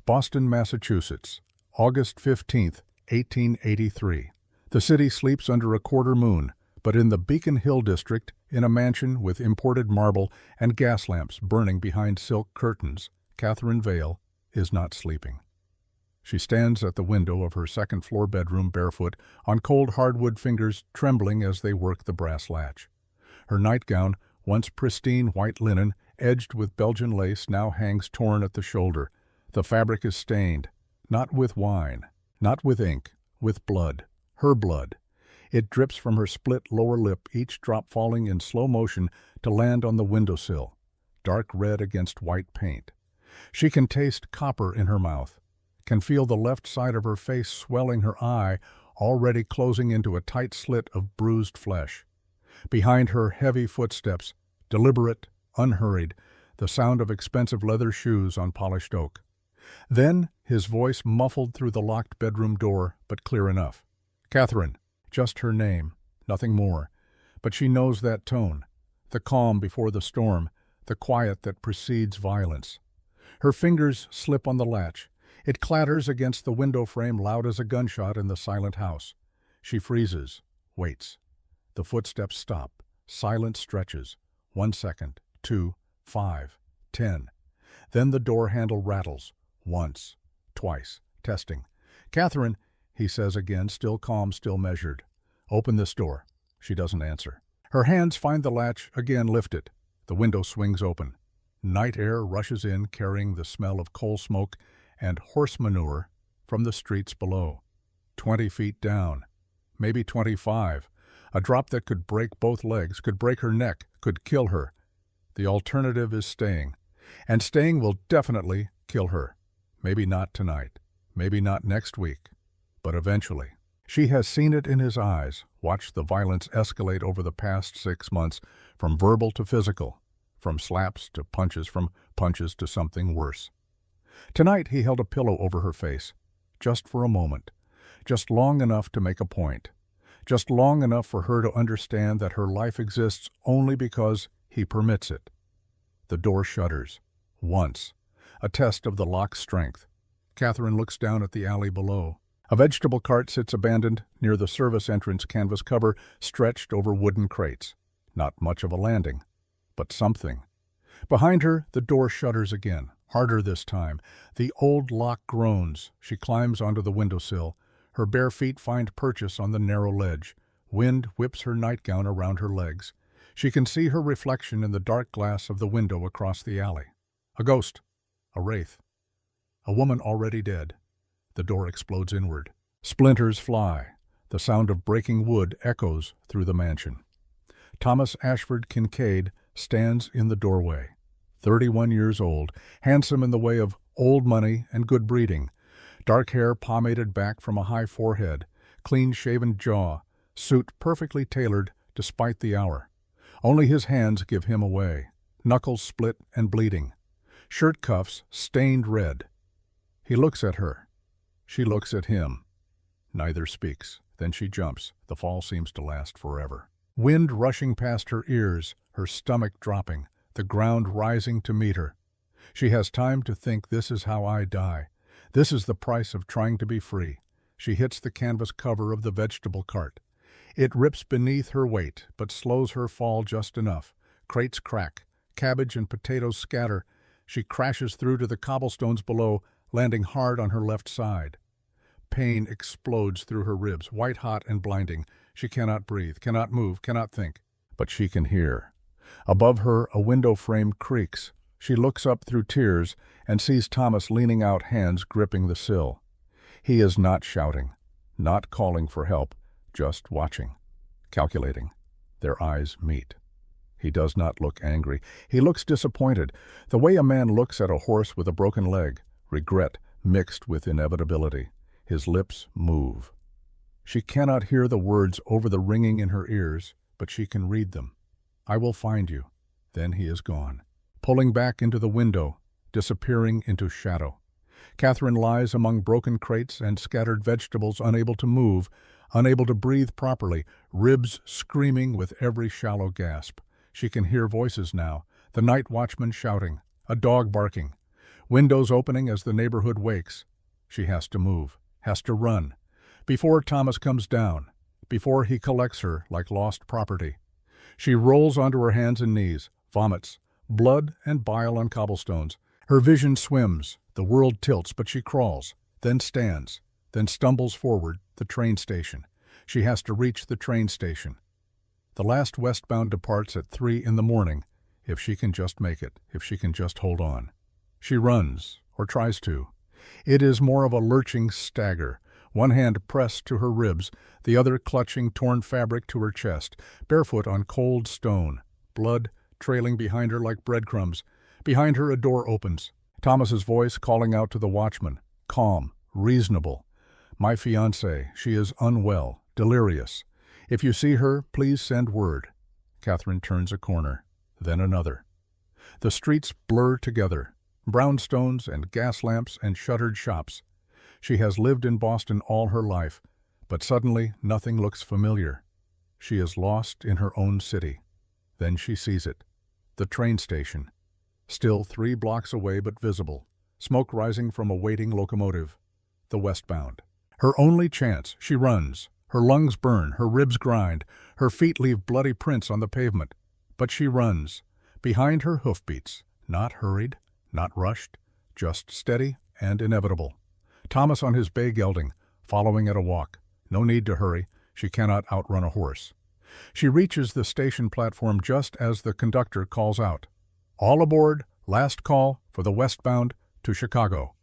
Boston, Massachusetts, August 15, 1883. The city sleeps under a quarter moon, but in the Beacon Hill district, in a mansion with imported marble and gas lamps burning behind silk curtains, Catherine Vale is not sleeping. She stands at the window of her second-floor bedroom barefoot, on cold hardwood fingers trembling as they work the brass latch. Her nightgown, once pristine white linen, edged with Belgian lace, now hangs torn at the shoulder. The fabric is stained, not with wine, not with ink, with blood, her blood. It drips from her split lower lip, each drop falling in slow motion to land on the windowsill, dark red against white paint. She can taste copper in her mouth, can feel the left side of her face swelling, her eye already closing into a tight slit of bruised flesh. Behind her, heavy footsteps, deliberate, unhurried, the sound of expensive leather shoes on polished oak. Then his voice muffled through the locked bedroom door, but clear enough. Catherine, just her name, nothing more. But she knows that tone, the calm before the storm, the quiet that precedes violence. Her fingers slip on the latch. It clatters against the window frame, loud as a gunshot in the silent house. She freezes, waits. The footsteps stop. Silence stretches. 1 second, 2, 5, 10. Then the door handle rattles. Once, twice, testing. Catherine, he says again, still calm, still measured. Open this door. She doesn't answer. Her hands find the latch, again lift it. The window swings open. Night air rushes in, carrying the smell of coal smoke and horse manure from the streets below. 20 feet down, maybe 25. A drop that could break both legs, could break her neck, could kill her. The alternative is staying. And staying will definitely kill her. Maybe not tonight, maybe not next week, but eventually. She has seen it in his eyes, watched the violence escalate over the past 6 months, from verbal to physical, from slaps to punches, from punches to something worse. Tonight he held a pillow over her face, just for a moment, just long enough to make a point, just long enough for her to understand that her life exists only because he permits it. The door shudders. Once. A test of the lock's strength. Catherine looks down at the alley below. A vegetable cart sits abandoned near the service entrance, canvas cover stretched over wooden crates. Not much of a landing, but something. Behind her, the door shudders again, harder this time. The old lock groans. She climbs onto the windowsill. Her bare feet find purchase on the narrow ledge. Wind whips her nightgown around her legs. She can see her reflection in the dark glass of the window across the alley. A ghost. A wraith. A woman already dead. The door explodes inward. Splinters fly. The sound of breaking wood echoes through the mansion. Thomas Ashford Kincaid stands in the doorway. 31 years old, handsome in the way of old money and good breeding. Dark hair pomaded back from a high forehead, clean-shaven jaw, suit perfectly tailored despite the hour. Only his hands give him away, knuckles split and bleeding. Shirt cuffs stained red. He looks at her. She looks at him. Neither speaks. Then she jumps. The fall seems to last forever. Wind rushing past her ears, her stomach dropping, the ground rising to meet her. She has time to think, this is how I die. This is the price of trying to be free. She hits the canvas cover of the vegetable cart. It rips beneath her weight, but slows her fall just enough. Crates crack. Cabbage and potatoes scatter. She crashes through to the cobblestones below, landing hard on her left side. Pain explodes through her ribs, white-hot and blinding. She cannot breathe, cannot move, cannot think. But she can hear. Above her, a window frame creaks. She looks up through tears and sees Thomas leaning out, hands gripping the sill. He is not shouting, not calling for help, just watching, calculating. Their eyes meet. He does not look angry. He looks disappointed, the way a man looks at a horse with a broken leg, regret mixed with inevitability. His lips move. She cannot hear the words over the ringing in her ears, but she can read them. I will find you. Then he is gone, pulling back into the window, disappearing into shadow. Catherine lies among broken crates and scattered vegetables, unable to move, unable to breathe properly, ribs screaming with every shallow gasp. She can hear voices now, the night watchman shouting, a dog barking. Windows opening as the neighborhood wakes. She has to move, has to run, before Thomas comes down, before he collects her like lost property. She rolls onto her hands and knees, vomits, blood and bile on cobblestones. Her vision swims, the world tilts, but she crawls, then stands, then stumbles forward, the train station. She has to reach the train station. The last westbound departs at 3 in the morning, if she can just make it, if she can just hold on. She runs, or tries to. It is more of a lurching stagger, one hand pressed to her ribs, the other clutching torn fabric to her chest, barefoot on cold stone, blood trailing behind her like breadcrumbs. Behind her a door opens. Thomas's voice calling out to the watchman, calm, reasonable. "My fiancée, she is unwell, delirious. If you see her, please send word." Catherine turns a corner, then another. The streets blur together, brownstones and gas lamps and shuttered shops. She has lived in Boston all her life, but suddenly nothing looks familiar. She is lost in her own city. Then she sees it. The train station. Still 3 blocks away but visible. Smoke rising from a waiting locomotive. The westbound. Her only chance. She runs. Her lungs burn, her ribs grind, her feet leave bloody prints on the pavement. But she runs. Behind her hoofbeats. Not hurried, not rushed, just steady and inevitable. Thomas on his bay gelding, following at a walk. No need to hurry. She cannot outrun a horse. She reaches the station platform just as the conductor calls out, "All aboard, last call for the westbound to Chicago."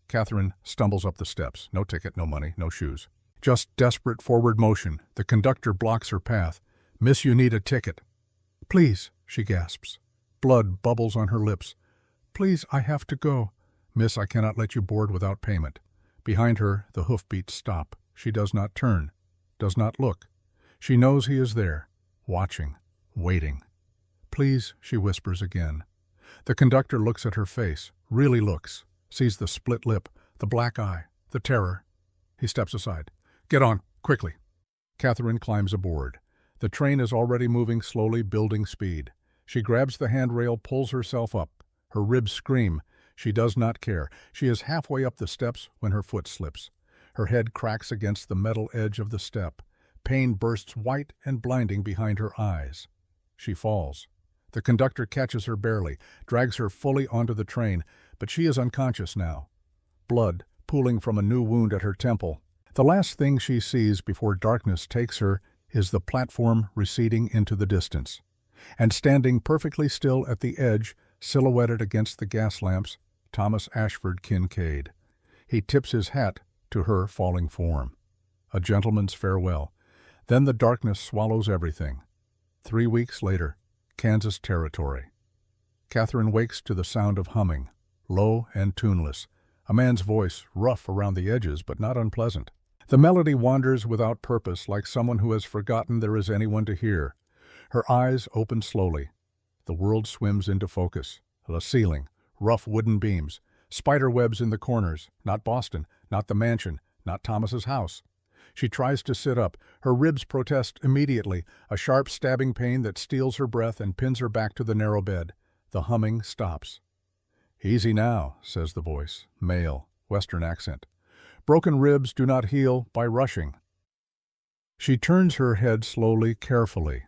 Catherine stumbles up the steps. No ticket, no money, no shoes. Just desperate forward motion. The conductor blocks her path. "Miss, you need a ticket." "Please," she gasps. Blood bubbles on her lips. "Please, I have to go." "Miss, I cannot let you board without payment." Behind her, the hoofbeats stop. She does not turn, does not look. She knows he is there, watching, waiting. "Please," she whispers again. The conductor looks at her face, really looks, sees the split lip, the black eye, the terror. He steps aside. "Get on, quickly." Catherine climbs aboard. The train is already moving slowly, building speed. She grabs the handrail, pulls herself up. Her ribs scream. She does not care. She is halfway up the steps when her foot slips. Her head cracks against the metal edge of the step. Pain bursts white and blinding behind her eyes. She falls. The conductor catches her barely, drags her fully onto the train, but she is unconscious now. Blood pooling from a new wound at her temple. The last thing she sees before darkness takes her is the platform receding into the distance. And standing perfectly still at the edge, silhouetted against the gas lamps, Thomas Ashford Kincaid. He tips his hat to her falling form. A gentleman's farewell. Then the darkness swallows everything. 3 weeks later, Kansas Territory. Catherine wakes to the sound of humming, low and tuneless. A man's voice, rough around the edges but not unpleasant. The melody wanders without purpose, like someone who has forgotten there is anyone to hear. Her eyes open slowly. The world swims into focus. The ceiling, rough wooden beams, spider webs in the corners, not Boston, not the mansion, not Thomas's house. She tries to sit up. Her ribs protest immediately, a sharp stabbing pain that steals her breath and pins her back to the narrow bed. The humming stops. "Easy now," says the voice, male, Western accent. "Broken ribs do not heal by rushing." She turns her head slowly, carefully.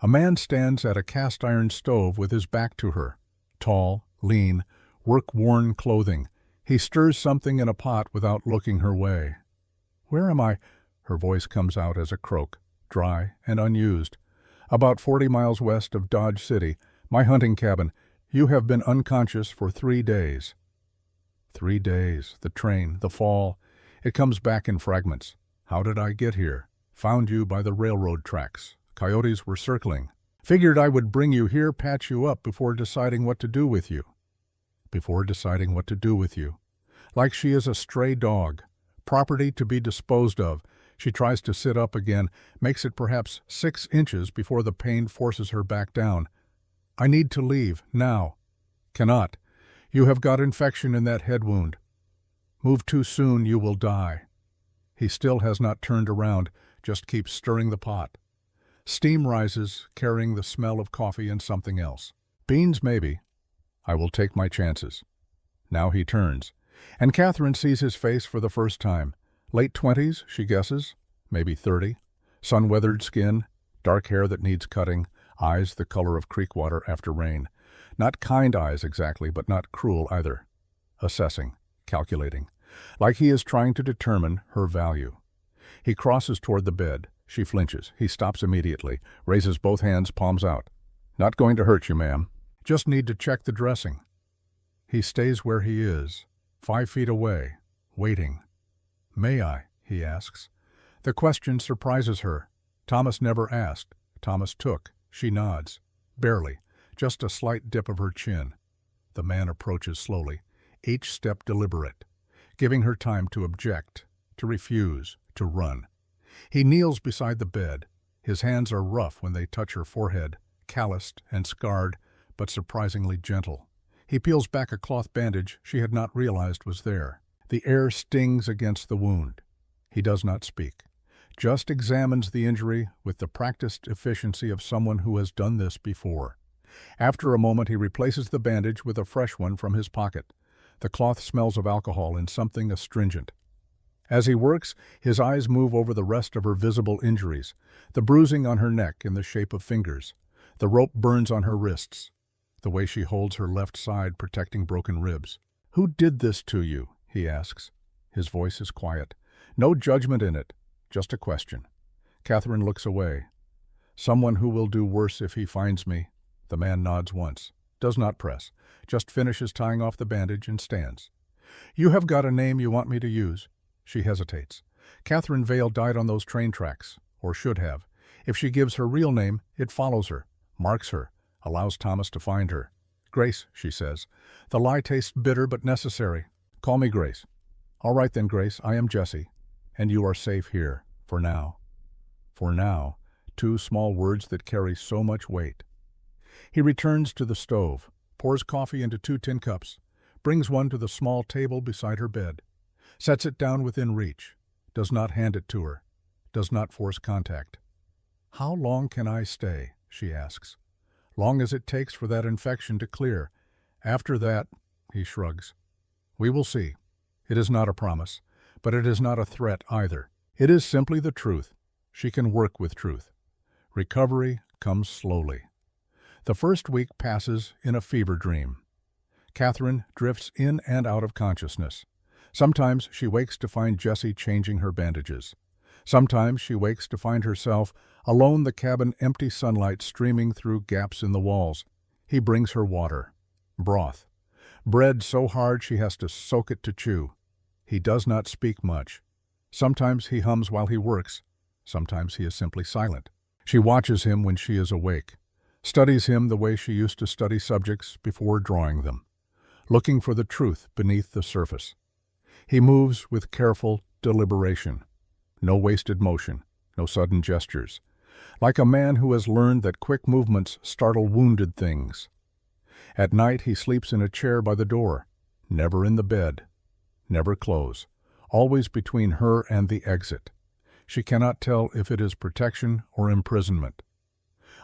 A man stands at a cast-iron stove with his back to her. Tall, lean, work-worn clothing. He stirs something in a pot without looking her way. "Where am I?" Her voice comes out as a croak, dry and unused. "About 40 miles west of Dodge City, my hunting cabin. You have been unconscious for 3 days." 3 days, the train, the fall. It comes back in fragments. "How did I get here?" "Found you by the railroad tracks. Coyotes were circling. Figured I would bring you here, patch you up before deciding what to do with you." Before deciding what to do with you. Like she is a stray dog, property to be disposed of. She tries to sit up again, makes it perhaps 6 inches before the pain forces her back down. "I need to leave, now." "Cannot. You have got infection in that head wound. Move too soon, you will die." He still has not turned around, just keeps stirring the pot. Steam rises, carrying the smell of coffee and something else. "Beans, maybe. I will take my chances." Now he turns, and Catherine sees his face for the first time. Late 20s, she guesses, maybe 30. Sun-weathered skin, dark hair that needs cutting, eyes the color of creek water after rain. Not kind eyes exactly, but not cruel either. Assessing, calculating, like he is trying to determine her value. He crosses toward the bed. She flinches. He stops immediately, raises both hands, palms out. "Not going to hurt you, ma'am. Just need to check the dressing." He stays where he is, 5 feet away, waiting. "May I?" he asks. The question surprises her. Thomas never asked. Thomas took. She nods. Barely. Just a slight dip of her chin. The man approaches slowly, each step deliberate, giving her time to object, to refuse, to run. He kneels beside the bed. His hands are rough when they touch her forehead, calloused and scarred, but surprisingly gentle. He peels back a cloth bandage she had not realized was there. The air stings against the wound. He does not speak, just examines the injury with the practiced efficiency of someone who has done this before. After a moment, he replaces the bandage with a fresh one from his pocket. The cloth smells of alcohol and something astringent. As he works, his eyes move over the rest of her visible injuries, the bruising on her neck in the shape of fingers, the rope burns on her wrists, the way she holds her left side protecting broken ribs. "Who did this to you?" he asks. His voice is quiet. No judgment in it, just a question. Catherine looks away. "Someone who will do worse if he finds me." The man nods once, does not press, just finishes tying off the bandage and stands. "You have got a name you want me to use?" She hesitates. Catherine Vale died on those train tracks, or should have. If she gives her real name, it follows her, marks her, allows Thomas to find her. "Grace," she says. The lie tastes bitter but necessary. "Call me Grace." "All right then, Grace, I am Jesse, and you are safe here, for now." For now, 2 small words that carry so much weight. He returns to the stove, pours coffee into 2 tin cups, brings one to the small table beside her bed, sets it down within reach, does not hand it to her, does not force contact. "How long can I stay?" she asks. "Long as it takes for that infection to clear. After that," he shrugs. "We will see. It is not a promise, but it is not a threat either. It is simply the truth. She can work with truth. Recovery comes slowly." The first week passes in a fever dream. Catherine drifts in and out of consciousness. Sometimes she wakes to find Jesse changing her bandages. Sometimes she wakes to find herself alone, the cabin empty, sunlight streaming through gaps in the walls. He brings her water, broth, bread so hard she has to soak it to chew. He does not speak much. Sometimes he hums while he works. Sometimes he is simply silent. She watches him when she is awake, studies him the way she used to study subjects before drawing them, looking for the truth beneath the surface. He moves with careful deliberation. No wasted motion, no sudden gestures. Like a man who has learned that quick movements startle wounded things. At night he sleeps in a chair by the door, never in the bed, never close, always between her and the exit. She cannot tell if it is protection or imprisonment.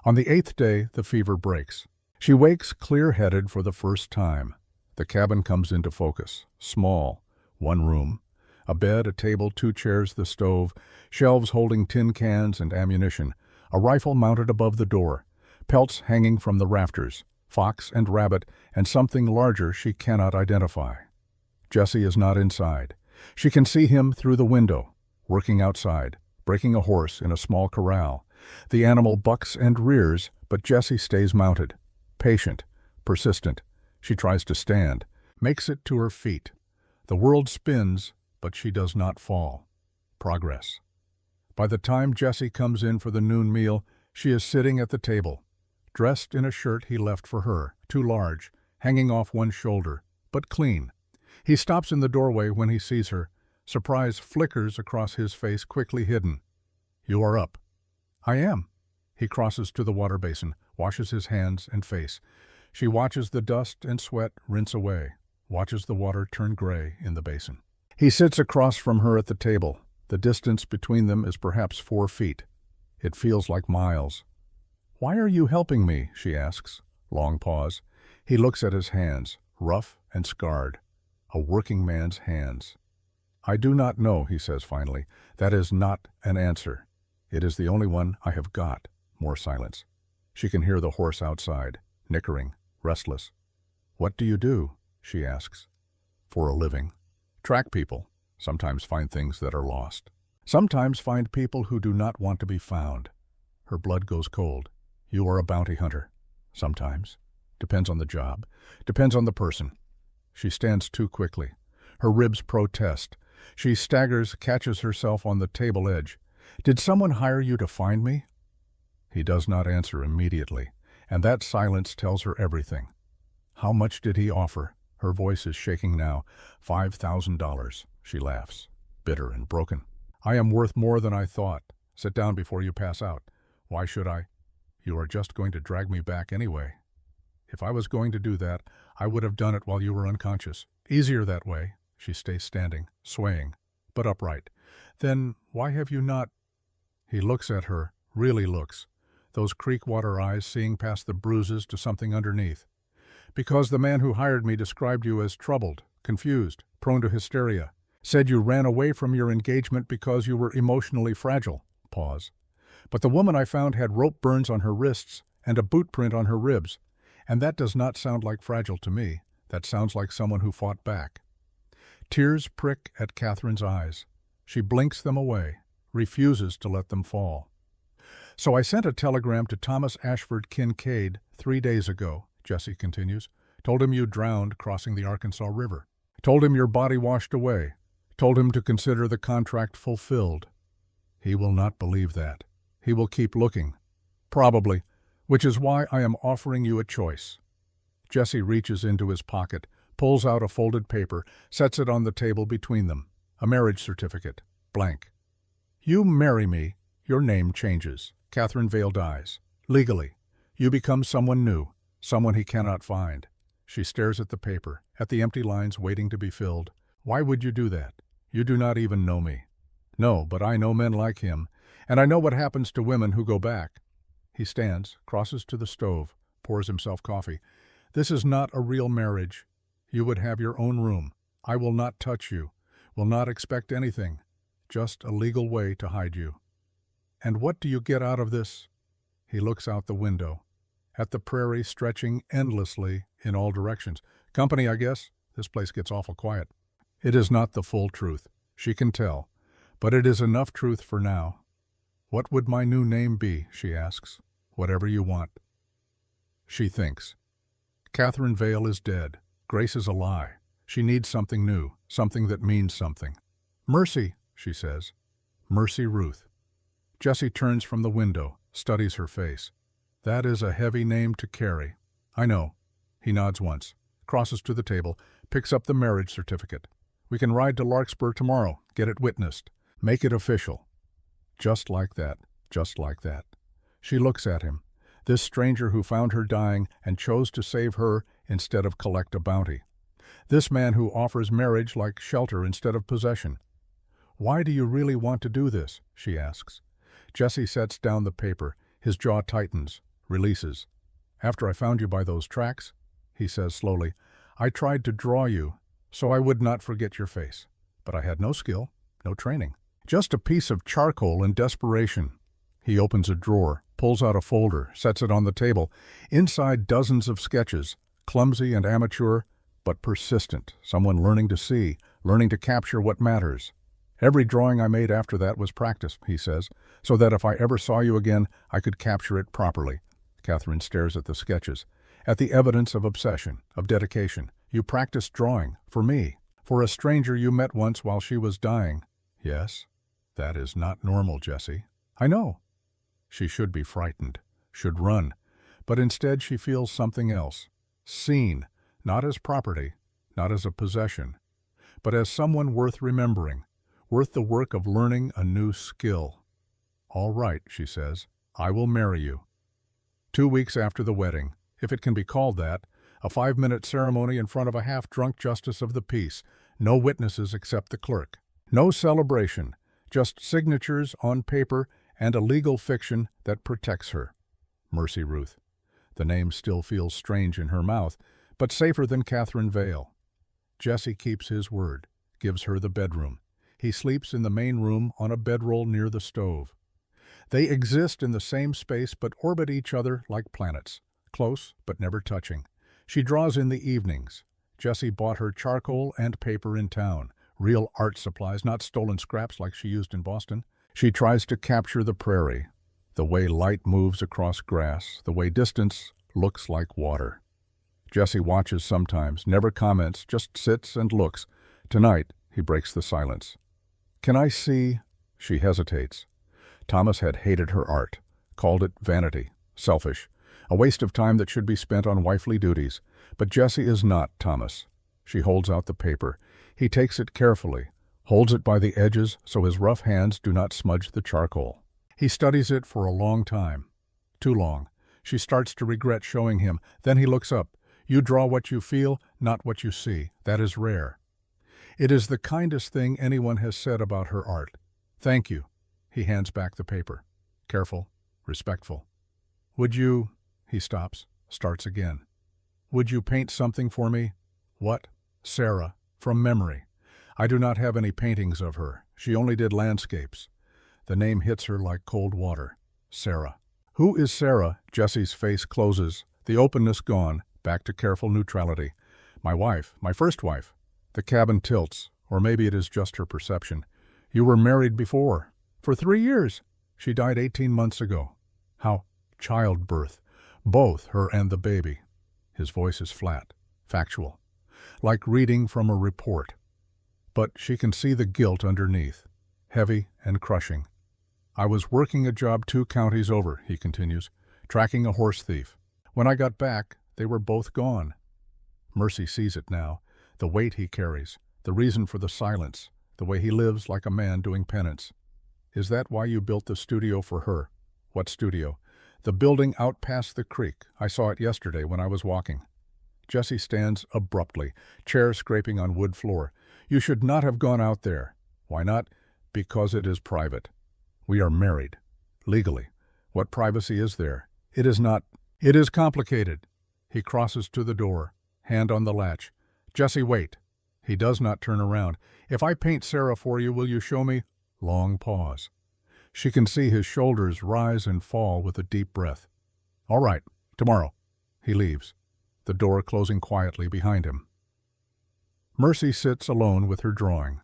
On the 8th day, the fever breaks. She wakes clear-headed for the first time. The cabin comes into focus, small, 1 room, a bed, a table, 2 chairs, the stove, shelves holding tin cans and ammunition, a rifle mounted above the door, pelts hanging from the rafters, fox and rabbit, and something larger she cannot identify. Jesse is not inside. She can see him through the window, working outside, breaking a horse in a small corral. The animal bucks and rears, but Jesse stays mounted, patient, persistent. She tries to stand, makes it to her feet. The world spins, but she does not fall. Progress. By the time Jesse comes in for the noon meal, she is sitting at the table, dressed in a shirt he left for her, too large, hanging off one shoulder, but clean. He stops in the doorway when he sees her. Surprise flickers across his face, quickly hidden. "You are up." "I am." He crosses to the water basin, washes his hands and face. She watches the dust and sweat rinse away, watches the water turn gray in the basin. He sits across from her at the table. The distance between them is perhaps 4 feet. It feels like miles. "Why are you helping me?" she asks. Long pause. He looks at his hands, rough and scarred. a working man's hands. "I do not know," he says finally. "That is not an answer. It is the only one I have got." More silence. She can hear the horse outside, nickering, restless. "What do you do?" she asks. "For a living. Track people. Sometimes find things that are lost. Sometimes find people who do not want to be found." Her blood goes cold. "You are a bounty hunter." "Sometimes. Depends on the job. Depends on the person." She stands too quickly. Her ribs protest. She staggers, catches herself on the table edge. "Did someone hire you to find me?" He does not answer immediately, and that silence tells her everything. "How much did he offer?" Her voice is shaking now. $5,000. She laughs, bitter and broken. "I am worth more than I thought. Sit down before you pass out." "Why should I?" "You are just going to drag me back anyway." "If I was going to do that, I would have done it while you were unconscious. Easier that way." She stays standing, swaying, but upright. "Then why have you not—" He looks at her, really looks, those creek-water eyes seeing past the bruises to something underneath. "Because the man who hired me described you as troubled, confused, prone to hysteria. Said you ran away from your engagement because you were emotionally fragile." Pause. "But the woman I found had rope burns on her wrists and a boot print on her ribs. And that does not sound like fragile to me. That sounds like someone who fought back." Tears prick at Catherine's eyes. She blinks them away, refuses to let them fall. "So I sent a telegram to Thomas Ashford Kincaid 3 days ago," Jessie continues. "Told him you drowned crossing the Arkansas River. Told him your body washed away. Told him to consider the contract fulfilled." He will not believe that. He will keep looking. "Probably. Which is why I am offering you a choice." Jessie reaches into his pocket, pulls out a folded paper, sets it on the table between them. A marriage certificate. Blank. "You marry me, your name changes. Catherine Vale dies. Legally. You become someone new, someone he cannot find." She stares at the paper, at the empty lines waiting to be filled. "Why would you do that? You do not even know me." "No, but I know men like him, and I know what happens to women who go back." He stands, crosses to the stove, pours himself coffee. "This is not a real marriage. You would have your own room. I will not touch you, will not expect anything, just a legal way to hide you." "And what do you get out of this?" He looks out the window, at the prairie stretching endlessly in all directions. "Company, I guess. This place gets awful quiet." It is not the full truth. She can tell, but it is enough truth for now. "What would my new name be?" she asks. "Whatever you want." She thinks. Catherine Vale is dead. Grace is a lie. She needs something new, something that means something. "Mercy," she says. "Mercy Ruth." Jessie turns from the window, studies her face. "That is a heavy name to carry." "I know." He nods once, crosses to the table, picks up the marriage certificate. "We can ride to Larkspur tomorrow, get it witnessed, make it official." Just like that, just like that. She looks at him, this stranger who found her dying and chose to save her instead of collect a bounty. This man who offers marriage like shelter instead of possession. "Why do you really want to do this?" she asks. Jessie sets down the paper. His jaw tightens, releases. "After I found you by those tracks," he says slowly, "I tried to draw you so I would not forget your face. But I had no skill, no training. Just a piece of charcoal and desperation." He opens a drawer, pulls out a folder, sets it on the table. Inside dozens of sketches, clumsy and amateur, but persistent, someone learning to see, learning to capture what matters. "Every drawing I made after that was practice," he says, "so that if I ever saw you again, I could capture it properly." Catherine stares at the sketches, at the evidence of obsession, of dedication. "You practiced drawing, for me, for a stranger you met once while she was dying." "Yes, that is not normal, Jessie." "I know." She should be frightened, should run, but instead she feels something else. Seen, not as property, not as a possession, but as someone worth remembering, worth the work of learning a new skill. "All right," she says, "I will marry you." 2 weeks after the wedding, if it can be called that, a 5-minute ceremony in front of a half-drunk justice of the peace, no witnesses except the clerk. No celebration, just signatures on paper and a legal fiction that protects her. Mercy Ruth. The name still feels strange in her mouth, but safer than Catherine Vale. Jesse keeps his word, gives her the bedroom. He sleeps in the main room on a bedroll near the stove. They exist in the same space but orbit each other like planets, close but never touching. She draws in the evenings. Jesse bought her charcoal and paper in town, real art supplies, not stolen scraps like she used in Boston. She tries to capture the prairie, the way light moves across grass, the way distance looks like water. Jesse watches sometimes, never comments, just sits and looks. Tonight, he breaks the silence. "Can I see?" She hesitates. Thomas had hated her art, called it vanity, selfish, a waste of time that should be spent on wifely duties. But Jesse is not Thomas. She holds out the paper. He takes it carefully, holds it by the edges so his rough hands do not smudge the charcoal. He studies it for a long time. Too long. She starts to regret showing him. Then he looks up. "You draw what you feel, not what you see. That is rare." It is the kindest thing anyone has said about her art. "Thank you." He hands back the paper. Careful, respectful. "Would you—" He stops, starts again. "Would you paint something for me?" "What?" "Sarah, from memory. I do not have any paintings of her. She only did landscapes." The name hits her like cold water. Sarah. Who is Sarah? Jesse's face closes, the openness gone, back to careful neutrality. "My wife, my first wife." The cabin tilts, or maybe it is just her perception. "You were married before." "For 3 years." "She died 18 months ago." "How?" "Childbirth. Both her and the baby." His voice is flat, factual, like reading from a report. But she can see the guilt underneath, heavy and crushing. "I was working a job 2 counties over," he continues, "tracking a horse thief. When I got back, they were both gone." Mercy sees it now, the weight he carries, the reason for the silence, the way he lives like a man doing penance. "Is that why you built the studio for her?" "What studio?" "The building out past the creek. I saw it yesterday when I was walking." Jesse stands abruptly, chair scraping on wood floor. "You should not have gone out there." "Why not?" "Because it is private. We are married. Legally. What privacy is there? It is not. It is complicated." He crosses to the door, hand on the latch. "Jesse, wait." He does not turn around. "If I paint Sarah for you, will you show me?" Long pause. She can see his shoulders rise and fall with a deep breath. "All right, tomorrow." He leaves, the door closing quietly behind him. Mercy sits alone with her drawing,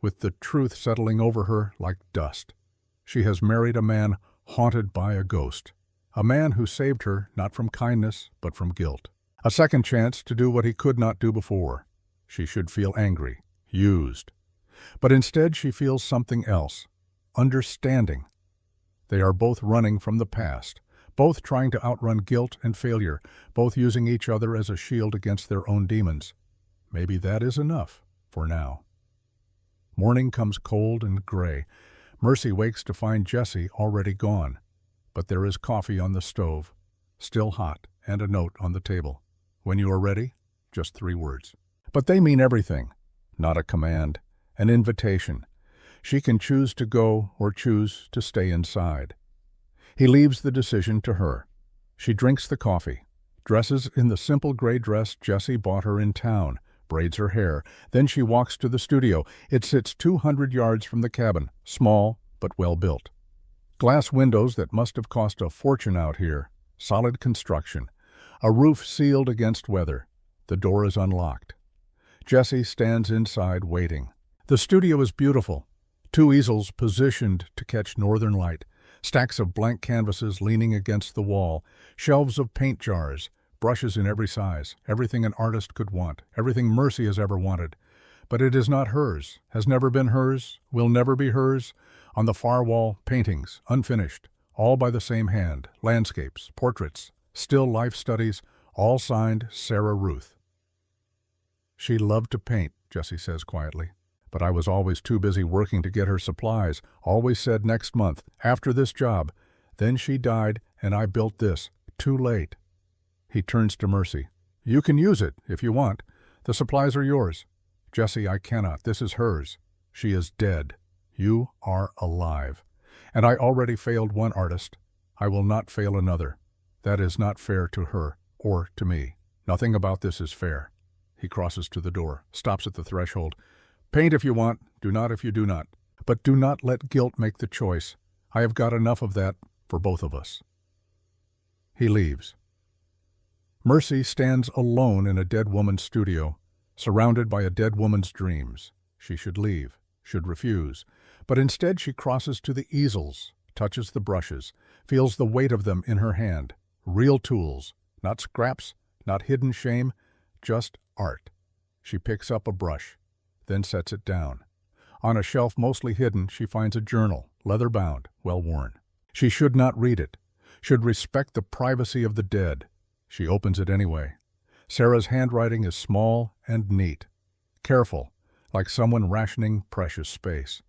with the truth settling over her like dust. She has married a man haunted by a ghost, a man who saved her not from kindness but from guilt. A second chance to do what he could not do before. She should feel angry, used. But instead she feels something else, understanding. They are both running from the past, both trying to outrun guilt and failure, both using each other as a shield against their own demons. Maybe that is enough for now. Morning comes cold and gray. Mercy wakes to find Jesse already gone. But there is coffee on the stove, still hot, and a note on the table. "When you are ready," just 3 words. But they mean everything. Not a command, an invitation. She can choose to go or choose to stay inside. He leaves the decision to her. She drinks the coffee, dresses in the simple gray dress Jesse bought her in town, braids her hair. Then she walks to the studio. It sits 200 yards from the cabin, small but well built. Glass windows that must have cost a fortune out here, solid construction. A roof sealed against weather. The door is unlocked. Jesse stands inside waiting. The studio is beautiful. 2 easels positioned to catch northern light. Stacks of blank canvases leaning against the wall. Shelves of paint jars. Brushes in every size. Everything an artist could want. Everything Mercy has ever wanted. But it is not hers. Has never been hers. Will never be hers. On the far wall, paintings, unfinished. All by the same hand. Landscapes, portraits, still life studies. All signed Sarah Ruth. "She loved to paint," Jesse says quietly. "But I was always too busy working to get her supplies. Always said next month, after this job. Then she died, and I built this. Too late." He turns to Mercy. "You can use it, if you want. The supplies are yours." "Jesse, I cannot. This is hers. She is dead. You are alive. And I already failed one artist. I will not fail another. That is not fair to her, or to me. Nothing about this is fair." He crosses to the door, stops at the threshold. Paint if you want, do not if you do not. But do not let guilt make the choice. I have got enough of that for both of us. He leaves. Mercy stands alone in a dead woman's studio, surrounded by a dead woman's dreams. She should leave, should refuse, but instead she crosses to the easels, touches the brushes, feels the weight of them in her hand. Real tools, not scraps, not hidden shame, just art. She picks up a brush, then sets it down. On a shelf mostly hidden, she finds a journal, leather-bound, well-worn. She should not read it, should respect the privacy of the dead. She opens it anyway. Sarah's handwriting is small and neat, careful, like someone rationing precious space.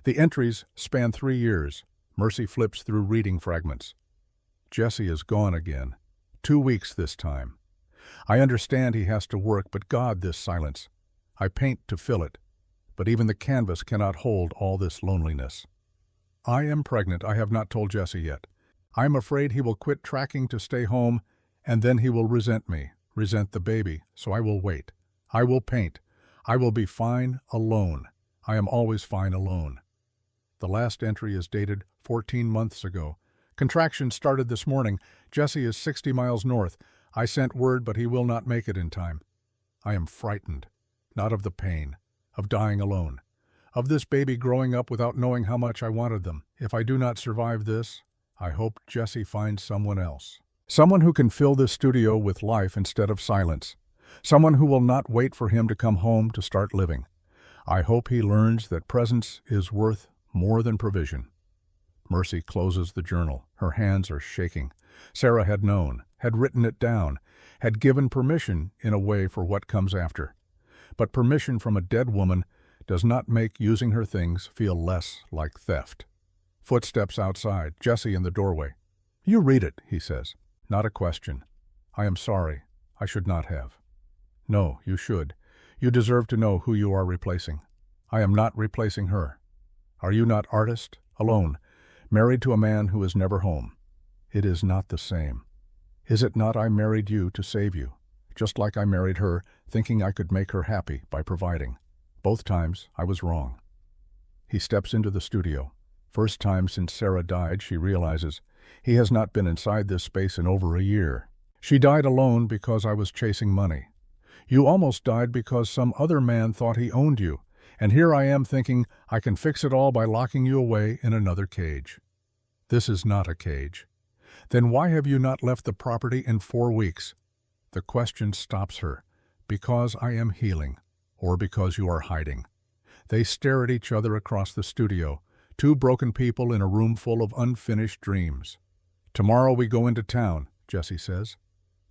The entries span 3 years. Mercy flips through reading fragments. Jesse is gone again. 2 weeks this time. I understand he has to work, but God, this silence. I paint to fill it, but even the canvas cannot hold all this loneliness. I am pregnant. I have not told Jesse yet. I am afraid he will quit tracking to stay home, and then he will resent me, resent the baby, so I will wait. I will paint. I will be fine alone. I am always fine alone. The last entry is dated 14 months ago. Contractions started this morning. Jesse is 60 miles north. I sent word, but he will not make it in time. I am frightened, not of the pain, of dying alone, of this baby growing up without knowing how much I wanted them. If I do not survive this, I hope Jesse finds someone else. Someone who can fill this studio with life instead of silence. Someone who will not wait for him to come home to start living. I hope he learns that presence is worth more than provision. Mercy closes the journal. Her hands are shaking. Sarah had known, had written it down, had given permission in a way for what comes after. But permission from a dead woman does not make using her things feel less like theft. Footsteps outside, Jesse in the doorway. You read it, he says. Not a question. I am sorry. I should not have. No, you should. You deserve to know who you are replacing. I am not replacing her. Are you not artist, alone, married to a man who is never home? It is not the same. Is it not I married you to save you, just like I married her, thinking I could make her happy by providing. Both times I was wrong. He steps into the studio. First time since Sarah died, she realizes he has not been inside this space in over a year. She died alone because I was chasing money. You almost died because some other man thought he owned you, and here I am thinking I can fix it all by locking you away in another cage. This is not a cage. Then why have you not left the property in 4 weeks? The question stops her. Because I am healing, or because you are hiding. They stare at each other across the studio, 2 broken people in a room full of unfinished dreams. Tomorrow we go into town, Jesse says.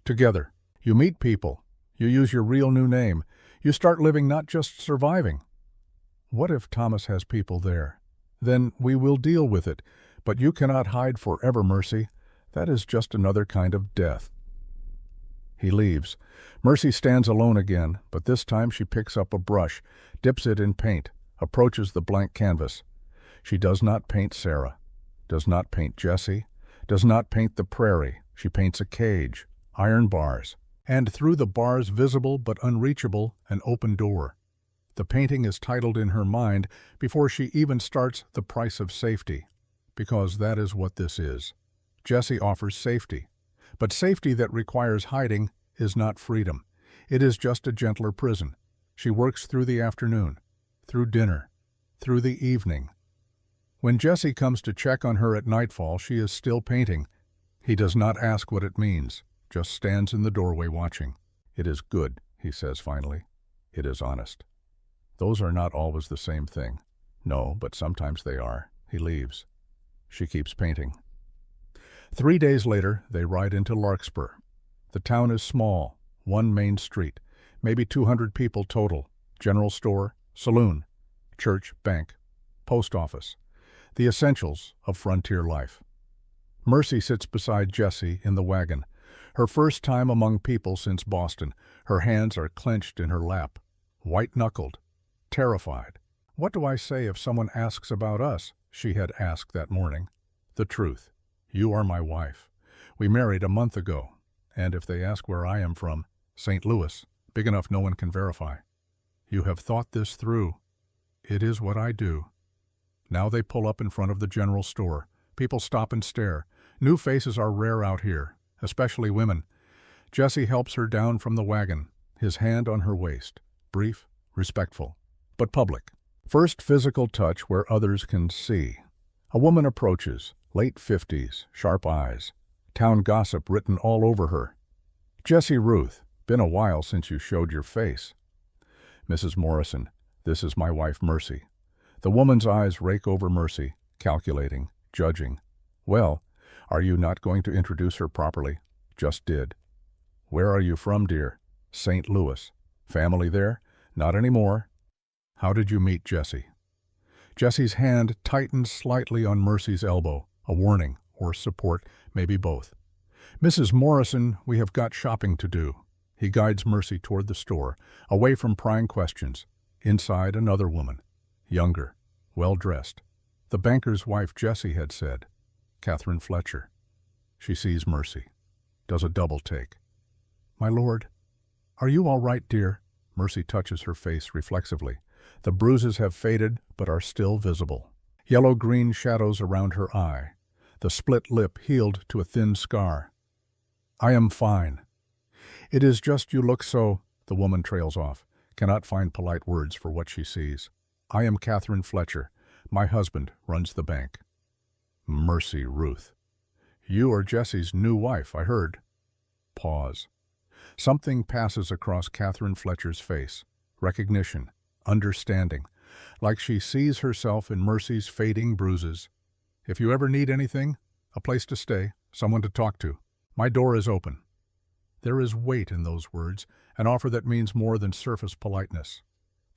Together. You meet people. You use your real new name. You start living, not just surviving. What if Thomas has people there? Then we will deal with it. But you cannot hide forever, Mercy. That is just another kind of death. He leaves. Mercy stands alone again, but this time she picks up a brush, dips it in paint, approaches the blank canvas. She does not paint Sarah, does not paint Jesse, does not paint the prairie. She paints a cage, iron bars, and through the bars visible but unreachable, an open door. The painting is titled in her mind before she even starts The Price of Safety, because that is what this is. Jesse offers safety, but safety that requires hiding is not freedom. It is just a gentler prison. She works through the afternoon, through dinner, through the evening. When Jesse comes to check on her at nightfall, she is still painting. He does not ask what it means, just stands in the doorway watching. It is good, he says finally. It is honest. Those are not always the same thing. No, but sometimes they are. He leaves. She keeps painting. 3 days later, they ride into Larkspur. The town is small, 1 main street, maybe 200 people total. General store, saloon, church, bank, post office. The essentials of frontier life. Mercy sits beside Jesse in the wagon. Her first time among people since Boston. Her hands are clenched in her lap, white-knuckled, terrified. What do I say if someone asks about us? She had asked that morning. The truth. You are my wife. We married a month ago. And if they ask where I am from, St. Louis, big enough no one can verify. You have thought this through. It is what I do. Now they pull up in front of the general store. People stop and stare. New faces are rare out here, especially women. Jesse helps her down from the wagon, his hand on her waist. Brief, respectful, but public. First physical touch where others can see. A woman approaches, late 50s, sharp eyes. Town gossip written all over her. Jesse Ruth, been a while since you showed your face. Mrs. Morrison, this is my wife Mercy. The woman's eyes rake over Mercy, calculating, judging. Well, are you not going to introduce her properly? Just did. Where are you from, dear? St. Louis. Family there? Not anymore. How did you meet Jesse? Jesse's hand tightens slightly on Mercy's elbow, a warning, or support, maybe both. Mrs. Morrison, we have got shopping to do. He guides Mercy toward the store, away from prying questions. Inside, another woman, younger, well-dressed. The banker's wife Jesse had said, Catherine Fletcher. She sees Mercy, does a double take. My lord, are you all right, dear? Mercy touches her face reflexively. The bruises have faded, but are still visible. Yellow-green shadows around her eye. The split lip healed to a thin scar. I am fine. It is just you look so, the woman trails off, cannot find polite words for what she sees. I am Catherine Fletcher. My husband runs the bank. Mercy Ruth. You are Jesse's new wife, I heard. Pause. Something passes across Catherine Fletcher's face. Recognition, understanding, like she sees herself in Mercy's fading bruises. If you ever need anything, a place to stay, someone to talk to, my door is open. There is weight in those words, an offer that means more than surface politeness.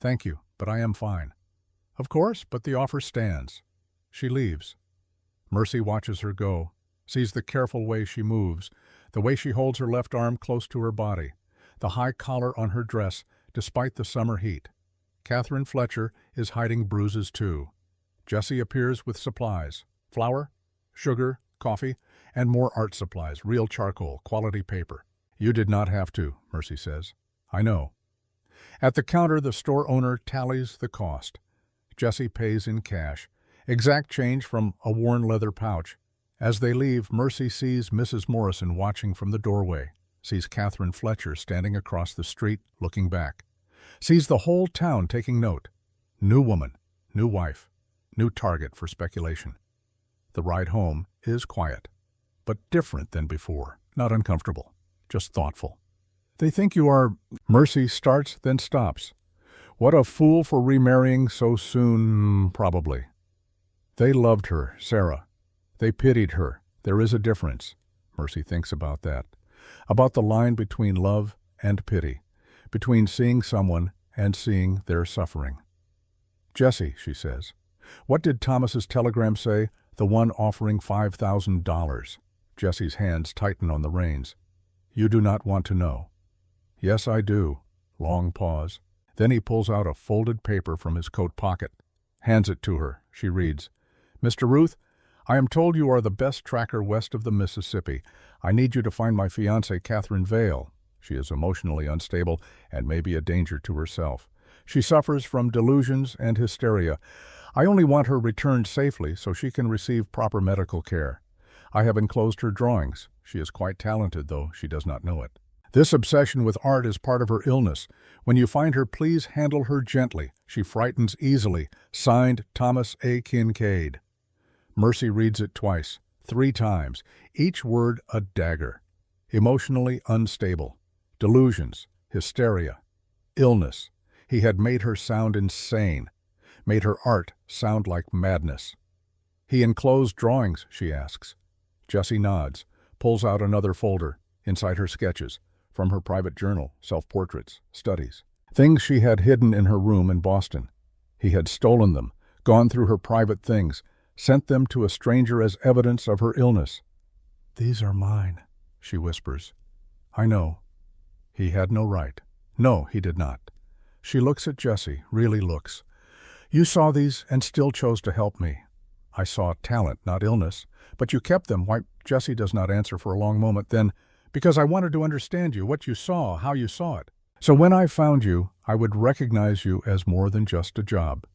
Thank you, but I am fine. Of course, but the offer stands. She leaves. Mercy watches her go, sees the careful way she moves, the way she holds her left arm close to her body, the high collar on her dress despite the summer heat. Catherine Fletcher is hiding bruises too. Jesse appears with supplies, flour, sugar, coffee, and more art supplies, real charcoal, quality paper. You did not have to, Mercy says. I know. At the counter, the store owner tallies the cost. Jesse pays in cash, exact change from a worn leather pouch. As they leave, Mercy sees Mrs. Morrison watching from the doorway, sees Catherine Fletcher standing across the street looking back, sees the whole town taking note. New woman, new wife, new target for speculation. The ride home is quiet, but different than before, not uncomfortable, just thoughtful. They think you are... Mercy starts, then stops. What a fool for remarrying so soon, probably. They loved her, Sarah. They pitied her. There is a difference. Mercy thinks about that. About the line between love and pity, between seeing someone and seeing their suffering. Jesse, she says. What did Thomas's telegram say? The one offering $5,000. Jesse's hands tighten on the reins. You do not want to know. Yes, I do. Long pause. Then he pulls out a folded paper from his coat pocket, hands it to her. She reads, Mr. Ruth, I am told you are the best tracker west of the Mississippi. I need you to find my fiancée, Catherine Vale. She is emotionally unstable and may be a danger to herself. She suffers from delusions and hysteria. I only want her returned safely so she can receive proper medical care. I have enclosed her drawings. She is quite talented, though she does not know it. This obsession with art is part of her illness. When you find her, please handle her gently. She frightens easily. Signed, Thomas A. Kincaid. Mercy reads it twice, 3 times, each word a dagger. Emotionally unstable. Delusions. Hysteria. Illness. He had made her sound insane. Made her art sound like madness. He enclosed drawings, she asks. Jesse nods, pulls out another folder, inside her sketches, from her private journal, self-portraits, studies. Things she had hidden in her room in Boston. He had stolen them, gone through her private things, sent them to a stranger as evidence of her illness. These are mine, she whispers. I know. He had no right. No, he did not. She looks at Jesse, really looks. You saw these and still chose to help me. I saw talent, not illness. But you kept them. Why? Jesse does not answer for a long moment. Then, because I wanted to understand you, what you saw, how you saw it. So when I found you, I would recognize you as more than just a job.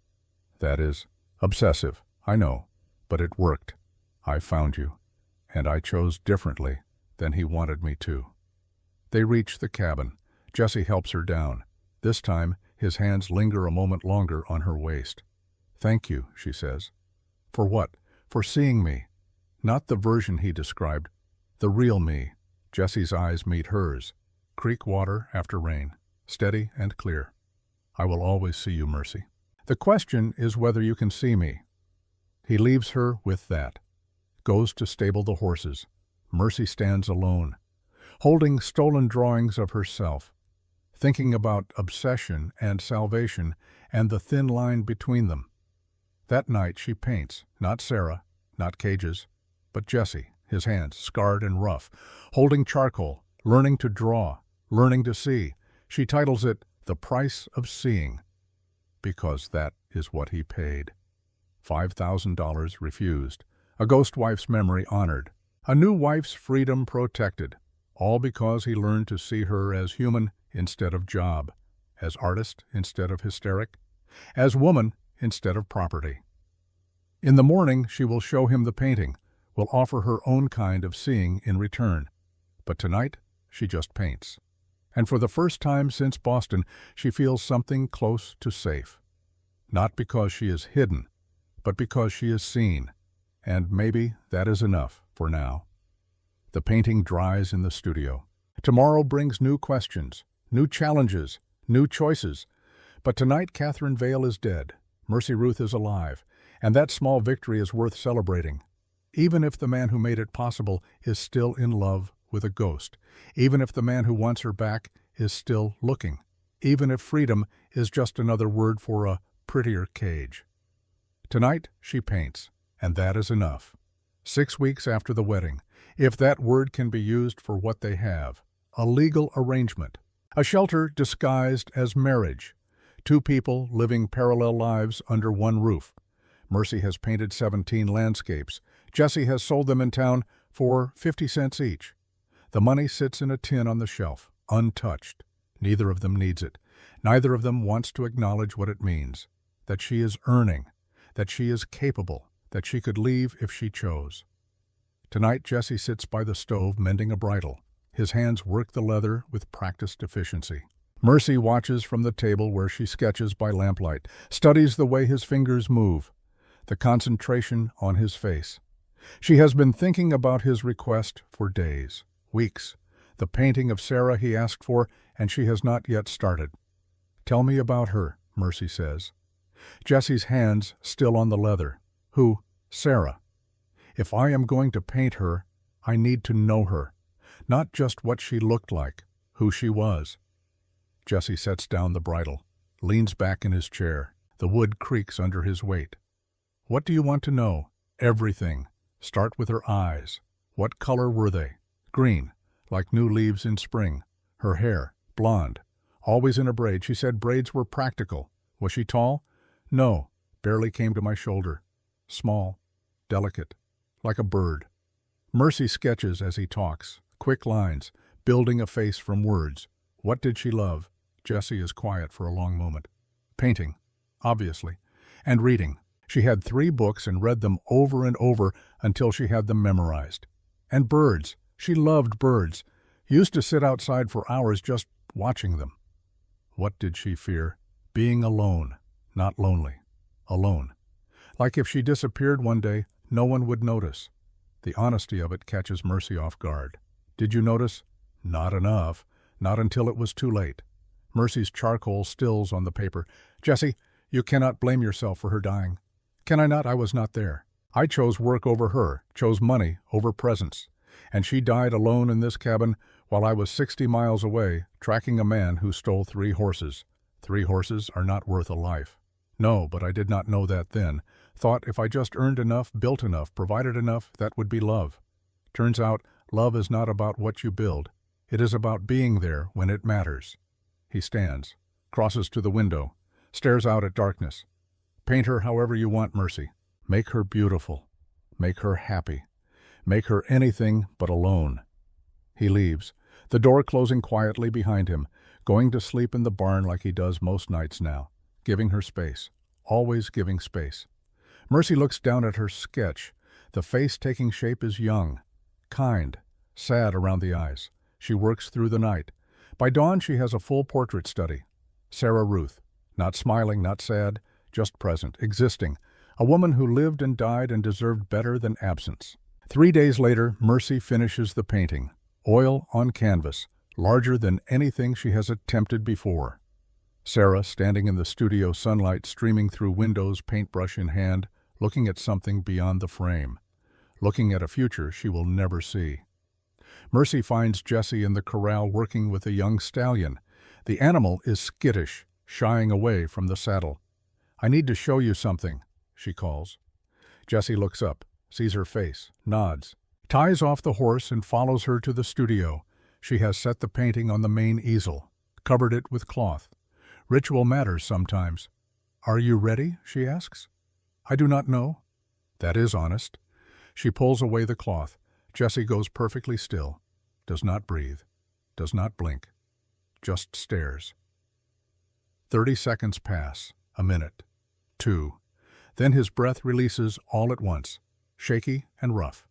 That is obsessive, I know, but it worked. I found you, and I chose differently than he wanted me to. They reach the cabin. Jesse helps her down. This time, his hands linger a moment longer on her waist. Thank you, she says. For what? For seeing me. Not the version he described, the real me. Jesse's eyes meet hers. Creek water after rain, steady and clear. I will always see you, Mercy. The question is whether you can see me. He leaves her with that. Goes to stable the horses. Mercy stands alone, holding stolen drawings of herself, thinking about obsession and salvation and the thin line between them. That night she paints, not Sarah, not cages, but Jesse, his hands scarred and rough, holding charcoal, learning to draw, learning to see. She titles it The Price of Seeing, because that is what he paid. $5,000 refused, a ghost wife's memory honored, a new wife's freedom protected, all because he learned to see her as human instead of job, as artist instead of hysteric, as woman instead of property. In the morning she will show him the painting, will offer her own kind of seeing in return. But tonight she just paints. And for the first time since Boston, she feels something close to safe. Not because she is hidden, but because she is seen. And maybe that is enough for now. The painting dries in the studio. Tomorrow brings new questions, new challenges, new choices. But tonight Catherine Vale is dead. Mercy Ruth is alive. And that small victory is worth celebrating. Even if the man who made it possible is still in love with a ghost. Even if the man who wants her back is still looking. Even if freedom is just another word for a prettier cage. Tonight she paints, and that is enough. 6 weeks after the wedding, if that word can be used for what they have, a legal arrangement, a shelter disguised as marriage, two people living parallel lives under one roof. Mercy has painted 17 landscapes. Jesse has sold them in town for 50 cents each. The money sits in a tin on the shelf, untouched. Neither of them needs it. Neither of them wants to acknowledge what it means, that she is earning, that she is capable, that she could leave if she chose. Tonight Jesse sits by the stove mending a bridle. His hands work the leather with practiced efficiency. Mercy watches from the table where she sketches by lamplight, studies the way his fingers move, the concentration on his face. She has been thinking about his request for days, weeks, the painting of Sarah he asked for, and she has not yet started. Tell me about her, Mercy says. Jesse's hands still on the leather. Who? Sarah. If I am going to paint her, I need to know her, not just what she looked like, who she was. Jesse sets down the bridle, leans back in his chair. The wood creaks under his weight. What do you want to know? Everything. Start with her eyes. What color were they? Green, like new leaves in spring. Her hair, blonde, always in a braid. She said braids were practical. Was she tall? No, barely came to my shoulder. Small, delicate, like a bird. Mercy sketches as he talks, quick lines, building a face from words. What did she love? Jesse is quiet for a long moment. Painting, obviously, and reading. She had 3 books and read them over and over until she had them memorized. And birds. She loved birds. Used to sit outside for hours just watching them. What did she fear? Being alone, not lonely. Alone. Like if she disappeared one day, no one would notice. The honesty of it catches Mercy off guard. Did you notice? Not enough. Not until it was too late. Mercy's charcoal stills on the paper. Jesse, you cannot blame yourself for her dying. Can I not? I was not there. I chose work over her, chose money over presence. And she died alone in this cabin while I was 60 miles away, tracking a man who stole 3 horses. 3 horses are not worth a life. No, but I did not know that then. Thought if I just earned enough, built enough, provided enough, that would be love. Turns out, love is not about what you build. It is about being there when it matters. He stands, crosses to the window, stares out at darkness. Paint her however you want, Mercy. Make her beautiful. Make her happy. Make her anything but alone. He leaves, the door closing quietly behind him, going to sleep in the barn like he does most nights now, giving her space, always giving space. Mercy looks down at her sketch. The face taking shape is young, kind, sad around the eyes. She works through the night. By dawn, she has a full portrait study. Sarah Ruth, not smiling, not sad, just present, existing. A woman who lived and died and deserved better than absence. 3 days later, Mercy finishes the painting. Oil on canvas, larger than anything she has attempted before. Sarah, standing in the studio, sunlight streaming through windows, paintbrush in hand, looking at something beyond the frame. Looking at a future she will never see. Mercy finds Jesse in the corral working with a young stallion. The animal is skittish, shying away from the saddle. "I need to show you something," she calls. Jesse looks up, sees her face, nods, ties off the horse and follows her to the studio. She has set the painting on the main easel, covered it with cloth. Ritual matters sometimes. "Are you ready?" she asks. "I do not know." That is honest. She pulls away the cloth. Jesse goes perfectly still, does not breathe, does not blink, just stares. 30 seconds pass, a minute, 2. Then his breath releases all at once, shaky and rough.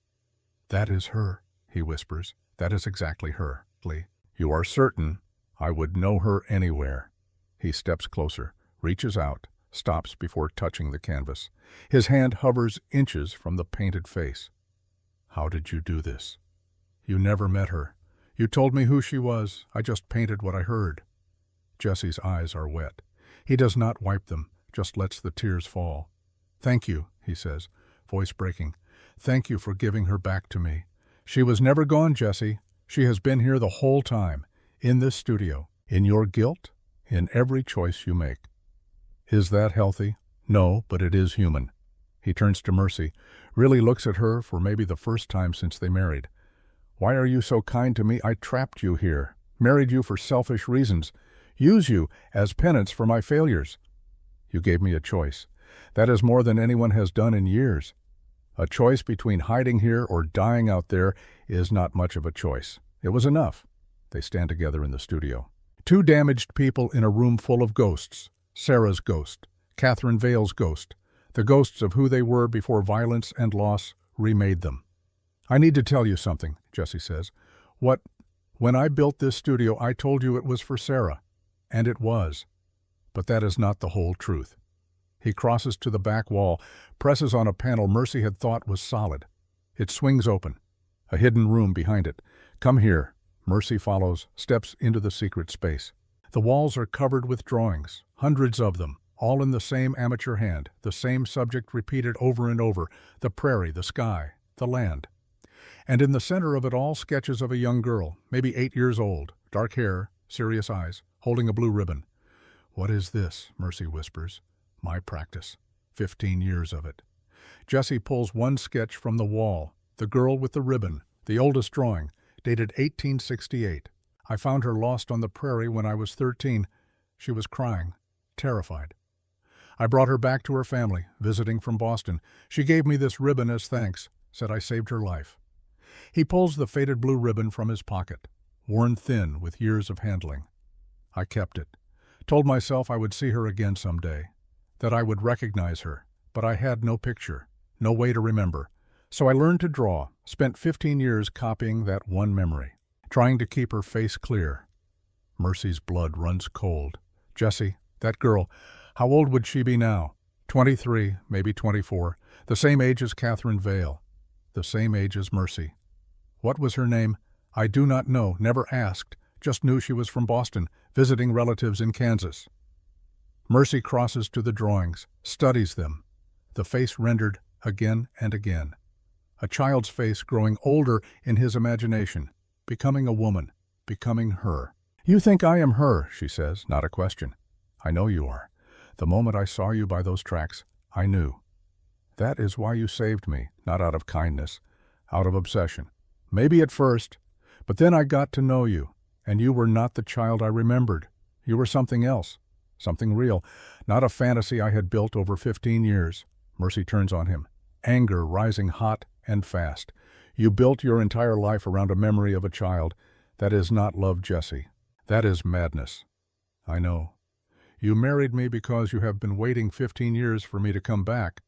"That is her," he whispers. "That is exactly her, Lee." "You are certain? I would know her anywhere." He steps closer, reaches out, stops before touching the canvas. His hand hovers inches from the painted face. "How did you do this?" "You never met her. You told me who she was. I just painted what I heard." Jesse's eyes are wet. He does not wipe them, just lets the tears fall. "Thank you," he says, voice breaking. "Thank you for giving her back to me. She was never gone, Jesse. She has been here the whole time, in this studio, in your guilt, in every choice you make." Is that healthy? No, but it is human. He turns to Mercy, really looks at her for maybe the first time since they married. "Why are you so kind to me? I trapped you here, married you for selfish reasons, use you as penance for my failures. You gave me a choice. That is more than anyone has done in years. A choice between hiding here or dying out there is not much of a choice. It was enough." They stand together in the studio. 2 damaged people in a room full of ghosts. Sarah's ghost, Catherine Vale's ghost, the ghosts of who they were before violence and loss remade them. "I need to tell you something," Jesse says. When I built this studio, I told you it was for Sarah. And it was. But that is not the whole truth." He crosses to the back wall, presses on a panel Mercy had thought was solid. It swings open. A hidden room behind it. "Come here." Mercy follows, steps into the secret space. The walls are covered with drawings, hundreds of them, all in the same amateur hand, the same subject repeated over and over, the prairie, the sky, the land. And in the center of it all, sketches of a young girl, maybe 8 years old, dark hair, serious eyes, holding a blue ribbon. "What is this?" Mercy whispers. "My practice. 15 years of it." Jesse pulls one sketch from the wall, the girl with the ribbon, the oldest drawing, dated 1868. "I found her lost on the prairie when I was 13. She was crying, terrified. I brought her back to her family, visiting from Boston. She gave me this ribbon as thanks, said I saved her life." He pulls the faded blue ribbon from his pocket, worn thin with years of handling. "I kept it. Told myself I would see her again someday, that I would recognize her, but I had no picture, no way to remember. So I learned to draw, spent 15 years copying that one memory, trying to keep her face clear." Mercy's blood runs cold. "Jesse, that girl, how old would she be now?" 23, maybe 24, the same age as Catherine Vale, the same age as Mercy. "What was her name?" "I do not know, never asked, just knew she was from Boston, visiting relatives in Kansas." Mercy crosses to the drawings, studies them, the face rendered again and again. A child's face growing older in his imagination, becoming a woman, becoming her. "You think I am her," she says, not a question. "I know you are. The moment I saw you by those tracks, I knew. That is why you saved me, not out of kindness, out of obsession. Maybe at first, but then I got to know you, and you were not the child I remembered. You were something else, something real, not a fantasy I had built over 15 years. Mercy turns on him, anger rising hot and fast. "You built your entire life around a memory of a child. That is not love, Jesse. That is madness. I know. You married me because you have been waiting 15 years for me to come back.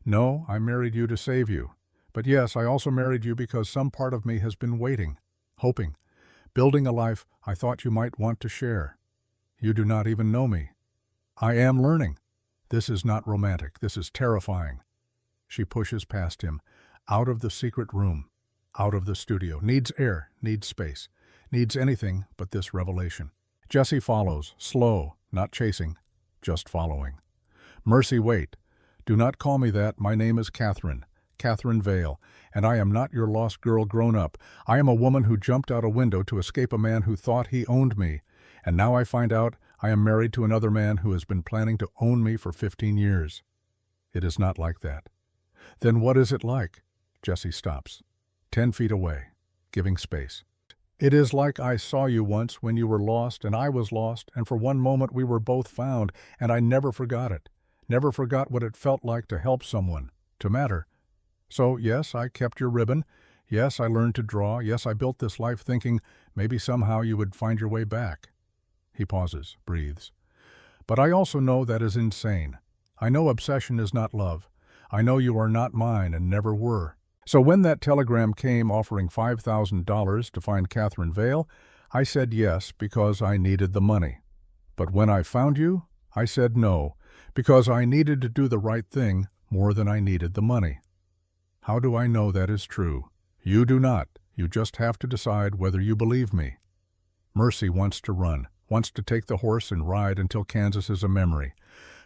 No, I married you to save you. But yes, I also married you because some part of me has been waiting, hoping, building a life I thought you might want to share. You do not even know me. I am learning. This is not romantic. This is terrifying. She pushes past him, out of the secret room, out of the studio. Needs air, needs space, needs anything but this revelation. Jesse follows, slow, not chasing, just following. Mercy, wait. Do not call me that. My name is Catherine Vale, and I am not your lost girl grown up. I am a woman who jumped out a window to escape a man who thought he owned me, and now I find out I am married to another man who has been planning to own me for 15 years. It is not like that. Then what is it like? Jesse stops, 10 feet away, giving space. It is like I saw you once when you were lost and I was lost, and for one moment we were both found, and I never forgot it. Never forgot what it felt like to help someone, to matter. So, yes, I kept your ribbon. Yes, I learned to draw. Yes, I built this life thinking maybe somehow you would find your way back. He pauses, breathes. But I also know that is insane. I know obsession is not love. I know you are not mine and never were. So when that telegram came offering $5,000 to find Catherine Vale, I said yes because I needed the money. But when I found you, I said no, because I needed to do the right thing more than I needed the money. How do I know that is true? You do not. You just have to decide whether you believe me. Mercy wants to run, wants to take the horse and ride until Kansas is a memory.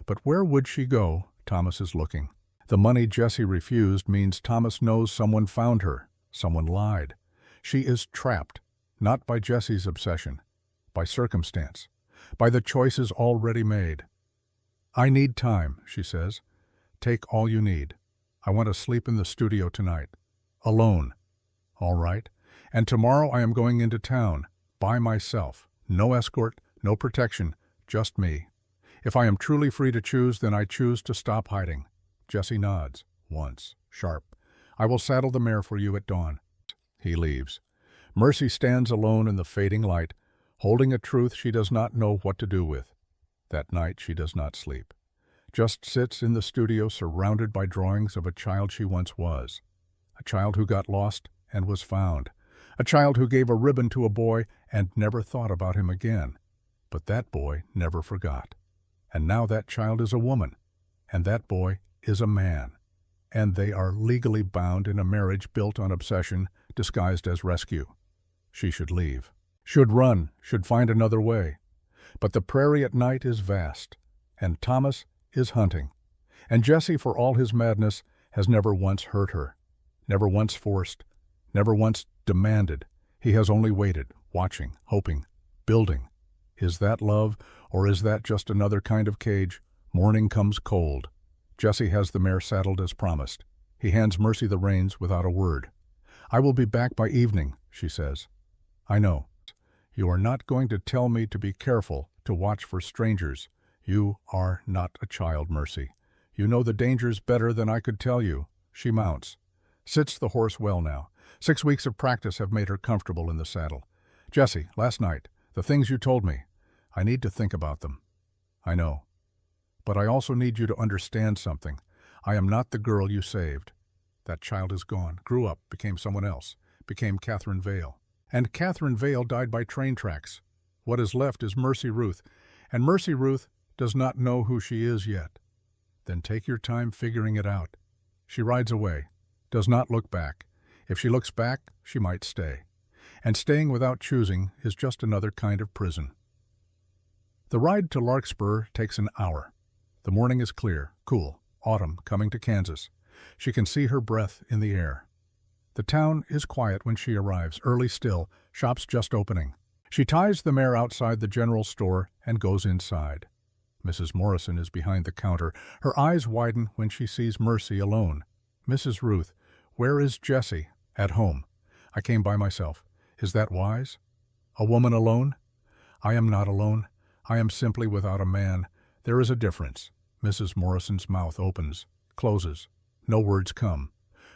But where would she go? Thomas is looking. The money Jesse refused means Thomas knows someone found her, someone lied. She is trapped, not by Jesse's obsession, by circumstance, by the choices already made. I need time, she says. Take all you need. I want to sleep in the studio tonight. Alone. All right. And tomorrow I am going into town, by myself. No escort, no protection, just me. If I am truly free to choose, then I choose to stop hiding. Jesse nods, once, sharp. I will saddle the mare for you at dawn. He leaves. Mercy stands alone in the fading light, holding a truth she does not know what to do with. That night she does not sleep. Just sits in the studio surrounded by drawings of a child she once was. A child who got lost and was found. A child who gave a ribbon to a boy and never thought about him again. But that boy never forgot. And now that child is a woman, and that boy is a man, and they are legally bound in a marriage built on obsession disguised as rescue. She should leave, should run, should find another way. But the prairie at night is vast, and Thomas is hunting. And Jesse, for all his madness, has never once hurt her, never once forced, never once demanded. He has only waited, watching, hoping, building. Is that love, or is that just another kind of cage? Morning comes cold. Jesse has the mare saddled as promised. He hands Mercy the reins without a word. I will be back by evening, she says. I know. You are not going to tell me to be careful, to watch for strangers. You are not a child, Mercy. You know the dangers better than I could tell you. She mounts. Sits the horse well now. 6 weeks of practice have made her comfortable in the saddle. Jesse, last night, the things you told me, I need to think about them. I know. But I also need you to understand something. I am not the girl you saved. That child is gone, grew up, became someone else, became Catherine Vale. And Catherine Vale died by train tracks. What is left is Mercy Ruth, and Mercy Ruth does not know who she is yet. Then take your time figuring it out. She rides away, does not look back. If she looks back, she might stay. And staying without choosing is just another kind of prison. The ride to Larkspur takes an hour. The morning is clear, cool, autumn coming to Kansas. She can see her breath in the air. The town is quiet when she arrives, early still, shops just opening. She ties the mare outside the general store and goes inside. Mrs. Morrison is behind the counter. Her eyes widen when she sees Mercy alone. Mrs. Ruth, where is Jesse? At home. I came by myself. Is that wise? A woman alone? I am not alone. I am simply without a man. There is a difference. Mrs. Morrison's mouth opens, closes. No words come.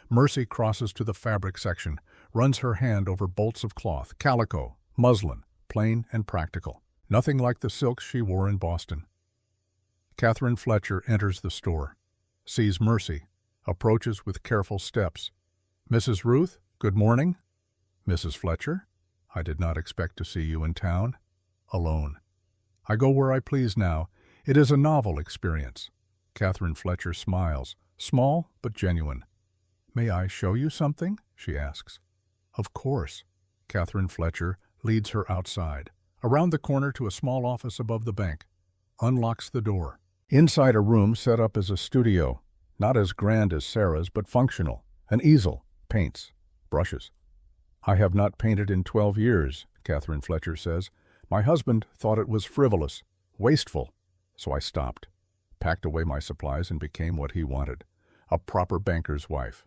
Mercy crosses to the fabric section, runs her hand over bolts of cloth, calico, muslin, plain and practical. Nothing like the silks she wore in Boston. Catherine Fletcher enters the store, sees Mercy, approaches with careful steps. "Mrs. Ruth, good morning." "Mrs. Fletcher? I did not expect to see you in town." "Alone. I go where I please now. It is a novel experience." Catherine Fletcher smiles, small but genuine. "May I show you something?" she asks. "Of course." Catherine Fletcher leads her outside, around the corner to a small office above the bank, unlocks the door. Inside a room set up as a studio, not as grand as Sarah's, but functional. An easel, paints, brushes. "I have not painted in 12 years, Catherine Fletcher says. "My husband thought it was frivolous, wasteful, so I stopped, packed away my supplies and became what he wanted, a proper banker's wife."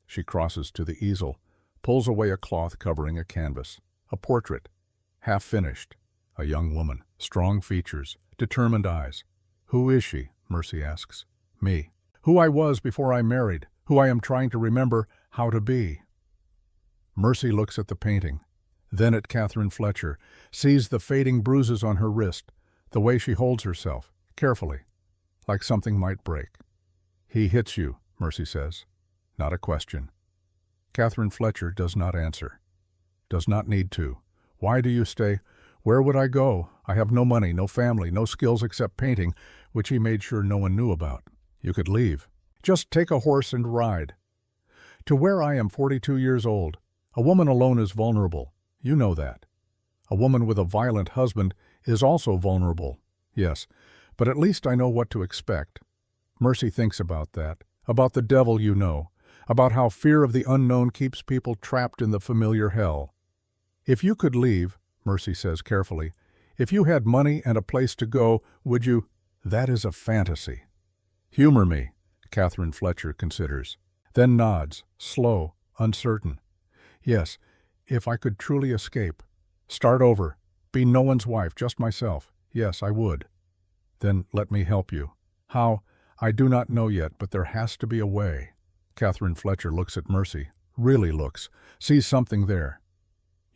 She crosses to the easel, pulls away a cloth covering a canvas, a portrait, half finished, a young woman, strong features, determined eyes. "Who is she?" Mercy asks. "Me. Who I was before I married, who I am trying to remember how to be." Mercy looks at the painting, then at Catherine Fletcher, sees the fading bruises on her wrist, the way she holds herself, carefully, like something might break. "He hits you," Mercy says. Not a question. Catherine Fletcher does not answer. Does not need to. "Why do you stay?" "Where would I go? I have no money, no family, no skills except painting," which he made sure no one knew about. "You could leave. Just take a horse and ride." "To where I am 42 years old. A woman alone is vulnerable. You know that. A woman with a violent husband is also vulnerable. Yes, but at least I know what to expect." Mercy thinks about that, about the devil you know, about how fear of the unknown keeps people trapped in the familiar hell. "If you could leave," Mercy says carefully, "if you had money and a place to go, would you—" "That is a fantasy." "Humor me," Catherine Fletcher considers, then nods, slow, uncertain. "Yes, if I could truly escape. Start over. Be no one's wife, just myself. Yes, I would." "Then let me help you." "How? I do not know yet, but there has to be a way." Catherine Fletcher looks at Mercy, really looks, sees something there.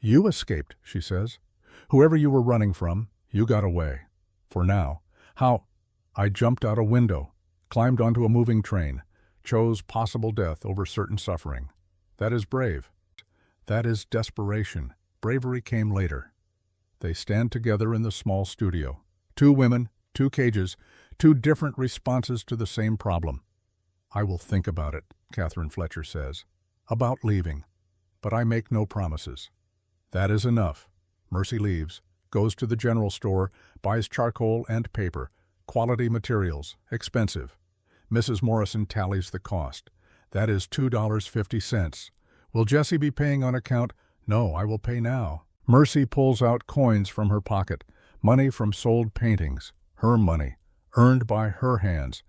"You escaped," she says. "Whoever you were running from, you got away. For now. How?" "I jumped out a window, climbed onto a moving train, chose possible death over certain suffering. That is brave. That is desperation. Bravery came later." They stand together in the small studio. Two women, two cages, two different responses to the same problem. "I will think about it," Catherine Fletcher says. "About leaving. But I make no promises." That is enough. Mercy leaves, goes to the general store, buys charcoal and paper, quality materials, expensive. Mrs. Morrison tallies the cost. That is $2.50. "Will Jessie be paying on account?" "No, I will pay now." Mercy pulls out coins from her pocket, money from sold paintings, her money, earned by her hands.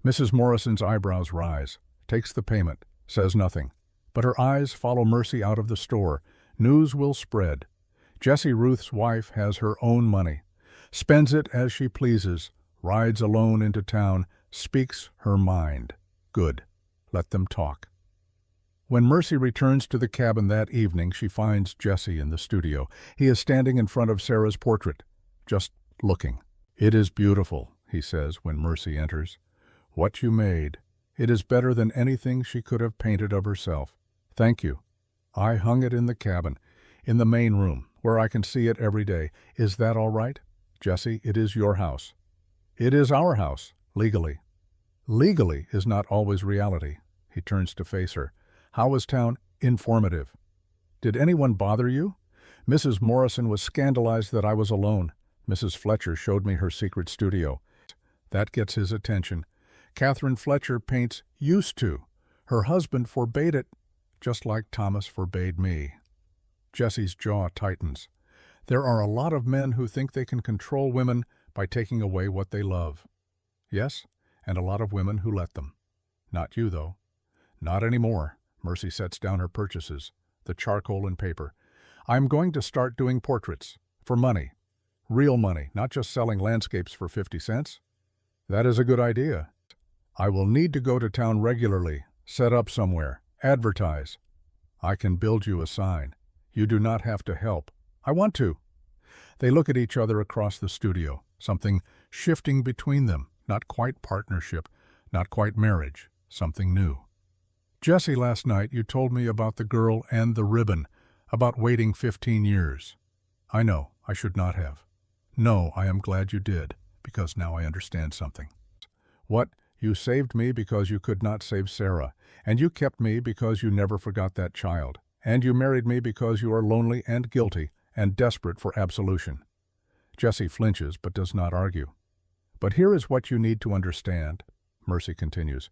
Mrs. Morrison's eyebrows rise, takes the payment, says nothing. But her eyes follow Mercy out of the store. News will spread. Jessie Ruth's wife has her own money, spends it as she pleases, rides alone into town, speaks her mind. Good. Let them talk. When Mercy returns to the cabin that evening, she finds Jessie in the studio. He is standing in front of Sarah's portrait, just looking. "It is beautiful," he says when Mercy enters. "What you made. It is better than anything she could have painted of herself. Thank you. I hung it in the cabin, in the main room, where I can see it every day. Is that all right? Jessie, it is your house." "It is our house, legally." "Legally is not always reality." He turns to face her. "How was town?" "Informative." "Did anyone bother you?" "Mrs. Morrison was scandalized that I was alone. Mrs. Fletcher showed me her secret studio. That gets his attention. Catherine Fletcher paints used to. Her husband forbade it, just like Thomas forbade me." Jessie's jaw tightens. There are a lot of men who think they can control women by taking away what they love. Yes, and a lot of women who let them. Not you, though. Not anymore. Mercy sets down her purchases, the charcoal and paper. "I'm going to start doing portraits. For money. Real money, not just selling landscapes for 50 cents. "That is a good idea." "I will need to go to town regularly, set up somewhere, advertise." "I can build you a sign. You do not have to help." "I want to." They look at each other across the studio, something shifting between them, not quite partnership, not quite marriage, something new. Jesse, last night you told me about the girl and the ribbon, about waiting 15 years. I know, I should not have. No, I am glad you did, because now I understand something. What? You saved me because you could not save Sarah, and you kept me because you never forgot that child, and you married me because you are lonely and guilty and desperate for absolution. Jesse flinches but does not argue. But here is what you need to understand, Mercy continues.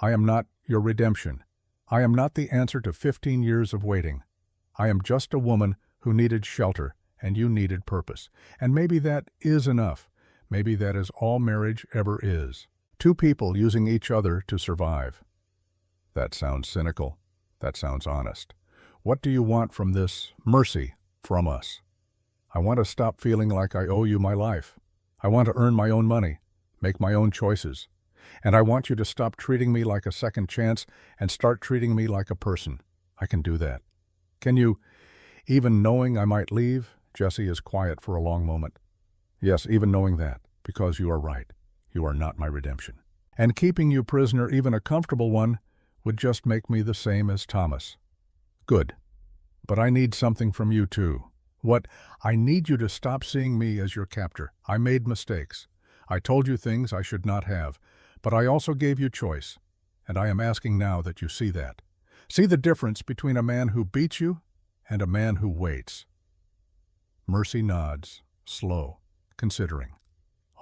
I am not your redemption. I am not the answer to 15 years of waiting. I am just a woman who needed shelter, and you needed purpose. And maybe that is enough. Maybe that is all marriage ever is. Two people using each other to survive. That sounds cynical. That sounds honest. What do you want from this mercy from us? I want to stop feeling like I owe you my life. I want to earn my own money, make my own choices. And I want you to stop treating me like a second chance and start treating me like a person. I can do that. Can you, even knowing I might leave? Jesse is quiet for a long moment. Yes, even knowing that, because you are right. You are not my redemption. And keeping you prisoner, even a comfortable one, would just make me the same as Thomas. Good. But I need something from you too. What? I need you to stop seeing me as your captor. I made mistakes. I told you things I should not have, but I also gave you choice. And I am asking now that you see that. See the difference between a man who beats you and a man who waits. Mercy nods, slow, considering.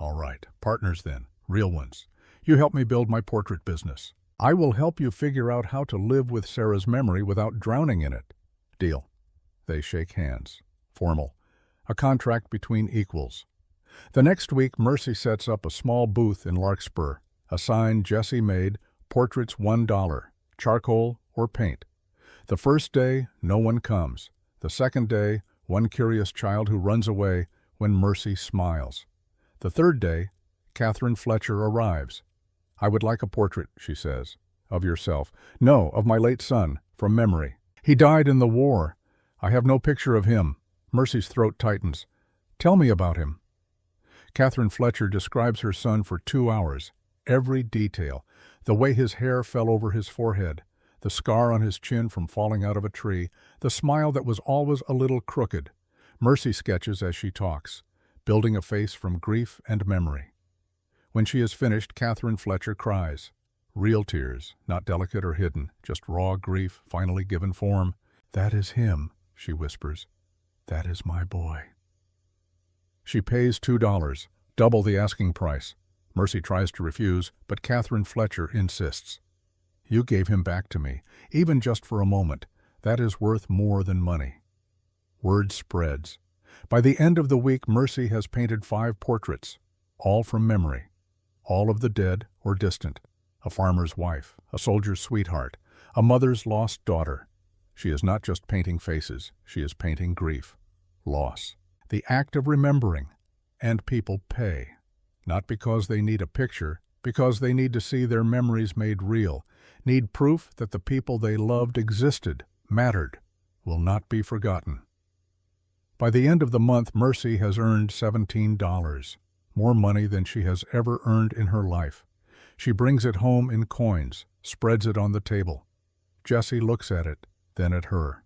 All right, partners then, real ones. You help me build my portrait business. I will help you figure out how to live with Sarah's memory without drowning in it. Deal. They shake hands. Formal. A contract between equals. The next week, Mercy sets up a small booth in Larkspur. A sign Jesse made, portraits $1, charcoal or paint. The first day, no one comes. The second day, one curious child who runs away when Mercy smiles. The third day, Catherine Fletcher arrives. I would like a portrait, she says. Of yourself. No, of my late son, from memory. He died in the war. I have no picture of him. Mercy's throat tightens. Tell me about him. Catherine Fletcher describes her son for 2 hours. Every detail. The way his hair fell over his forehead. The scar on his chin from falling out of a tree. The smile that was always a little crooked. Mercy sketches as she talks, building a face from grief and memory. When she is finished, Catherine Fletcher cries. Real tears, not delicate or hidden, just raw grief finally given form. That is him, she whispers. That is my boy. She pays $2, double the asking price. Mercy tries to refuse, but Catherine Fletcher insists. You gave him back to me, even just for a moment. That is worth more than money. Word spreads. By the end of the week, Mercy has painted 5 portraits, all from memory, all of the dead or distant, a farmer's wife, a soldier's sweetheart, a mother's lost daughter. She is not just painting faces, she is painting grief, loss, the act of remembering, and people pay, not because they need a picture, because they need to see their memories made real, need proof that the people they loved existed, mattered, will not be forgotten. By the end of the month, Mercy has earned $17, more money than she has ever earned in her life. She brings it home in coins, spreads it on the table. Jesse looks at it, then at her.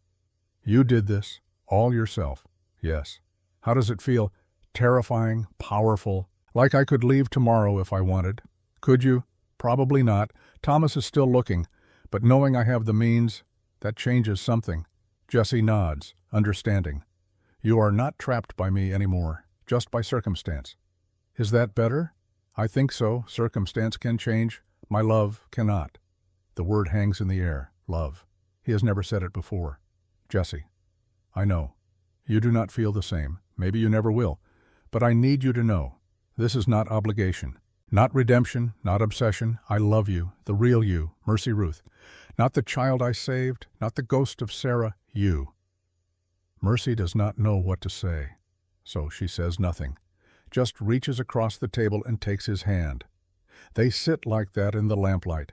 You did this, all yourself. Yes. How does it feel? Terrifying, powerful, like I could leave tomorrow if I wanted. Could you? Probably not. Thomas is still looking, but knowing I have the means, that changes something. Jesse nods, understanding. You are not trapped by me anymore, just by circumstance. Is that better? I think so. Circumstance can change. My love cannot. The word hangs in the air. Love. He has never said it before. Jesse. I know. You do not feel the same. Maybe you never will. But I need you to know. This is not obligation. Not redemption, not obsession. I love you, the real you, Mercy Ruth. Not the child I saved, not the ghost of Sarah, you. Mercy does not know what to say, so she says nothing, just reaches across the table and takes his hand. They sit like that in the lamplight,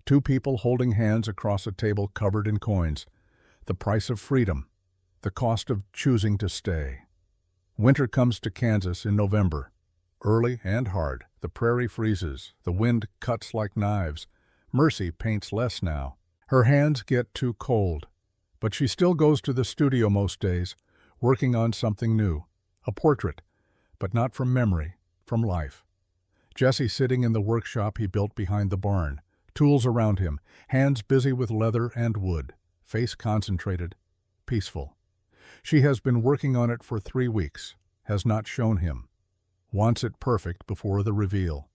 2 people holding hands across a table covered in coins, the price of freedom, the cost of choosing to stay. Winter comes to Kansas in November. Early and hard, the prairie freezes, the wind cuts like knives. Mercy paints less now. Her hands get too cold. But she still goes to the studio most days, working on something new. A portrait, but not from memory, from life. Jesse sitting in the workshop he built behind the barn, tools around him, hands busy with leather and wood, face concentrated, peaceful. She has been working on it for 3 weeks, has not shown him. Wants it perfect before the reveal.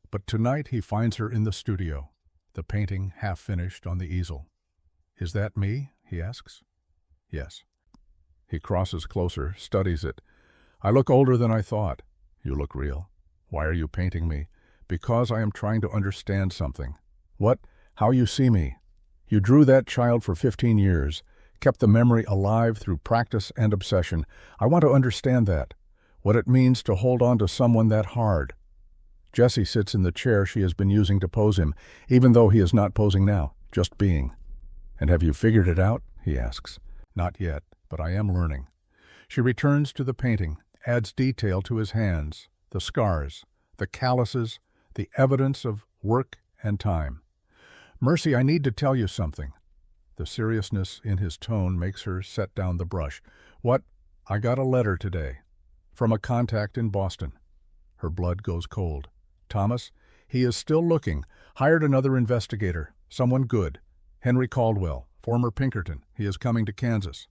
But tonight he finds her in the studio, the painting half finished on the easel. "Is that me?" he asks. "Yes." He crosses closer, studies it. "I look older than I thought." "You look real." "Why are you painting me?" "Because I am trying to understand something." "What? How you see me?" "You drew that child for 15 years, kept the memory alive through practice and obsession. I want to understand that. What it means to hold on to someone that hard." Jesse sits in the chair she has been using to pose him, even though he is not posing now, just being. "And have you figured it out?" he asks. "Not yet, but I am learning." She returns to the painting, adds detail to his hands, the scars, the calluses, the evidence of work and time. "Mercy, I need to tell you something." The seriousness in his tone makes her set down the brush. "What?" "I got a letter today. From a contact in Boston." Her blood goes cold. "Thomas, he is still looking. Hired another investigator, someone good. Henry Caldwell, former Pinkerton. He is coming to Kansas."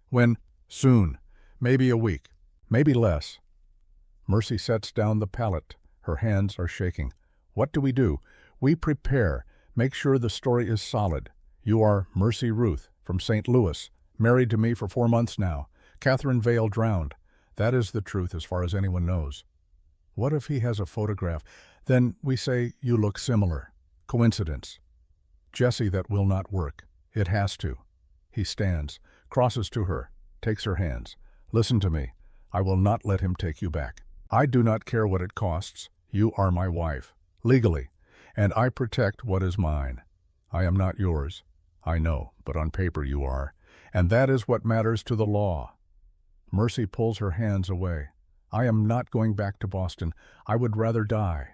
"When?" "Soon. Maybe a week. Maybe less." Mercy sets down the palette. Her hands are shaking. "What do we do?" "We prepare. Make sure the story is solid. You are Mercy Ruth, from St. Louis. Married to me for 4 months now. Catherine Vale drowned. That is the truth as far as anyone knows." "What if he has a photograph? Then we say you look similar. Coincidence." "Jesse, that will not work. It has to." He stands, crosses to her, takes her hands. "Listen to me. I will not let him take you back. I do not care what it costs. You are my wife, legally, and I protect what is mine. I am not yours. I know, but on paper you are, and that is what matters to the law." Mercy pulls her hands away. "I am not going back to Boston. I would rather die."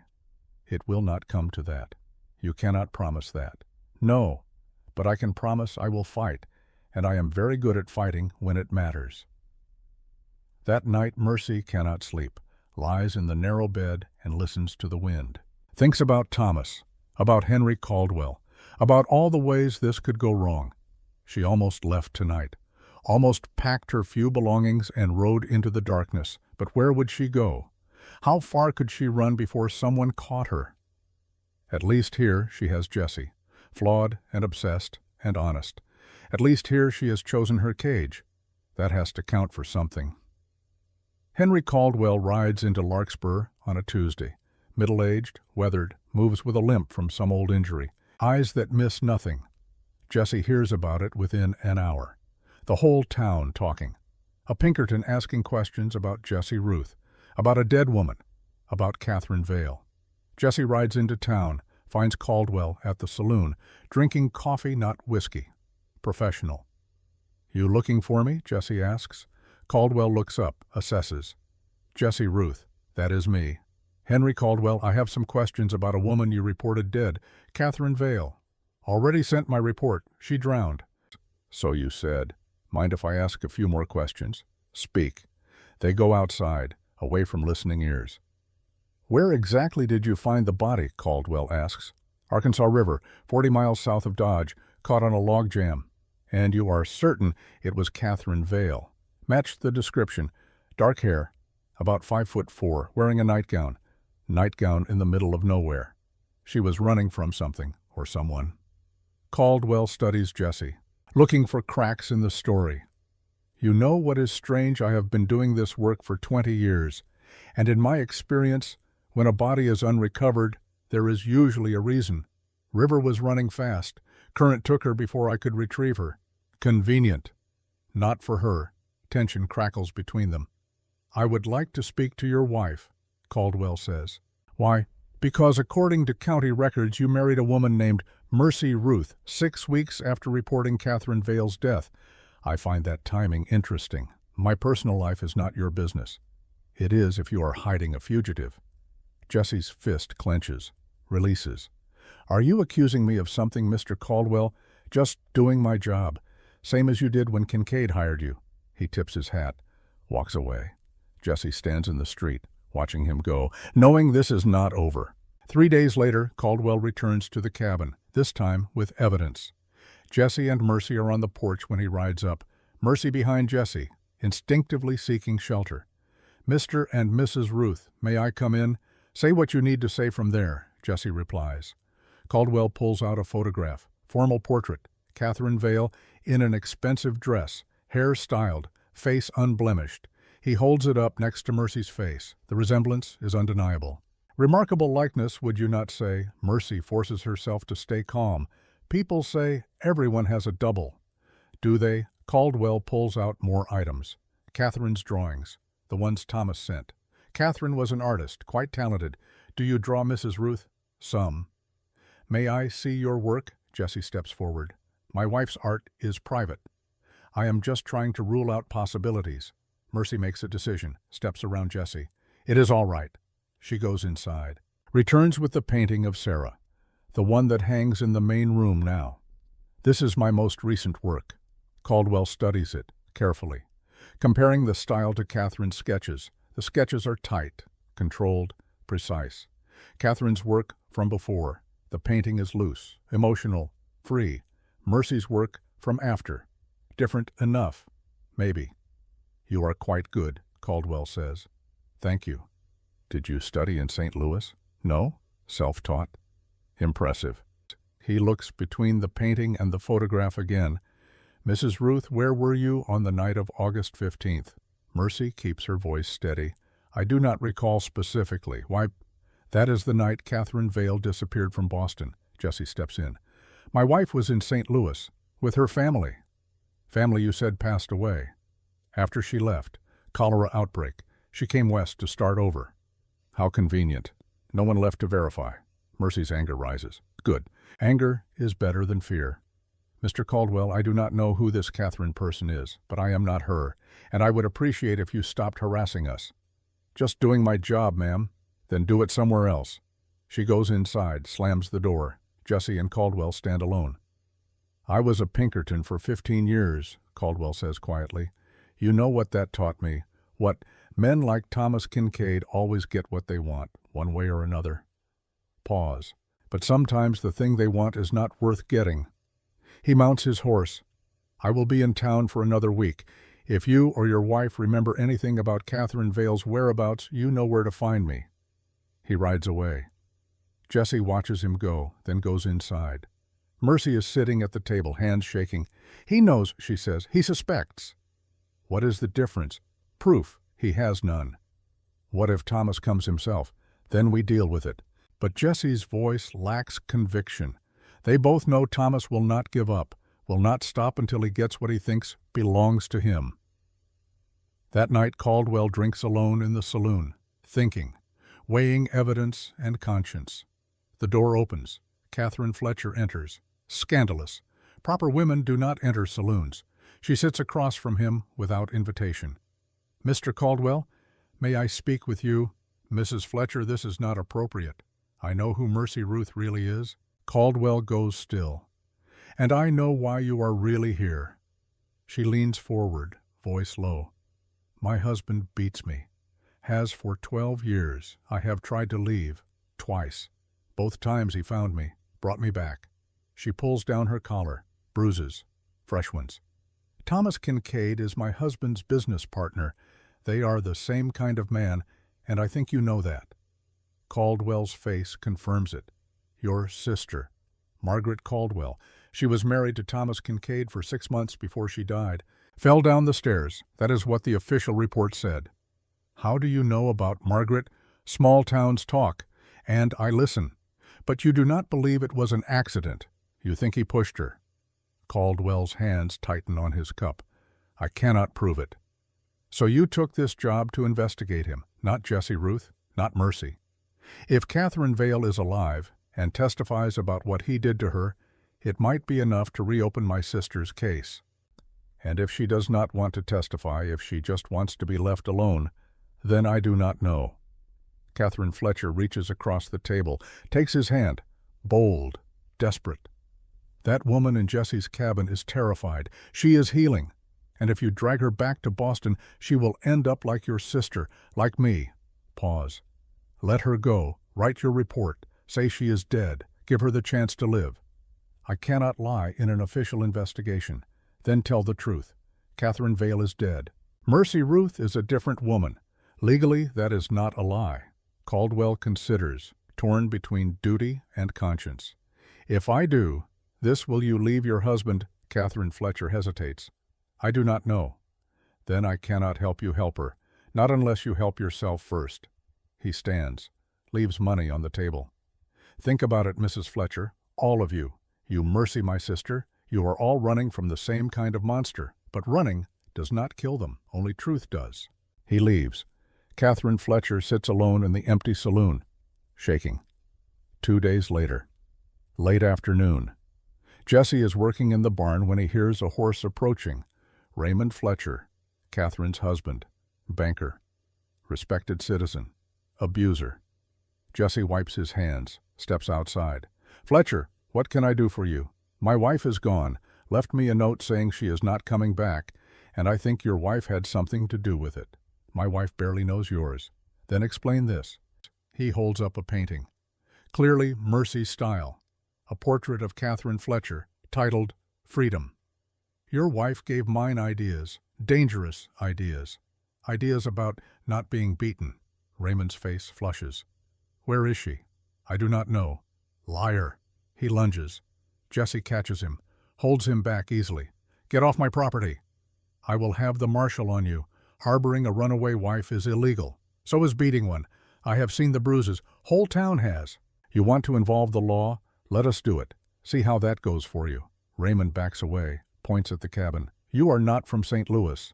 "It will not come to that. You cannot promise that." "No, but I can promise I will fight, and I am very good at fighting when it matters." That night Mercy cannot sleep, lies in the narrow bed and listens to the wind. Thinks about Thomas, about Henry Caldwell, about all the ways this could go wrong. She almost left tonight, almost packed her few belongings and rode into the darkness. But where would she go? How far could she run before someone caught her? At least here she has Jesse, flawed and obsessed and honest. At least here she has chosen her cage. That has to count for something. Henry Caldwell rides into Larkspur on a Tuesday. Middle-aged, weathered, moves with a limp from some old injury. Eyes that miss nothing. Jesse hears about it within an hour. The whole town talking. A Pinkerton asking questions about Jesse Ruth, about a dead woman, about Catherine Vale. Jesse rides into town, finds Caldwell at the saloon, drinking coffee, not whiskey. Professional. "You looking for me?" Jesse asks. Caldwell looks up, assesses. "Jesse Ruth, that is me." "Henry Caldwell, I have some questions about a woman you reported dead, Catherine Vale." "Already sent my report. She drowned." "So you said. Mind if I ask a few more questions?" "Speak." They go outside, away from listening ears. "Where exactly did you find the body?" Caldwell asks. "Arkansas River, 40 miles south of Dodge, caught on a log jam." "And you are certain it was Catherine Vale?" "Matched the description. Dark hair, about 5'4", wearing a nightgown. Nightgown in the middle of nowhere. She was running from something or someone." Caldwell studies Jesse, looking for cracks in the story. "You know what is strange? I have been doing this work for 20 years, and in my experience, when a body is unrecovered, there is usually a reason. River was running fast. Current took her before I could retrieve her. Convenient. Not for her." Tension crackles between them. "I would like to speak to your wife," Caldwell says. "Why?" "Because according to county records, you married a woman named Mercy Ruth 6 weeks after reporting Catherine Vale's death. I find that timing interesting. My personal life is not your business. It is if you are hiding a fugitive. Jesse's fist clenches, releases. Are you accusing me of something, Mr. Caldwell? Just doing my job, same as you did when Kincaid hired you. He tips his hat, walks away. Jesse stands in the street, watching him go, knowing this is not over. 3 days later, Caldwell returns to the cabin, this time with evidence. Jesse and Mercy are on the porch when he rides up, Mercy behind Jesse, instinctively seeking shelter. Mr. and Mrs. Ruth, may I come in? Say what you need to say from there, Jesse replies. Caldwell pulls out a photograph, formal portrait, Catherine Vale in an expensive dress, hair styled, face unblemished. He holds it up next to Mercy's face. The resemblance is undeniable. Remarkable likeness, would you not say? Mercy forces herself to stay calm. People say everyone has a double. Do they? Caldwell pulls out more items. Catherine's drawings, the ones Thomas sent. Catherine was an artist, quite talented. Do you draw, Mrs. Ruth? Some. May I see your work? Jesse steps forward. My wife's art is private. I am just trying to rule out possibilities. Mercy makes a decision, steps around Jesse. It is all right. She goes inside. Returns with the painting of Sarah, the one that hangs in the main room now. This is my most recent work. Caldwell studies it carefully, comparing the style to Catherine's sketches. The sketches are tight, controlled, precise. Catherine's work from before. The painting is loose, emotional, free. Mercy's work from after. Different enough, maybe. You are quite good, Caldwell says. Thank you. Did you study in St. Louis? No? Self-taught? Impressive. He looks between the painting and the photograph again. Mrs. Ruth, where were you on the night of August 15th? Mercy keeps her voice steady. I do not recall specifically. Why, that is the night Catherine Vale disappeared from Boston. Jesse steps in. My wife was in St. Louis, with her family. Family you said passed away. After she left, cholera outbreak. She came west to start over. How convenient. No one left to verify. Mercy's anger rises. Good. Anger is better than fear. Mr. Caldwell, I do not know who this Catherine person is, but I am not her, and I would appreciate if you stopped harassing us. Just doing my job, ma'am. Then do it somewhere else. She goes inside, slams the door. Jesse and Caldwell stand alone. I was a Pinkerton for 15 years, Caldwell says quietly. You know what that taught me. What men like Thomas Kincaid always get what they want, one way or another. Pause. But sometimes the thing they want is not worth getting. He mounts his horse. I will be in town for another week. If you or your wife remember anything about Catherine Vale's whereabouts, you know where to find me. He rides away. Jesse watches him go, then goes inside. Mercy is sitting at the table, hands shaking. He knows, she says. He suspects. What is the difference? Proof. He has none. What if Thomas comes himself? Then we deal with it. But Jesse's voice lacks conviction. They both know Thomas will not give up, will not stop until he gets what he thinks belongs to him. That night Caldwell drinks alone in the saloon, thinking, weighing evidence and conscience. The door opens. Catherine Fletcher enters. Scandalous. Proper women do not enter saloons. She sits across from him without invitation. Mr. Caldwell, may I speak with you? Mrs. Fletcher, this is not appropriate. I know who Mercy Ruth really is. Caldwell goes still. And I know why you are really here. She leans forward, voice low. My husband beats me. Has for 12 years. I have tried to leave. Twice. Both times he found me, brought me back. She pulls down her collar. Bruises. Fresh ones. Thomas Kincaid is my husband's business partner. They are the same kind of man, and I think you know that. Caldwell's face confirms it. Your sister, Margaret Caldwell. She was married to Thomas Kincaid for 6 months before she died. Fell down the stairs. That is what the official report said. How do you know about Margaret? Small towns talk, and I listen. But you do not believe it was an accident. You think he pushed her. Caldwell's hands tighten on his cup. I cannot prove it. So you took this job to investigate him, not Jesse Ruth, not Mercy. If Catherine Vale is alive and testifies about what he did to her, it might be enough to reopen my sister's case. And if she does not want to testify, if she just wants to be left alone, then I do not know. Catherine Fletcher reaches across the table, takes his hand, bold, desperate. That woman in Jesse's cabin is terrified. She is healing. And if you drag her back to Boston, she will end up like your sister, like me. Pause. Let her go. Write your report. Say she is dead. Give her the chance to live. I cannot lie in an official investigation. Then tell the truth. Catherine Vale is dead. Mercy Ruth is a different woman. Legally, that is not a lie. Caldwell considers, torn between duty and conscience. If I do, this will you leave your husband? Catherine Fletcher hesitates. I do not know. Then I cannot help you help her, not unless you help yourself first. He stands, leaves money on the table. Think about it, Mrs. Fletcher, all of you. You Mercy, my sister, you are all running from the same kind of monster, but running does not kill them, only truth does. He leaves. Catherine Fletcher sits alone in the empty saloon, shaking. 2 days later. Late afternoon. Jesse is working in the barn when he hears a horse approaching. Raymond Fletcher, Catherine's husband, banker, respected citizen, abuser. Jesse wipes his hands, steps outside. Fletcher, what can I do for you? My wife is gone, left me a note saying she is not coming back, and I think your wife had something to do with it. My wife barely knows yours. Then explain this. He holds up a painting. Clearly Mercy's style. A portrait of Catherine Fletcher, titled Freedom. Your wife gave mine ideas, dangerous ideas. Ideas about not being beaten. Raymond's face flushes. Where is she? I do not know. Liar. He lunges. Jesse catches him, holds him back easily. Get off my property. I will have the marshal on you. Harboring a runaway wife is illegal. So is beating one. I have seen the bruises. Whole town has. You want to involve the law? Let us do it. See how that goes for you. Raymond backs away, points at the cabin. You are not from St. Louis.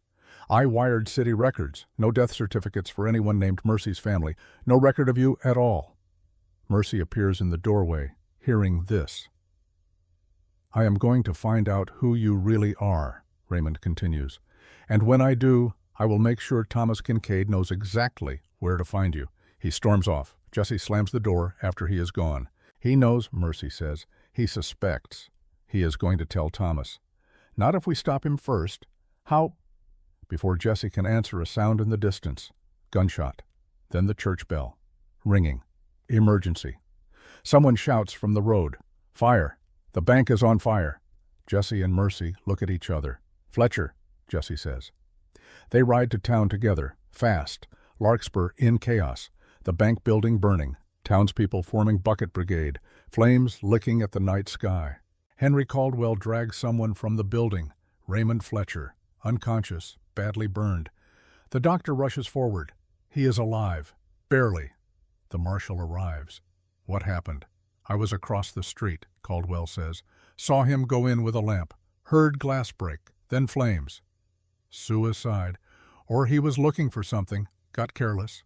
I wired city records. No death certificates for anyone named Mercy's family. No record of you at all. Mercy appears in the doorway, hearing this. I am going to find out who you really are, Raymond continues. And when I do, I will make sure Thomas Kincaid knows exactly where to find you. He storms off. Jesse slams the door after he is gone. He knows, Mercy says. He suspects. He is going to tell Thomas. Not if we stop him first. How? Before Jesse can answer, a sound in the distance. Gunshot. Then the church bell. Ringing. Emergency. Someone shouts from the road. Fire. The bank is on fire. Jesse and Mercy look at each other. Fletcher, Jesse says. They ride to town together, fast. Larkspur in chaos. The bank building burning. Townspeople forming bucket brigade. Flames licking at the night sky. Henry Caldwell drags someone from the building. Raymond Fletcher, unconscious, badly burned. The doctor rushes forward. He is alive. Barely. The marshal arrives. What happened? I was across the street, Caldwell says. Saw him go in with a lamp. Heard glass break, then flames. Suicide. Or he was looking for something, got careless.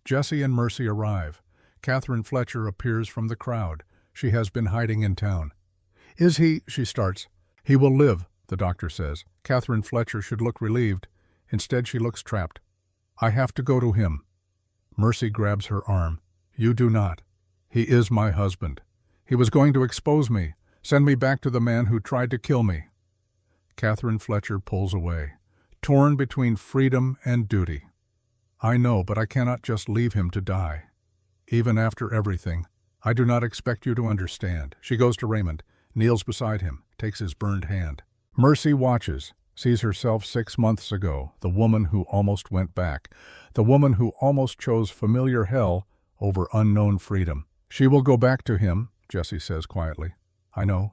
Jesse and Mercy arrive. Catherine Fletcher appears from the crowd. She has been hiding in town. Is he, she starts. He will live, the doctor says. Catherine Fletcher should look relieved. Instead, she looks trapped. I have to go to him. Mercy grabs her arm. You do not. He is my husband. He was going to expose me, send me back to the man who tried to kill me. Catherine Fletcher pulls away, torn between freedom and duty. I know, but I cannot just leave him to die. Even after everything, I do not expect you to understand. She goes to Raymond, kneels beside him, takes his burned hand. Mercy watches, sees herself 6 months ago, the woman who almost went back, the woman who almost chose familiar hell over unknown freedom. She will go back to him, Jesse says quietly. I know.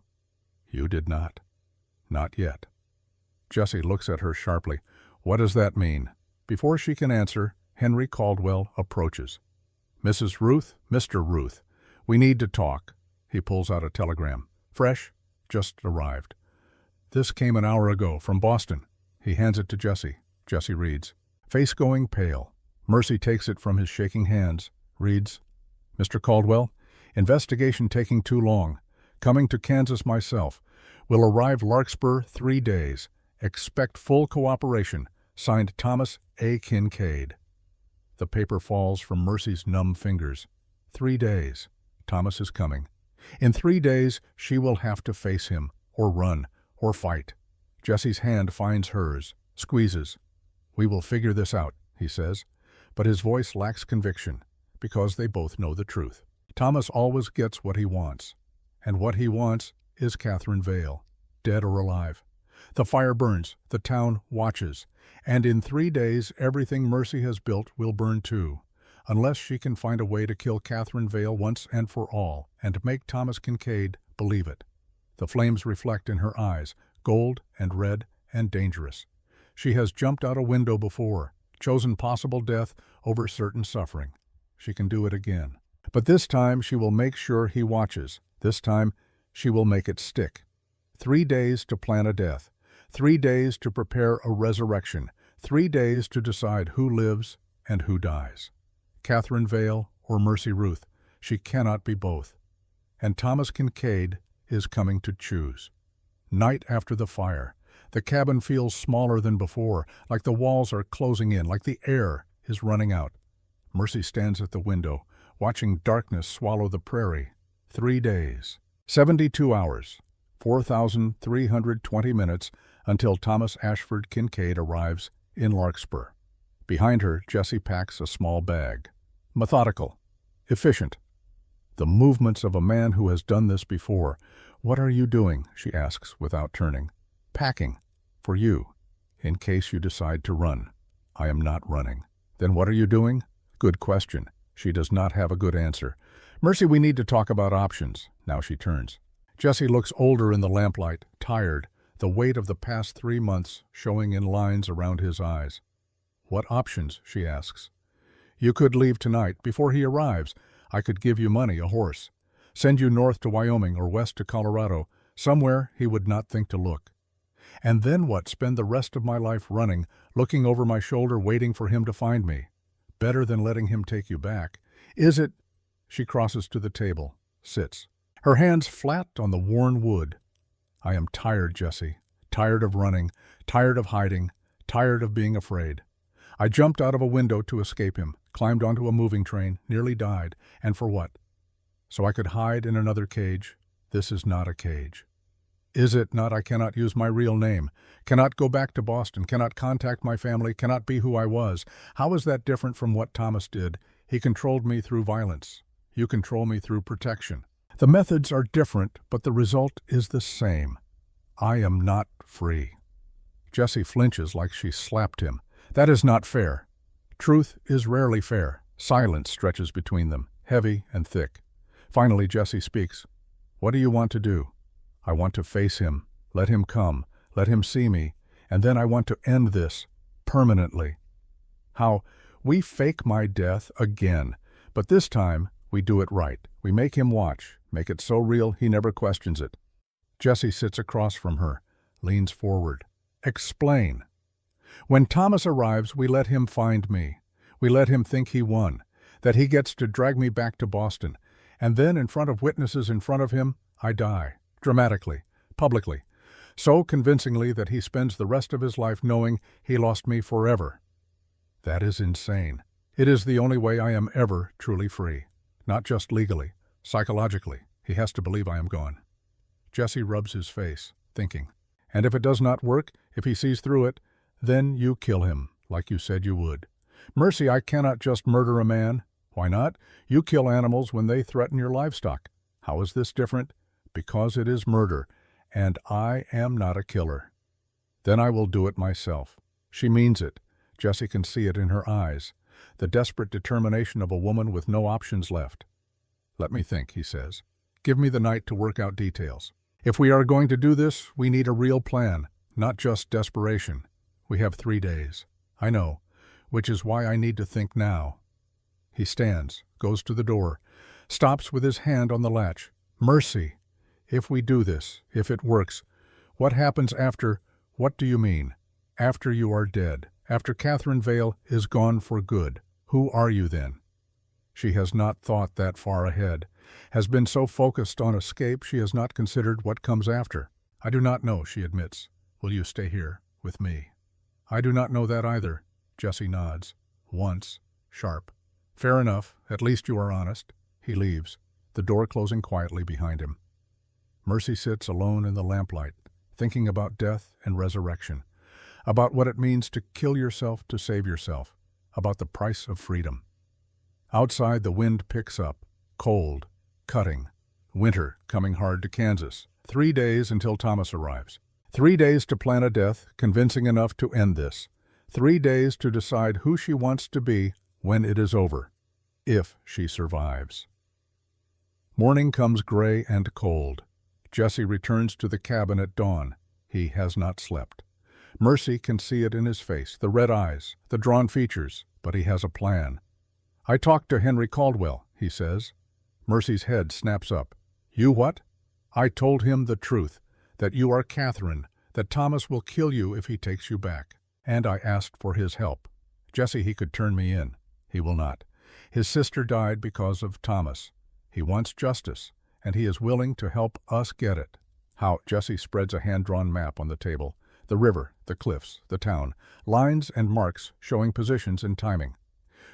You did not. Not yet. Jesse looks at her sharply. What does that mean? Before she can answer, Henry Caldwell approaches. Mrs. Ruth, Mr. Ruth, we need to talk. He pulls out a telegram. Fresh, just arrived. This came an hour ago from Boston. He hands it to Jesse. Jesse reads. Face going pale. Mercy takes it from his shaking hands. Reads, Mr. Caldwell, investigation taking too long. Coming to Kansas myself. Will arrive Larkspur 3 days. Expect full cooperation. Signed Thomas A. Kincaid. The paper falls from Mercy's numb fingers. 3 days. Thomas is coming. In 3 days, she will have to face him, or run, or fight. Jesse's hand finds hers, squeezes. We will figure this out, he says, but his voice lacks conviction, because they both know the truth. Thomas always gets what he wants, and what he wants is Catherine Vale, dead or alive. The fire burns, the town watches, and in 3 days everything Mercy has built will burn too, unless she can find a way to kill Catherine Vale once and for all, and make Thomas Kincaid believe it. The flames reflect in her eyes, gold and red and dangerous. She has jumped out a window before, chosen possible death over certain suffering. She can do it again. But this time she will make sure he watches. This time she will make it stick. 3 days to plan a death. 3 days to prepare a resurrection. 3 days to decide who lives and who dies. Catherine Vale or Mercy Ruth. She cannot be both. And Thomas Kincaid is coming to choose. Night after the fire. The cabin feels smaller than before, like the walls are closing in, like the air is running out. Mercy stands at the window, watching darkness swallow the prairie. 3 days. 72 hours. 4,320 minutes until Thomas Ashford Kincaid arrives in Larkspur. Behind her, Jessie packs a small bag. Methodical. Efficient. The movements of a man who has done this before. What are you doing? She asks without turning. Packing. For you. In case you decide to run. I am not running. Then what are you doing? Good question. She does not have a good answer. Mercy, we need to talk about options. Now she turns. Jesse looks older in the lamplight, tired, the weight of the past 3 months showing in lines around his eyes. What options? She asks. You could leave tonight, before he arrives. I could give you money, a horse. Send you north to Wyoming or west to Colorado, somewhere he would not think to look. And then what? Spend the rest of my life running, looking over my shoulder, waiting for him to find me. Better than letting him take you back. Is it? She crosses to the table, sits. Her hands flat on the worn wood. I am tired, Jesse. Tired of running, tired of hiding, tired of being afraid. I jumped out of a window to escape him, climbed onto a moving train, nearly died. And for what? So I could hide in another cage. This is not a cage. Is it not? I cannot use my real name, cannot go back to Boston, cannot contact my family, cannot be who I was. How is that different from what Thomas did? He controlled me through violence. You control me through protection. The methods are different, but the result is the same. I am not free. Jessie flinches like she slapped him. That is not fair. Truth is rarely fair. Silence stretches between them, heavy and thick. Finally, Jessie speaks. What do you want to do? I want to face him, let him come, let him see me, and then I want to end this, permanently. How? We fake my death again, but this time we do it right. We make him watch, make it so real he never questions it. Jessie sits across from her, leans forward. Explain. When Thomas arrives, we let him find me. We let him think he won, that he gets to drag me back to Boston, and then in front of witnesses in front of him, I die. Dramatically, publicly, so convincingly that he spends the rest of his life knowing he lost me forever. That is insane. It is the only way I am ever truly free. Not just legally, psychologically. He has to believe I am gone. Jesse rubs his face, thinking. And if it does not work, if he sees through it, then you kill him, like you said you would. Mercy, I cannot just murder a man. Why not? You kill animals when they threaten your livestock. How is this different? Because it is murder, and I am not a killer. Then I will do it myself. She means it. Jessie can see it in her eyes, the desperate determination of a woman with no options left. Let me think, he says. Give me the night to work out details. If we are going to do this, we need a real plan, not just desperation. We have 3 days. I know, which is why I need to think now. He stands, goes to the door, stops with his hand on the latch. Mercy! If we do this, if it works, what happens after? What do you mean? After you are dead, after Catherine Vale is gone for good, who are you then? She has not thought that far ahead, has been so focused on escape she has not considered what comes after. I do not know, she admits. Will you stay here with me? I do not know that either. Jesse nods. Once. Sharp. Fair enough. At least you are honest. He leaves, the door closing quietly behind him. Mercy sits alone in the lamplight, thinking about death and resurrection, about what it means to kill yourself to save yourself, about the price of freedom. Outside, the wind picks up, cold, cutting. Winter coming hard to Kansas. 3 days until Thomas arrives. 3 days to plan a death convincing enough to end this. 3 days to decide who she wants to be when it is over, if she survives. Morning comes gray and cold. Jesse returns to the cabin at dawn. He has not slept. Mercy can see it in his face, the red eyes, the drawn features, but he has a plan. I talked to Henry Caldwell, he says. Mercy's head snaps up. You what? I told him the truth, that you are Catherine, that Thomas will kill you if he takes you back. And I asked for his help. Jesse, he could turn me in. He will not. His sister died because of Thomas. He wants justice, and he is willing to help us get it. How? Jesse spreads a hand-drawn map on the table. The river, the cliffs, the town, lines and marks showing positions and timing.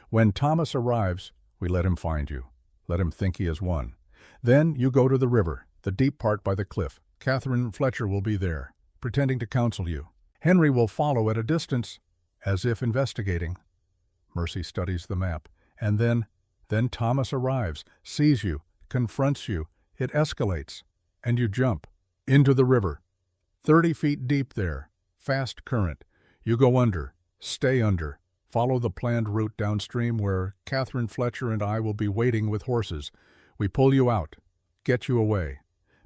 When Thomas arrives, we let him find you. Let him think he has won. Then you go to the river, the deep part by the cliff. Catherine Fletcher will be there, pretending to counsel you. Henry will follow at a distance, as if investigating. Mercy studies the map, and then Thomas arrives, sees you, confronts you. It escalates, and you jump into the river. 30 feet deep there, fast current. You go under, stay under, follow the planned route downstream where Catherine Fletcher and I will be waiting with horses. We pull you out, get you away.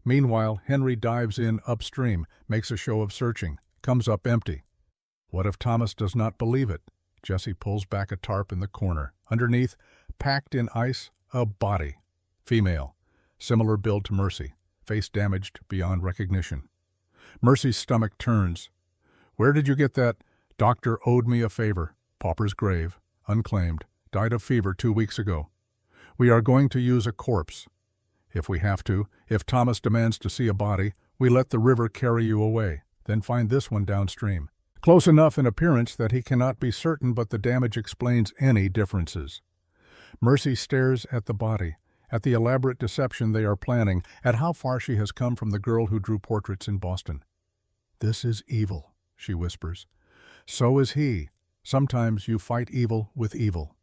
Meanwhile, Henry dives in upstream, makes a show of searching, comes up empty. What if Thomas does not believe it? Jesse pulls back a tarp in the corner. Underneath, packed in ice, a body. Female, similar build to Mercy, face damaged beyond recognition. Mercy's stomach turns. Where did you get that? Doctor owed me a favor. Pauper's grave, unclaimed, died of fever 2 weeks ago. We are going to use a corpse. If we have to, if Thomas demands to see a body, we let the river carry you away, then find this one downstream. Close enough in appearance that he cannot be certain, but the damage explains any differences. Mercy stares at the body, at the elaborate deception they are planning, at how far she has come from the girl who drew portraits in Boston. This is evil, she whispers. So is he. Sometimes you fight evil with evil.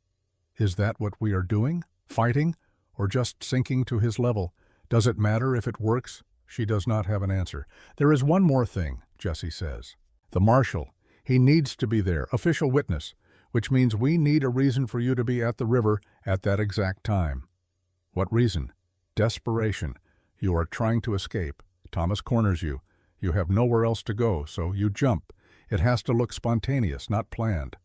Is that what we are doing? Fighting? Or just sinking to his level? Does it matter if it works? She does not have an answer. There is one more thing, Jesse says. The marshal. He needs to be there, official witness, which means we need a reason for you to be at the river at that exact time. What reason? Desperation. You are trying to escape. Thomas corners you. You have nowhere else to go, so you jump. It has to look spontaneous, not planned.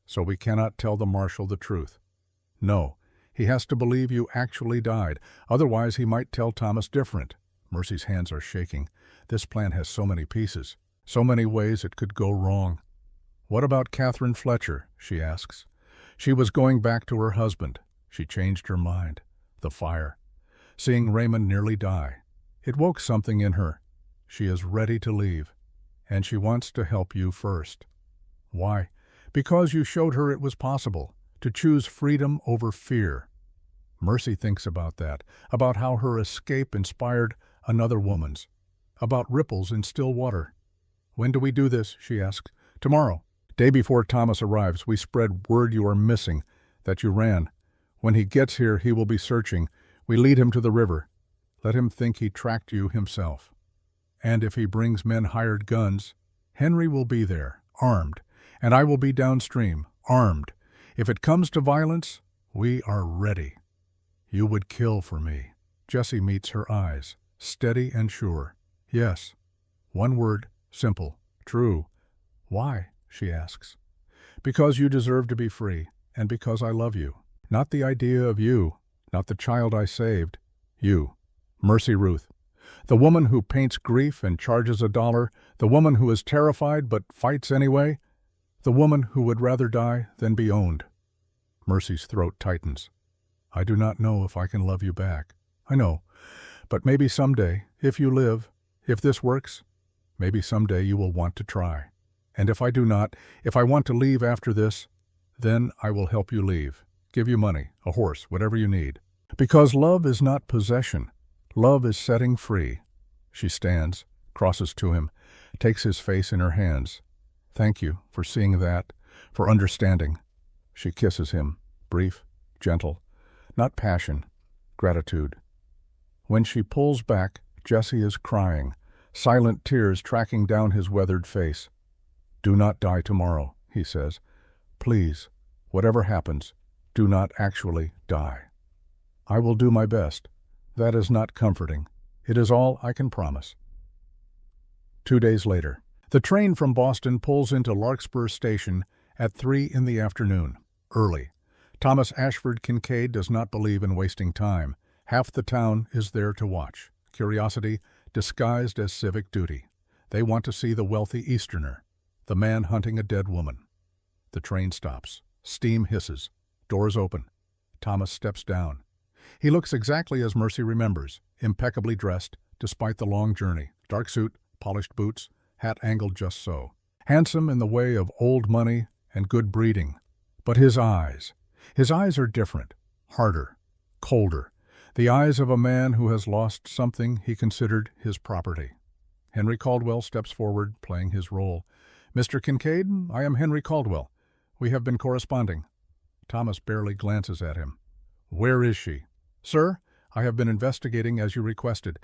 So we cannot tell the marshal the truth. No, he has to believe you actually died. Otherwise, he might tell Thomas different. Mercy's hands are shaking. This plan has so many pieces, so many ways it could go wrong. What about Catherine Fletcher? She asks. She was going back to her husband. She changed her mind. The fire. Seeing Raymond nearly die. It woke something in her. She is ready to leave. And she wants to help you first. Why? Because you showed her it was possible to choose freedom over fear. Mercy thinks about that, about how her escape inspired another woman's, about ripples in still water. When do we do this? She asks. Tomorrow. Day before Thomas arrives, we spread word you are missing, that you ran. When he gets here, he will be searching. We lead him to the river. Let him think he tracked you himself. And if he brings men hired guns, Henry will be there, armed, and I will be downstream, armed. If it comes to violence, we are ready. You would kill for me. Jesse meets her eyes, steady and sure. Yes. One word, simple, true. Why? She asks. Because you deserve to be free, and because I love you. Not the idea of you, not the child I saved. You. Mercy Ruth. The woman who paints grief and charges $1, the woman who is terrified but fights anyway, the woman who would rather die than be owned. Mercy's throat tightens. I do not know if I can love you back. I know. But maybe someday, if you live, if this works, maybe someday you will want to try. And if I do not, if I want to leave after this, then I will help you leave. Give you money, a horse, whatever you need. Because love is not possession. Love is setting free. She stands, crosses to him, takes his face in her hands. Thank you for seeing that, for understanding. She kisses him, brief, gentle, not passion, gratitude. When she pulls back, Jesse is crying, silent tears tracking down his weathered face. Do not die tomorrow, he says. Please, whatever happens, do not actually die. I will do my best. That is not comforting. It is all I can promise. 2 days later, the train from Boston pulls into Larkspur Station at 3 in the afternoon, early. Thomas Ashford Kincaid does not believe in wasting time. Half the town is there to watch. Curiosity disguised as civic duty. They want to see the wealthy Easterner, the man hunting a dead woman. The train stops. Steam hisses. Doors open. Thomas steps down. He looks exactly as Mercy remembers, impeccably dressed, despite the long journey. Dark suit, polished boots, hat angled just so. Handsome in the way of old money and good breeding. But his eyes are different, harder, colder. The eyes of a man who has lost something he considered his property. Henry Caldwell steps forward, playing his role. Mr. Kincaid, I am Henry Caldwell. We have been corresponding. Thomas barely glances at him. Where is she? Sir, I have been investigating as you requested.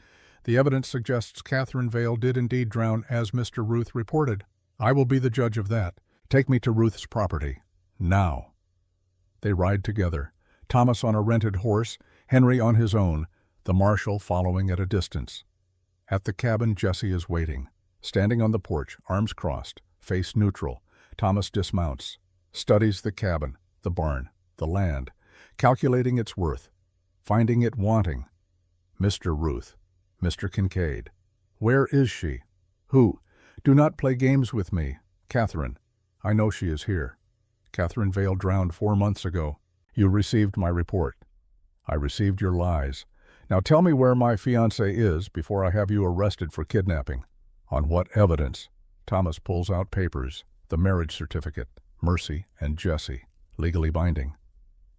The evidence suggests Catherine Vale did indeed drown as Mr. Ruth reported. I will be the judge of that. Take me to Ruth's property. Now. They ride together. Thomas on a rented horse, Henry on his own, the marshal following at a distance. At the cabin, Jesse is waiting. Standing on the porch, arms crossed, face neutral, Thomas dismounts, studies the cabin, the barn, the land, calculating its worth, finding it wanting. Mr. Ruth, Mr. Kincaid. Where is she? Who? Do not play games with me. Catherine. I know she is here. Catherine Vale drowned 4 months ago. You received my report. I received your lies. Now tell me where my fiancée is before I have you arrested for kidnapping. On what evidence? Thomas pulls out papers, the marriage certificate, Mercy and Jesse, legally binding.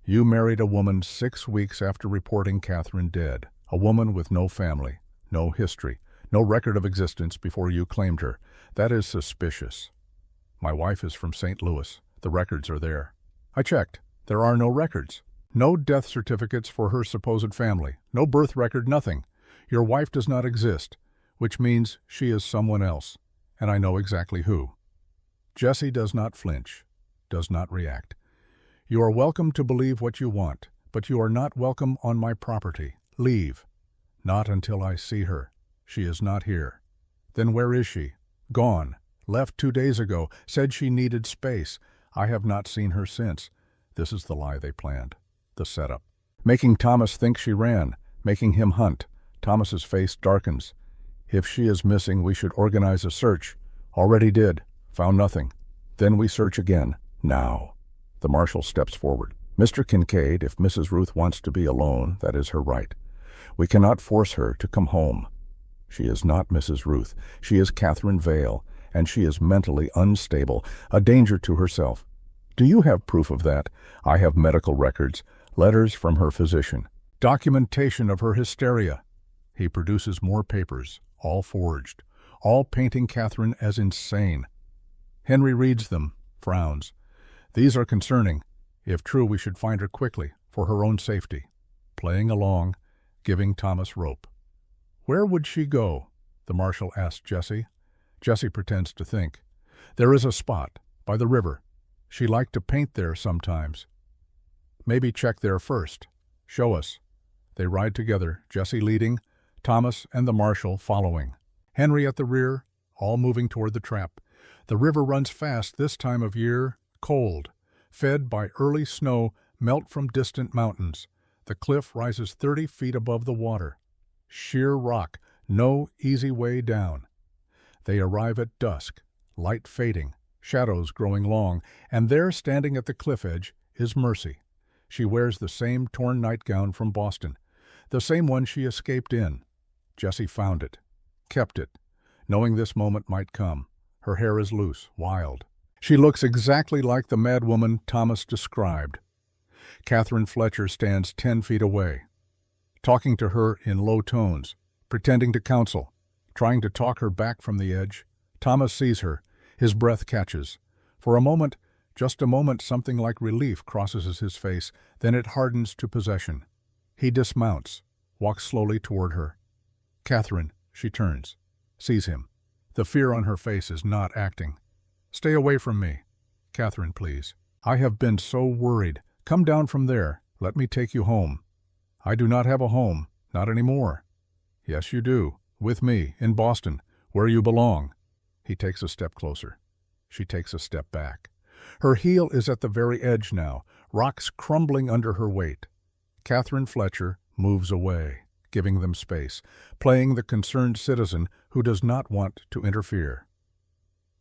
You married a woman 6 weeks after reporting Catherine dead, a woman with no family, no history, no record of existence before you claimed her. That is suspicious. My wife is from St. Louis. The records are there. I checked. There are no records. No death certificates for her supposed family. No birth record, nothing. Your wife does not exist, which means she is someone else, and I know exactly who. Jesse does not flinch, does not react. You are welcome to believe what you want, but you are not welcome on my property. Leave. Not until I see her. She is not here. Then where is she? Gone. Left 2 days ago. Said she needed space. I have not seen her since. This is the lie they planned. The setup. Making Thomas think she ran. Making him hunt. Thomas's face darkens. If she is missing, we should organize a search. Already did. Found nothing. Then we search again. Now. The marshal steps forward. Mr. Kincaid, if Mrs. Ruth wants to be alone, that is her right. We cannot force her to come home. She is not Mrs. Ruth. She is Catherine Vale, and she is mentally unstable, a danger to herself. Do you have proof of that? I have medical records, letters from her physician, documentation of her hysteria. He produces more papers, all forged, all painting Catherine as insane. Henry reads them, frowns. These are concerning. If true, we should find her quickly, for her own safety. Playing along, giving Thomas rope. Where would she go? The marshal asked Jesse. Jesse pretends to think. There is a spot, by the river. She liked to paint there sometimes. Maybe check there first. Show us. They ride together, Jesse leading, Thomas and the marshal following. Henry at the rear, all moving toward the trap. The river runs fast this time of year, cold, fed by early snow melt from distant mountains. The cliff rises 30 feet above the water. Sheer rock, no easy way down. They arrive at dusk, light fading, shadows growing long, and there standing at the cliff edge is Mercy. She wears the same torn nightgown from Boston, the same one she escaped in. Jessie found it, kept it, knowing this moment might come. Her hair is loose, wild. She looks exactly like the madwoman Thomas described. Catherine Fletcher stands 10 feet away, talking to her in low tones, pretending to counsel, trying to talk her back from the edge. Thomas sees her. His breath catches. For a moment, just a moment, something like relief crosses his face, then it hardens to possession. He dismounts, walks slowly toward her. Catherine, she turns, sees him. The fear on her face is not acting. Stay away from me. Catherine, please. I have been so worried. Come down from there. Let me take you home. I do not have a home. Not anymore. Yes, you do. With me, in Boston, where you belong. He takes a step closer. She takes a step back. Her heel is at the very edge now, rocks crumbling under her weight. Catherine Fletcher moves away, giving them space, playing the concerned citizen who does not want to interfere.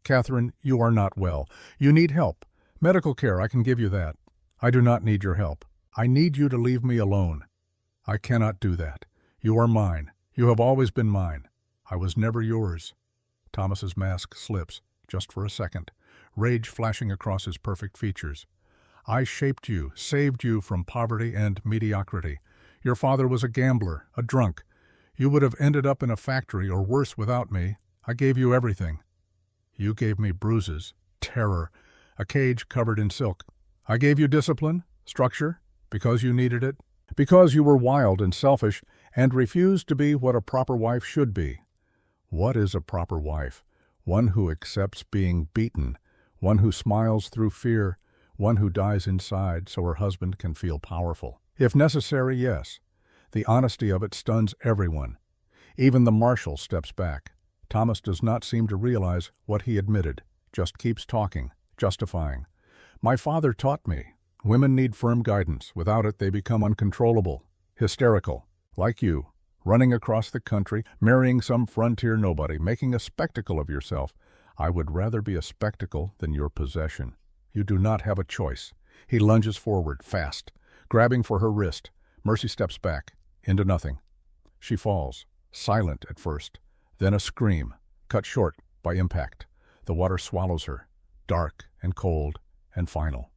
Catherine, you are not well. You need help. Medical care, I can give you that. I do not need your help. I need you to leave me alone. I cannot do that. You are mine. You have always been mine. I was never yours. Thomas's mask slips, just for a second, rage flashing across his perfect features. I shaped you, saved you from poverty and mediocrity. Your father was a gambler, a drunk. You would have ended up in a factory or worse without me. I gave you everything. You gave me bruises, terror, a cage covered in silk. I gave you discipline, structure, because you needed it, because you were wild and selfish and refused to be what a proper wife should be. What is a proper wife? One who accepts being beaten, one who smiles through fear, one who dies inside so her husband can feel powerful. If necessary, yes. The honesty of it stuns everyone. Even the marshal steps back. Thomas does not seem to realize what he admitted, just keeps talking, justifying. My father taught me. Women need firm guidance. Without it, they become uncontrollable, hysterical, like you, running across the country, marrying some frontier nobody, making a spectacle of yourself. I would rather be a spectacle than your possession. You do not have a choice. He lunges forward, fast, grabbing for her wrist. Mercy steps back, into nothing. She falls, silent at first, then a scream, cut short by impact. The water swallows her, dark and cold and final.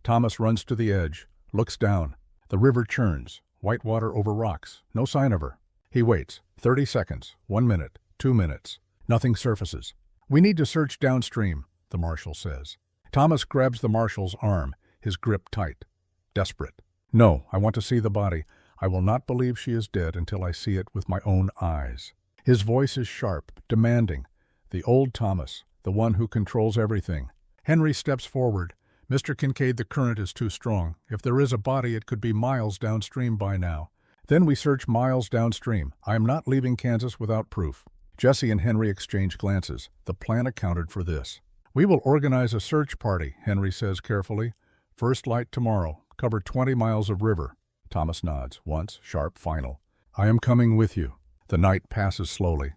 Thomas runs to the edge, looks down. The river churns, white water over rocks, no sign of her. He waits, 30 seconds, 1 minute, 2 minutes. Nothing surfaces. We need to search downstream, the marshal says. Thomas grabs the marshal's arm, his grip tight, desperate. No, I want to see the body. I will not believe she is dead until I see it with my own eyes. His voice is sharp, demanding. The old Thomas, the one who controls everything. Henry steps forward. Mr. Kincaid, the current is too strong. If there is a body, it could be miles downstream by now. Then we search miles downstream. I am not leaving Kansas without proof. Jessie and Henry exchange glances. The plan accounted for this. We will organize a search party, Henry says carefully. First light tomorrow. Cover 20 miles of river. Thomas nods, once, sharp, final. I am coming with you. The night passes slowly.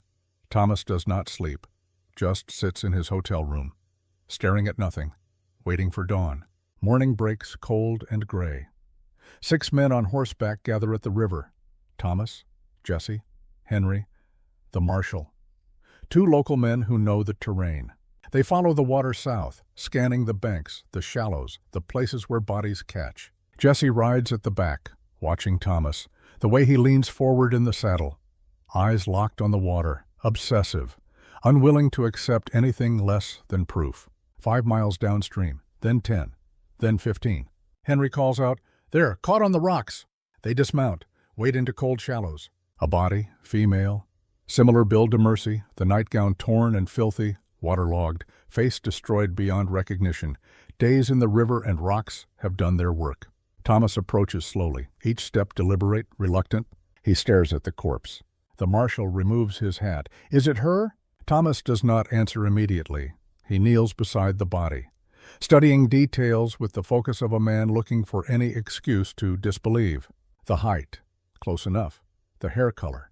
Thomas does not sleep, just sits in his hotel room, staring at nothing, waiting for dawn. Morning breaks cold and gray. 6 men on horseback gather at the river. Thomas, Jessie, Henry, the marshal. 2 local men who know the terrain. They follow the water south, scanning the banks, the shallows, the places where bodies catch. Jessie rides at the back, watching Thomas, the way he leans forward in the saddle, eyes locked on the water, obsessive, unwilling to accept anything less than proof. 5 miles downstream, then 10, then 15. Henry calls out, "There, caught on the rocks!" They dismount, wade into cold shallows. A body, female, similar build to Mercy, the nightgown torn and filthy, waterlogged, face destroyed beyond recognition. Days in the river and rocks have done their work. Thomas approaches slowly, each step deliberate, reluctant. He stares at the corpse. The marshal removes his hat. Is it her? Thomas does not answer immediately. He kneels beside the body, studying details with the focus of a man looking for any excuse to disbelieve. The height, close enough. The hair color,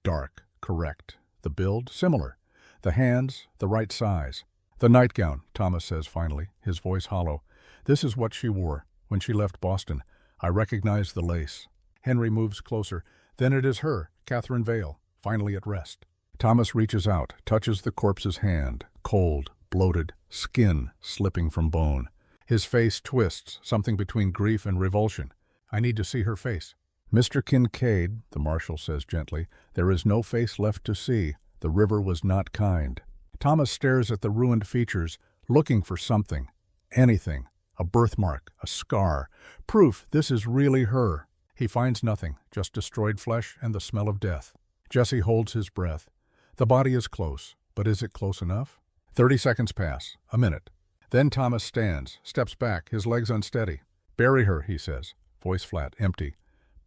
dark, correct. The build, similar. The hands, the right size. The nightgown, Thomas says finally, his voice hollow. This is what she wore. When she left Boston, I recognized the lace. Henry moves closer. Then it is her, Catherine Vale, finally at rest. Thomas reaches out, touches the corpse's hand, cold, bloated, skin slipping from bone. His face twists, something between grief and revulsion. I need to see her face. Mr. Kincaid, the marshal says gently, there is no face left to see. The river was not kind. Thomas stares at the ruined features, looking for something. Anything. A birthmark, a scar. Proof this is really her. He finds nothing, just destroyed flesh and the smell of death. Jesse holds his breath. The body is close, but is it close enough? 30 seconds pass, a minute. Then Thomas stands, steps back, his legs unsteady. Bury her, he says, voice flat, empty.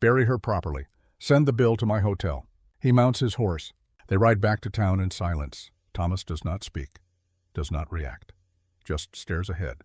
Bury her properly. Send the bill to my hotel. He mounts his horse. They ride back to town in silence. Thomas does not speak, does not react, just stares ahead,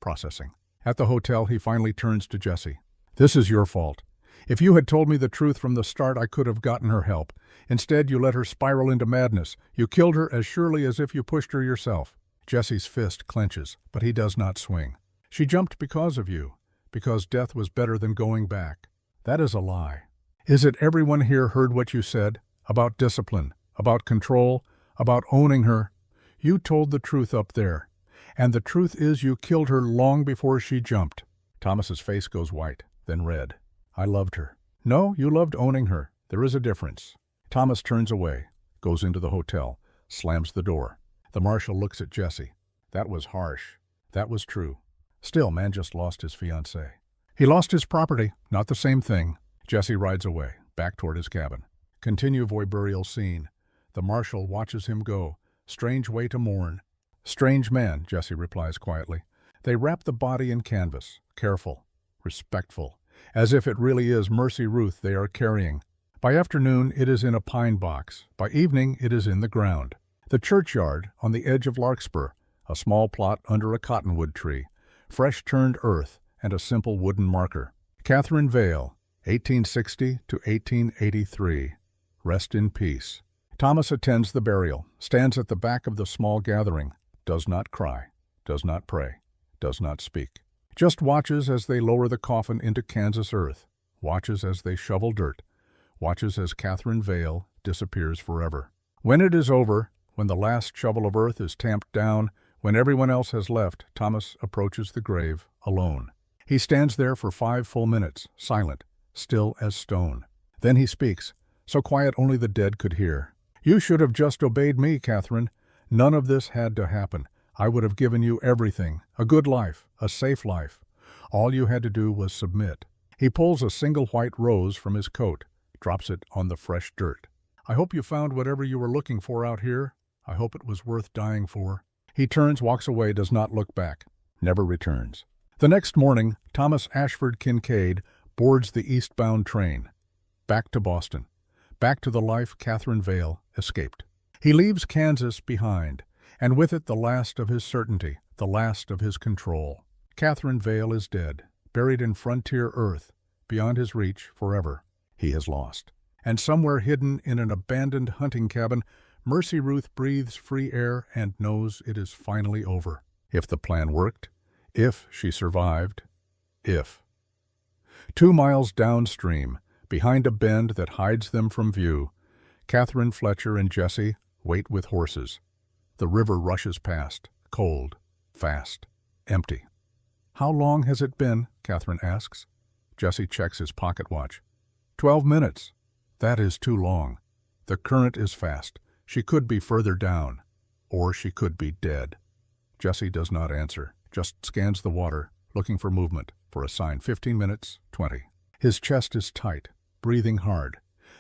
processing. At the hotel, he finally turns to Jesse. This is your fault. If you had told me the truth from the start, I could have gotten her help. Instead, you let her spiral into madness. You killed her as surely as if you pushed her yourself. Jesse's fist clenches, but he does not swing. She jumped because of you, because death was better than going back. That is a lie. Is it everyone here heard what you said? About discipline, about control, about owning her? You told the truth up there. And the truth is you killed her long before she jumped. Thomas's face goes white, then red. I loved her. No, you loved owning her. There is a difference. Thomas turns away, goes into the hotel, slams the door. The marshal looks at Jesse. That was harsh. That was true. Still, man just lost his fiancée. He lost his property, not the same thing. Jesse rides away, back toward his cabin. Continuo burial scene. The marshal watches him go. Strange way to mourn. Strange man, Jesse replies quietly. They wrap the body in canvas, careful, respectful, as if it really is Mercy Ruth they are carrying. By afternoon, it is in a pine box. By evening, it is in the ground. The churchyard, on the edge of Larkspur, a small plot under a cottonwood tree, fresh turned earth, and a simple wooden marker. Catherine Vale, 1860 to 1883. Rest in peace. Thomas attends the burial, stands at the back of the small gathering, does not cry, does not pray, does not speak. Just watches as they lower the coffin into Kansas earth, watches as they shovel dirt, watches as Catherine Vale disappears forever. When it is over, when the last shovel of earth is tamped down, when everyone else has left, Thomas approaches the grave alone. He stands there for 5 full minutes, silent, still as stone. Then he speaks, so quiet only the dead could hear. You should have just obeyed me, Catherine. None of this had to happen. I would have given you everything, a good life, a safe life. All you had to do was submit. He pulls a single white rose from his coat, drops it on the fresh dirt. I hope you found whatever you were looking for out here. I hope it was worth dying for. He turns, walks away, does not look back, never returns. The next morning, Thomas Ashford Kincaid boards the eastbound train. Back to Boston. Back to the life Catherine Vale escaped. He leaves Kansas behind, and with it the last of his certainty, the last of his control. Catherine Vale is dead, buried in frontier earth, beyond his reach forever. He has lost. And somewhere hidden in an abandoned hunting cabin, Mercy Ruth breathes free air and knows it is finally over. If the plan worked, if she survived, if. 2 miles downstream, behind a bend that hides them from view, Catherine Fletcher and Jesse wait with horses. The river rushes past, cold, fast, empty. How long has it been? Catherine asks. Jesse checks his pocket watch. 12 minutes. That is too long. The current is fast. She could be further down, or she could be dead. Jesse does not answer, just scans the water, looking for movement, for a sign. 15 minutes, 20. His chest is tight, breathing hard.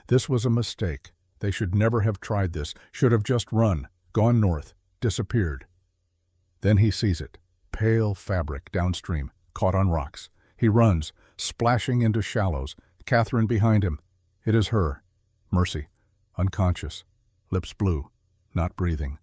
This was a mistake. They should never have tried this, should have just run, gone north, disappeared. Then he sees it, pale fabric downstream, caught on rocks. He runs, splashing into shallows, Catherine behind him. It is her, Mercy, unconscious, lips blue, not breathing.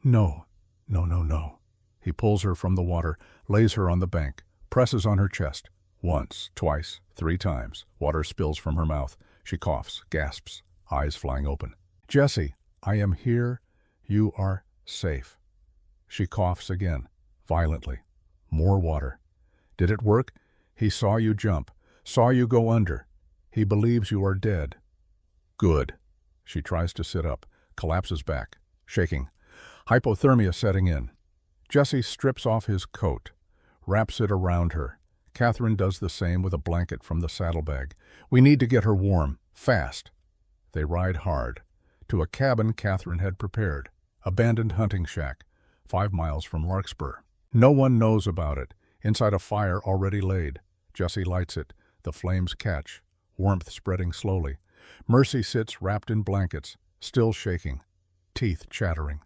No, no, no, no. He pulls her from the water, lays her on the bank, presses on her chest. Once, twice, 3 times. Water spills from her mouth. She coughs, gasps, eyes flying open. Jesse, I am here. You are safe. She coughs again, violently. More water. Did it work? He saw you jump, saw you go under. He believes you are dead. Good. She tries to sit up, collapses back, shaking. Hypothermia setting in. Jesse strips off his coat, wraps it around her. Catherine does the same with a blanket from the saddlebag. We need to get her warm, fast. They ride hard, to a cabin Catherine had prepared, abandoned hunting shack, 5 miles from Larkspur. No one knows about it, inside a fire already laid. Jesse lights it, the flames catch, warmth spreading slowly. Mercy sits wrapped in blankets, still shaking, teeth chattering.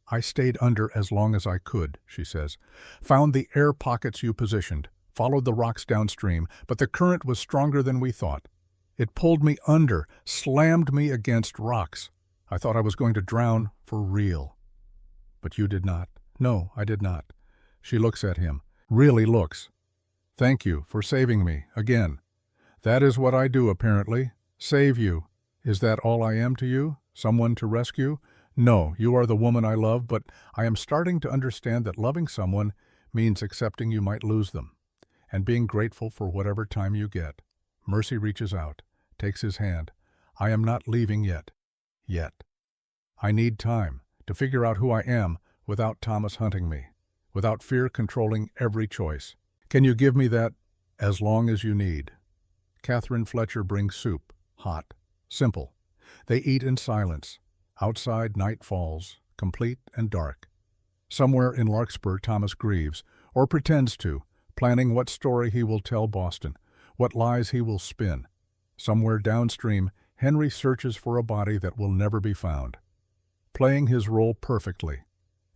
I stayed under as long as I could, she says. Found the air pockets you positioned, followed the rocks downstream, but the current was stronger than we thought. It pulled me under, slammed me against rocks. I thought I was going to drown for real. But you did not. No, I did not. She looks at him, really looks. Thank you for saving me, again. That is what I do, apparently. Save you. Is that all I am to you? Someone to rescue? No, you are the woman I love, but I am starting to understand that loving someone means accepting you might lose them, and being grateful for whatever time you get. Mercy reaches out, takes his hand. I am not leaving yet. Yet. I need time to figure out who I am without Thomas hunting me, without fear controlling every choice. Can you give me that as long as you need? Catherine Fletcher brings soup, hot, simple. They eat in silence. Outside, night falls, complete and dark. Somewhere in Larkspur, Thomas grieves, or pretends to, planning what story he will tell Boston, what lies he will spin. Somewhere downstream, Henry searches for a body that will never be found, playing his role perfectly.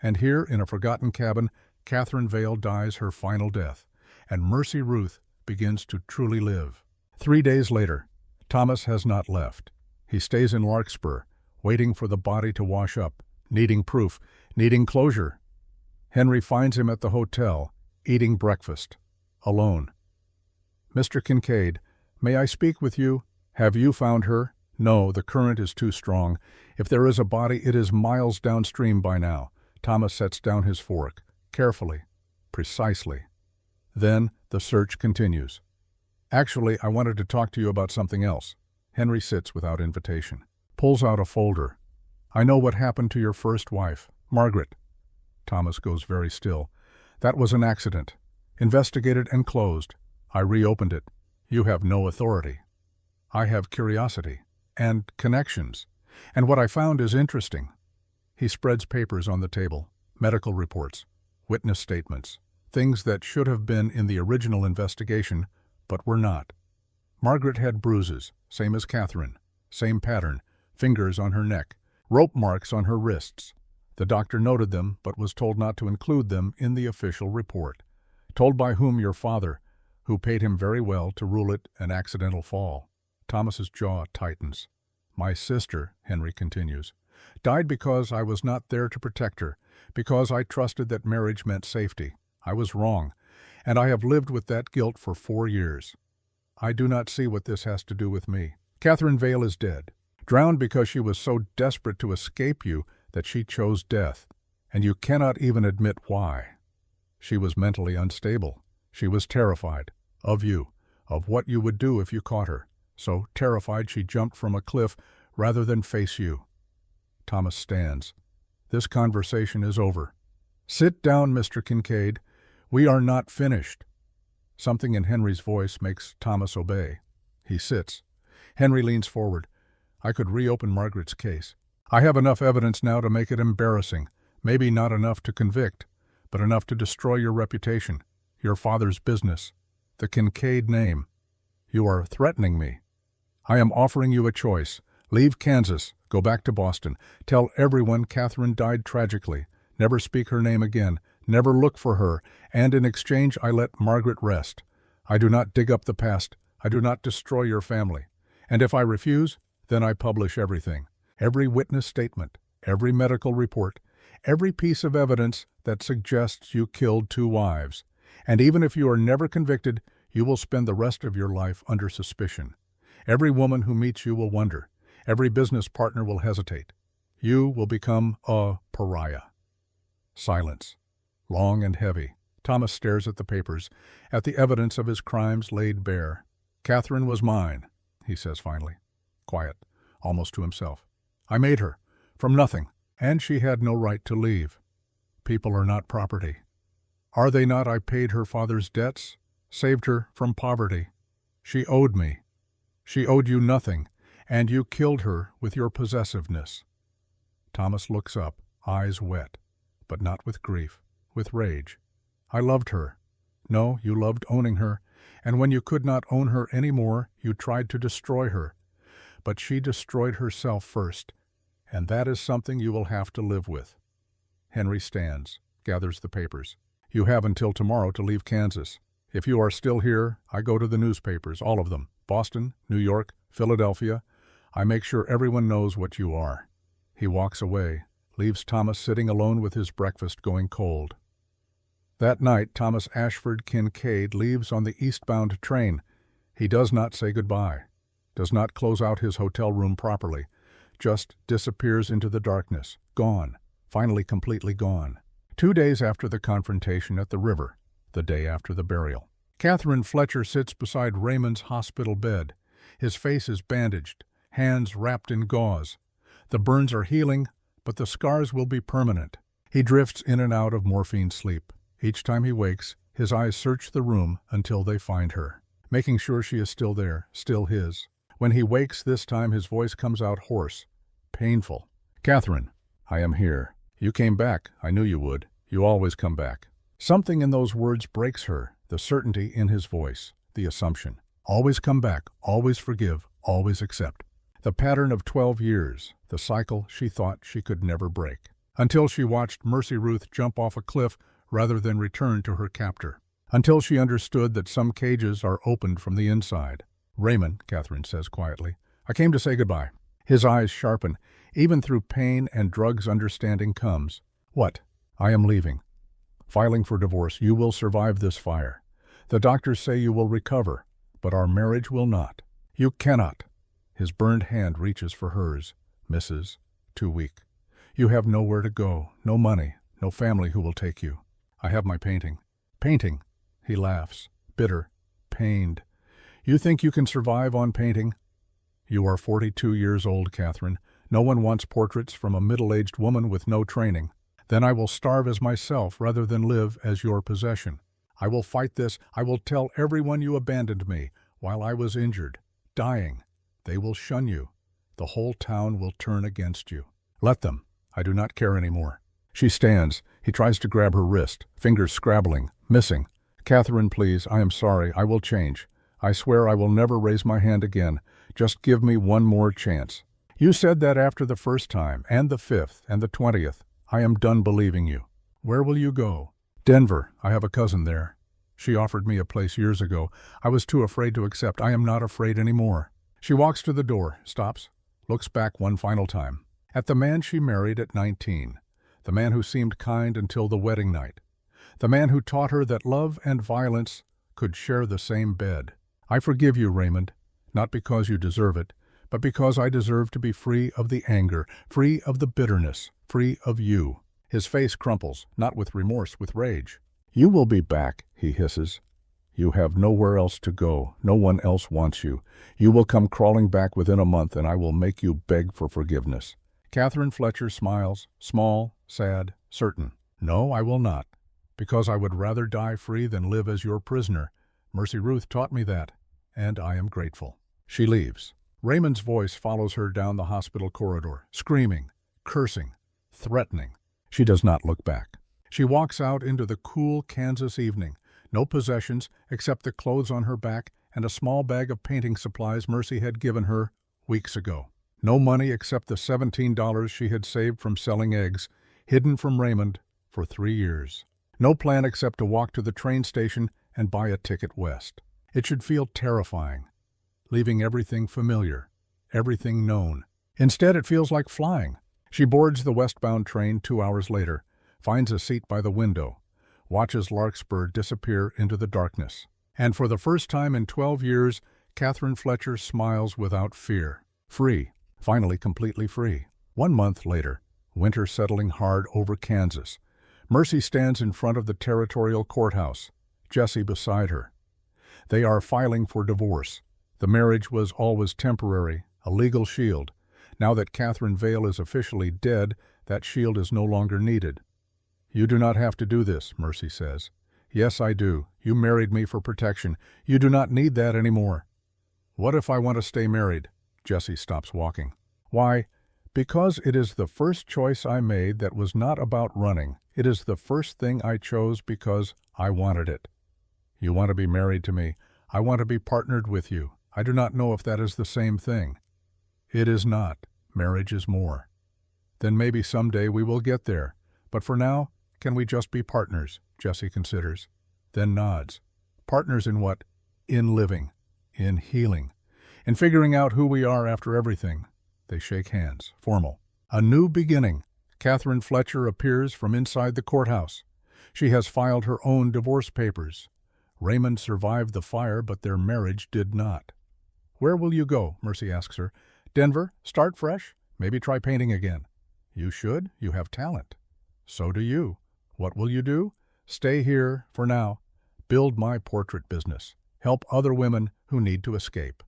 And here, in a forgotten cabin, Catherine Vale dies her final death, and Mercy Ruth begins to truly live. 3 days later, Thomas has not left. He stays in Larkspur, waiting for the body to wash up, needing proof, needing closure. Henry finds him at the hotel, eating breakfast, alone. Mr. Kincaid, may I speak with you? Have you found her? No, the current is too strong. If there is a body, it is miles downstream by now. Thomas sets down his fork, carefully, precisely. Then the search continues. Actually, I wanted to talk to you about something else. Henry sits without invitation, pulls out a folder. I know what happened to your first wife, Margaret. Thomas goes very still. That was an accident. Investigated and closed. I reopened it. You have no authority. I have curiosity and connections. And what I found is interesting. He spreads papers on the table, medical reports, witness statements, things that should have been in the original investigation, but were not. Margaret had bruises, same as Catherine, same pattern, fingers on her neck, rope marks on her wrists. The doctor noted them, but was told not to include them in the official report. Told by whom? Your father, who paid him very well to rule it an accidental fall. Thomas's jaw tightens. My sister, Henry continues, died because I was not there to protect her, because I trusted that marriage meant safety. I was wrong, and I have lived with that guilt for 4 years. I do not see what this has to do with me. Catherine Vale is dead, drowned because she was so desperate to escape you that she chose death, and you cannot even admit why. She was mentally unstable. She was terrified of you, of what you would do if you caught her. So terrified she jumped from a cliff rather than face you. Thomas stands. This conversation is over. Sit down, Mr. Kincaid. We are not finished. Something in Henry's voice makes Thomas obey. He sits. Henry leans forward. I could reopen Margaret's case. I have enough evidence now to make it embarrassing. Maybe not enough to convict, but enough to destroy your reputation, your father's business, the Kincaid name. You are threatening me. I am offering you a choice. Leave Kansas, go back to Boston. Tell everyone Catherine died tragically. Never speak her name again. Never look for her. And in exchange, I let Margaret rest. I do not dig up the past. I do not destroy your family. And if I refuse, then I publish everything. Every witness statement, every medical report, every piece of evidence that suggests you killed 2 wives. And even if you are never convicted, you will spend the rest of your life under suspicion. Every woman who meets you will wonder. Every business partner will hesitate. You will become a pariah. Silence, long and heavy. Thomas stares at the papers, at the evidence of his crimes laid bare. "Catherine was mine," he says finally, quiet, almost to himself. "I made her, from nothing, and she had no right to leave. People are not property. Are they not? I paid her father's debts, saved her from poverty. She owed me. She owed you nothing, and you killed her with your possessiveness." Thomas looks up, eyes wet, but not with grief, with rage. "I loved her. No, you loved owning her, and when you could not own her any more, you tried to destroy her. But she destroyed herself first, and that is something you will have to live with." Henry stands, gathers the papers. "You have until tomorrow to leave Kansas. If you are still here, I go to the newspapers, all of them, Boston, New York, Philadelphia. I make sure everyone knows what you are." He walks away, leaves Thomas sitting alone with his breakfast going cold. That night, Thomas Ashford Kincaid leaves on the eastbound train. He does not say goodbye, does not close out his hotel room properly, just disappears into the darkness, gone, finally completely gone. 2 days after the confrontation at the river, the day after the burial, Catherine Fletcher sits beside Raymond's hospital bed. His face is bandaged, hands wrapped in gauze. The burns are healing, but the scars will be permanent. He drifts in and out of morphine sleep. Each time he wakes, his eyes search the room until they find her, making sure she is still there, still his. When he wakes this time, his voice comes out hoarse, painful. "Catherine, I am here. You came back. I knew you would. You always come back." Something in those words breaks her, the certainty in his voice, the assumption. Always come back, always forgive, always accept. The pattern of 12 years, the cycle she thought she could never break. Until she watched Mercy Ruth jump off a cliff rather than return to her captor. Until she understood that some cages are opened from the inside. "Raymond," Catherine says quietly, "I came to say goodbye." His eyes sharpen. Even through pain and drugs, understanding comes. "What?" "I am leaving. Filing for divorce. You will survive this fire. The doctors say you will recover, but our marriage will not. You cannot." His burned hand reaches for hers. Misses. Too weak. "You have nowhere to go, no money, no family who will take you." "I have my painting." "Painting?" He laughs, bitter, pained. "You think you can survive on painting?" "You are 42 years old, Catherine. No one wants portraits from a middle-aged woman with no training. Then I will starve as myself rather than live as your possession. I will fight this. I will tell everyone you abandoned me while I was injured, dying. They will shun you. The whole town will turn against you. Let them. I do not care anymore." She stands. He tries to grab her wrist, fingers scrabbling, missing. "Catherine, please, I am sorry. I will change. I swear I will never raise my hand again. Just give me one more chance. You said that after the first time, and the 5th, and the 20th. I am done believing you. Where will you go?" "Denver. I have a cousin there. She offered me a place years ago. I was too afraid to accept. I am not afraid anymore." She walks to the door, stops, looks back one final time. At the man she married at 19. The man who seemed kind until the wedding night. The man who taught her that love and violence could share the same bed. "I forgive you, Raymond, not because you deserve it, but because I deserve to be free of the anger, free of the bitterness, free of you." His face crumples, not with remorse, with rage. "You will be back," he hisses. "You have nowhere else to go. No one else wants you. You will come crawling back within a month, and I will make you beg for forgiveness." Catherine Fletcher smiles, small, sad, certain. "No, I will not, because I would rather die free than live as your prisoner. Mercy Ruth taught me that, and I am grateful." She leaves. Raymond's voice follows her down the hospital corridor, screaming, cursing, threatening. She does not look back. She walks out into the cool Kansas evening. No possessions except the clothes on her back and a small bag of painting supplies Mercy had given her weeks ago. No money except the $17 she had saved from selling eggs, hidden from Raymond for 3 years. No plan except to walk to the train station and buy a ticket west. It should feel terrifying, leaving everything familiar, everything known. Instead, it feels like flying. She boards the westbound train 2 hours later, finds a seat by the window, watches Larkspur disappear into the darkness. And for the first time in 12 years, Catherine Fletcher smiles without fear. Free, finally completely free. 1 month later, winter settling hard over Kansas. Mercy stands in front of the territorial courthouse, Jesse beside her. They are filing for divorce. The marriage was always temporary, a legal shield. Now that Catherine Vale is officially dead, that shield is no longer needed. "You do not have to do this," Mercy says. "Yes, I do. You married me for protection. You do not need that anymore." "What if I want to stay married?" Jesse stops walking. "Why, because it is the first choice I made that was not about running. It is the first thing I chose because I wanted it." "You want to be married to me. I want to be partnered with you. I do not know if that is the same thing." "It is not. Marriage is more." "Then maybe someday we will get there. But for now, can we just be partners?" Jesse considers, then nods. "Partners in what?" "In living. In healing. In figuring out who we are after everything." They shake hands, formal. A new beginning. Catherine Fletcher appears from inside the courthouse. She has filed her own divorce papers. Raymond survived the fire, but their marriage did not. "Where will you go?" Mercy asks her. "Denver? Start fresh? Maybe try painting again." "You should. You have talent." "So do you. What will you do?" "Stay here, for now. Build my portrait business. Help other women who need to escape."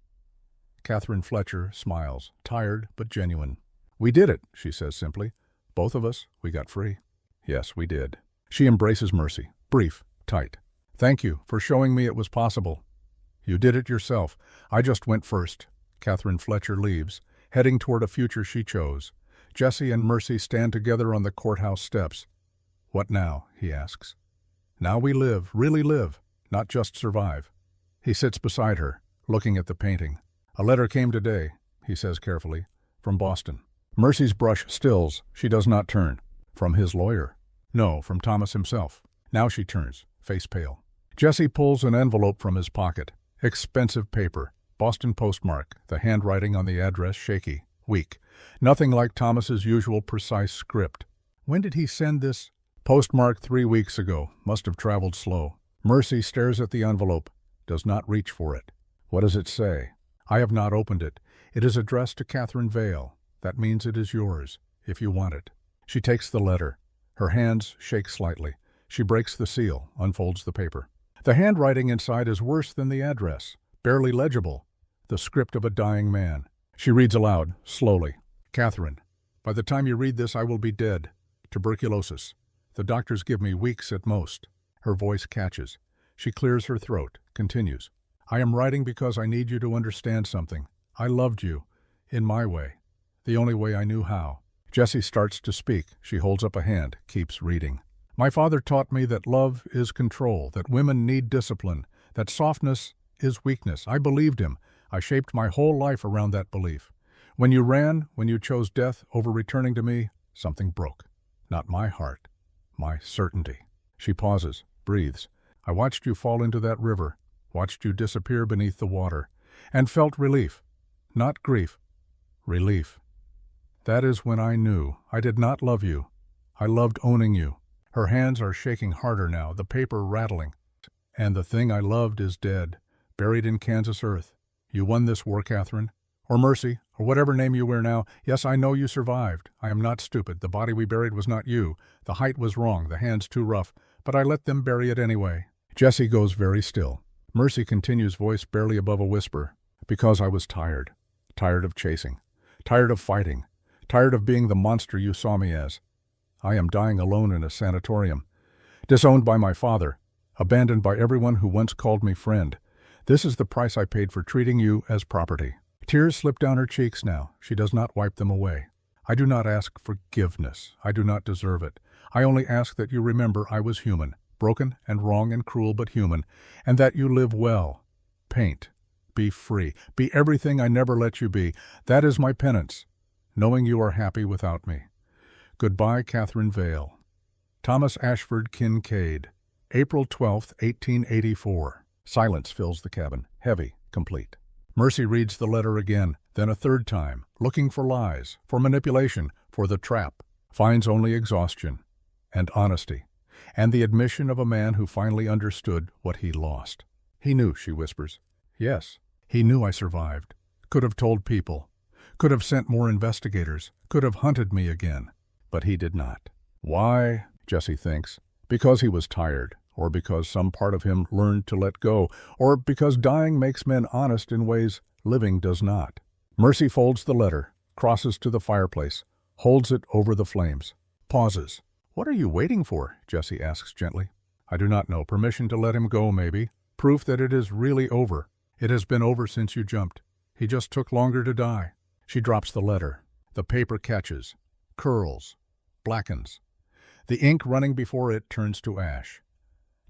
Catherine Fletcher smiles, tired but genuine. "We did it," she says simply. "Both of us, we got free." "Yes, we did." She embraces Mercy, brief, tight. "Thank you for showing me it was possible." "You did it yourself. I just went first." Catherine Fletcher leaves, heading toward a future she chose. Jesse and Mercy stand together on the courthouse steps. "What now?" he asks. "Now we live, really live, not just survive." He sits beside her, looking at the painting. "A letter came today," he says carefully, "from Boston." Mercy's brush stills. She does not turn. "From his lawyer?" "No, from Thomas himself." Now she turns, face pale. Jesse pulls an envelope from his pocket. Expensive paper. Boston postmark, the handwriting on the address shaky, weak. Nothing like Thomas's usual precise script. "When did he send this?" "Postmarked 3 weeks ago. Must have traveled slow." Mercy stares at the envelope, does not reach for it. "What does it say?" "I have not opened it. It is addressed to Catherine Vale. That means it is yours, if you want it." She takes the letter. Her hands shake slightly. She breaks the seal, unfolds the paper. The handwriting inside is worse than the address, barely legible. The script of a dying man. She reads aloud, slowly. "Catherine, by the time you read this I will be dead. Tuberculosis. The doctors give me weeks at most." Her voice catches. She clears her throat, continues. "I am writing because I need you to understand something. I loved you, in my way, the only way I knew how." Jessie starts to speak. She holds up a hand, keeps reading. "My father taught me that love is control, that women need discipline, that softness is weakness. I believed him. I shaped my whole life around that belief. When you ran, when you chose death over returning to me, something broke. Not my heart, my certainty." She pauses, breathes. "I watched you fall into that river, watched you disappear beneath the water, and felt relief. Not grief, relief. That is when I knew I did not love you. I loved owning you." Her hands are shaking harder now, the paper rattling. "And the thing I loved is dead, buried in Kansas earth. You won this war, Catherine. Or Mercy, or whatever name you wear now. Yes, I know you survived. I am not stupid. The body we buried was not you. The height was wrong, the hands too rough. But I let them bury it anyway." Jessie goes very still. Mercy continues, voice barely above a whisper. "Because I was tired. Tired of chasing. Tired of fighting. Tired of being the monster you saw me as. I am dying alone in a sanatorium. Disowned by my father. Abandoned by everyone who once called me friend. This is the price I paid for treating you as property." Tears slip down her cheeks now. She does not wipe them away. "I do not ask forgiveness. I do not deserve it. I only ask that you remember I was human, broken and wrong and cruel but human, and that you live well. Paint. Be free. Be everything I never let you be. That is my penance, knowing you are happy without me. Goodbye, Catherine Vale." Thomas Ashford Kincaid. April 12, 1884. Silence fills the cabin, heavy, complete. Mercy reads the letter again, then a third time, looking for lies, for manipulation, for the trap. Finds only exhaustion, and honesty, and the admission of a man who finally understood what he lost. "He knew," she whispers. "Yes, he knew I survived. Could have told people. Could have sent more investigators. Could have hunted me again. But he did not." "Why?" Jesse thinks, because he was tired, or because some part of him learned to let go, or because dying makes men honest in ways living does not. Mercy folds the letter, crosses to the fireplace, holds it over the flames, pauses. "What are you waiting for?" Jesse asks gently. "I do not know. Permission to let him go, maybe. Proof that it is really over. It has been over since you jumped. He just took longer to die." She drops the letter. The paper catches, curls, blackens. The ink running before it turns to ash.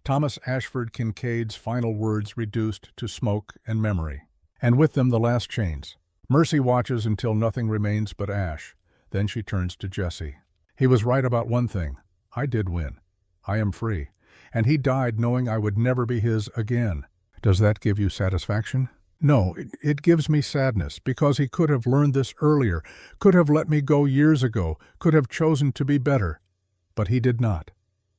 Thomas Ashford Kincaid's final words reduced to smoke and memory. And with them the last chains. Mercy watches until nothing remains but ash. Then she turns to Jesse. "He was right about one thing. I did win. I am free. And he died knowing I would never be his again. Does that give you satisfaction?" "No, it gives me sadness, because he could have learned this earlier, could have let me go years ago, could have chosen to be better. But he did not.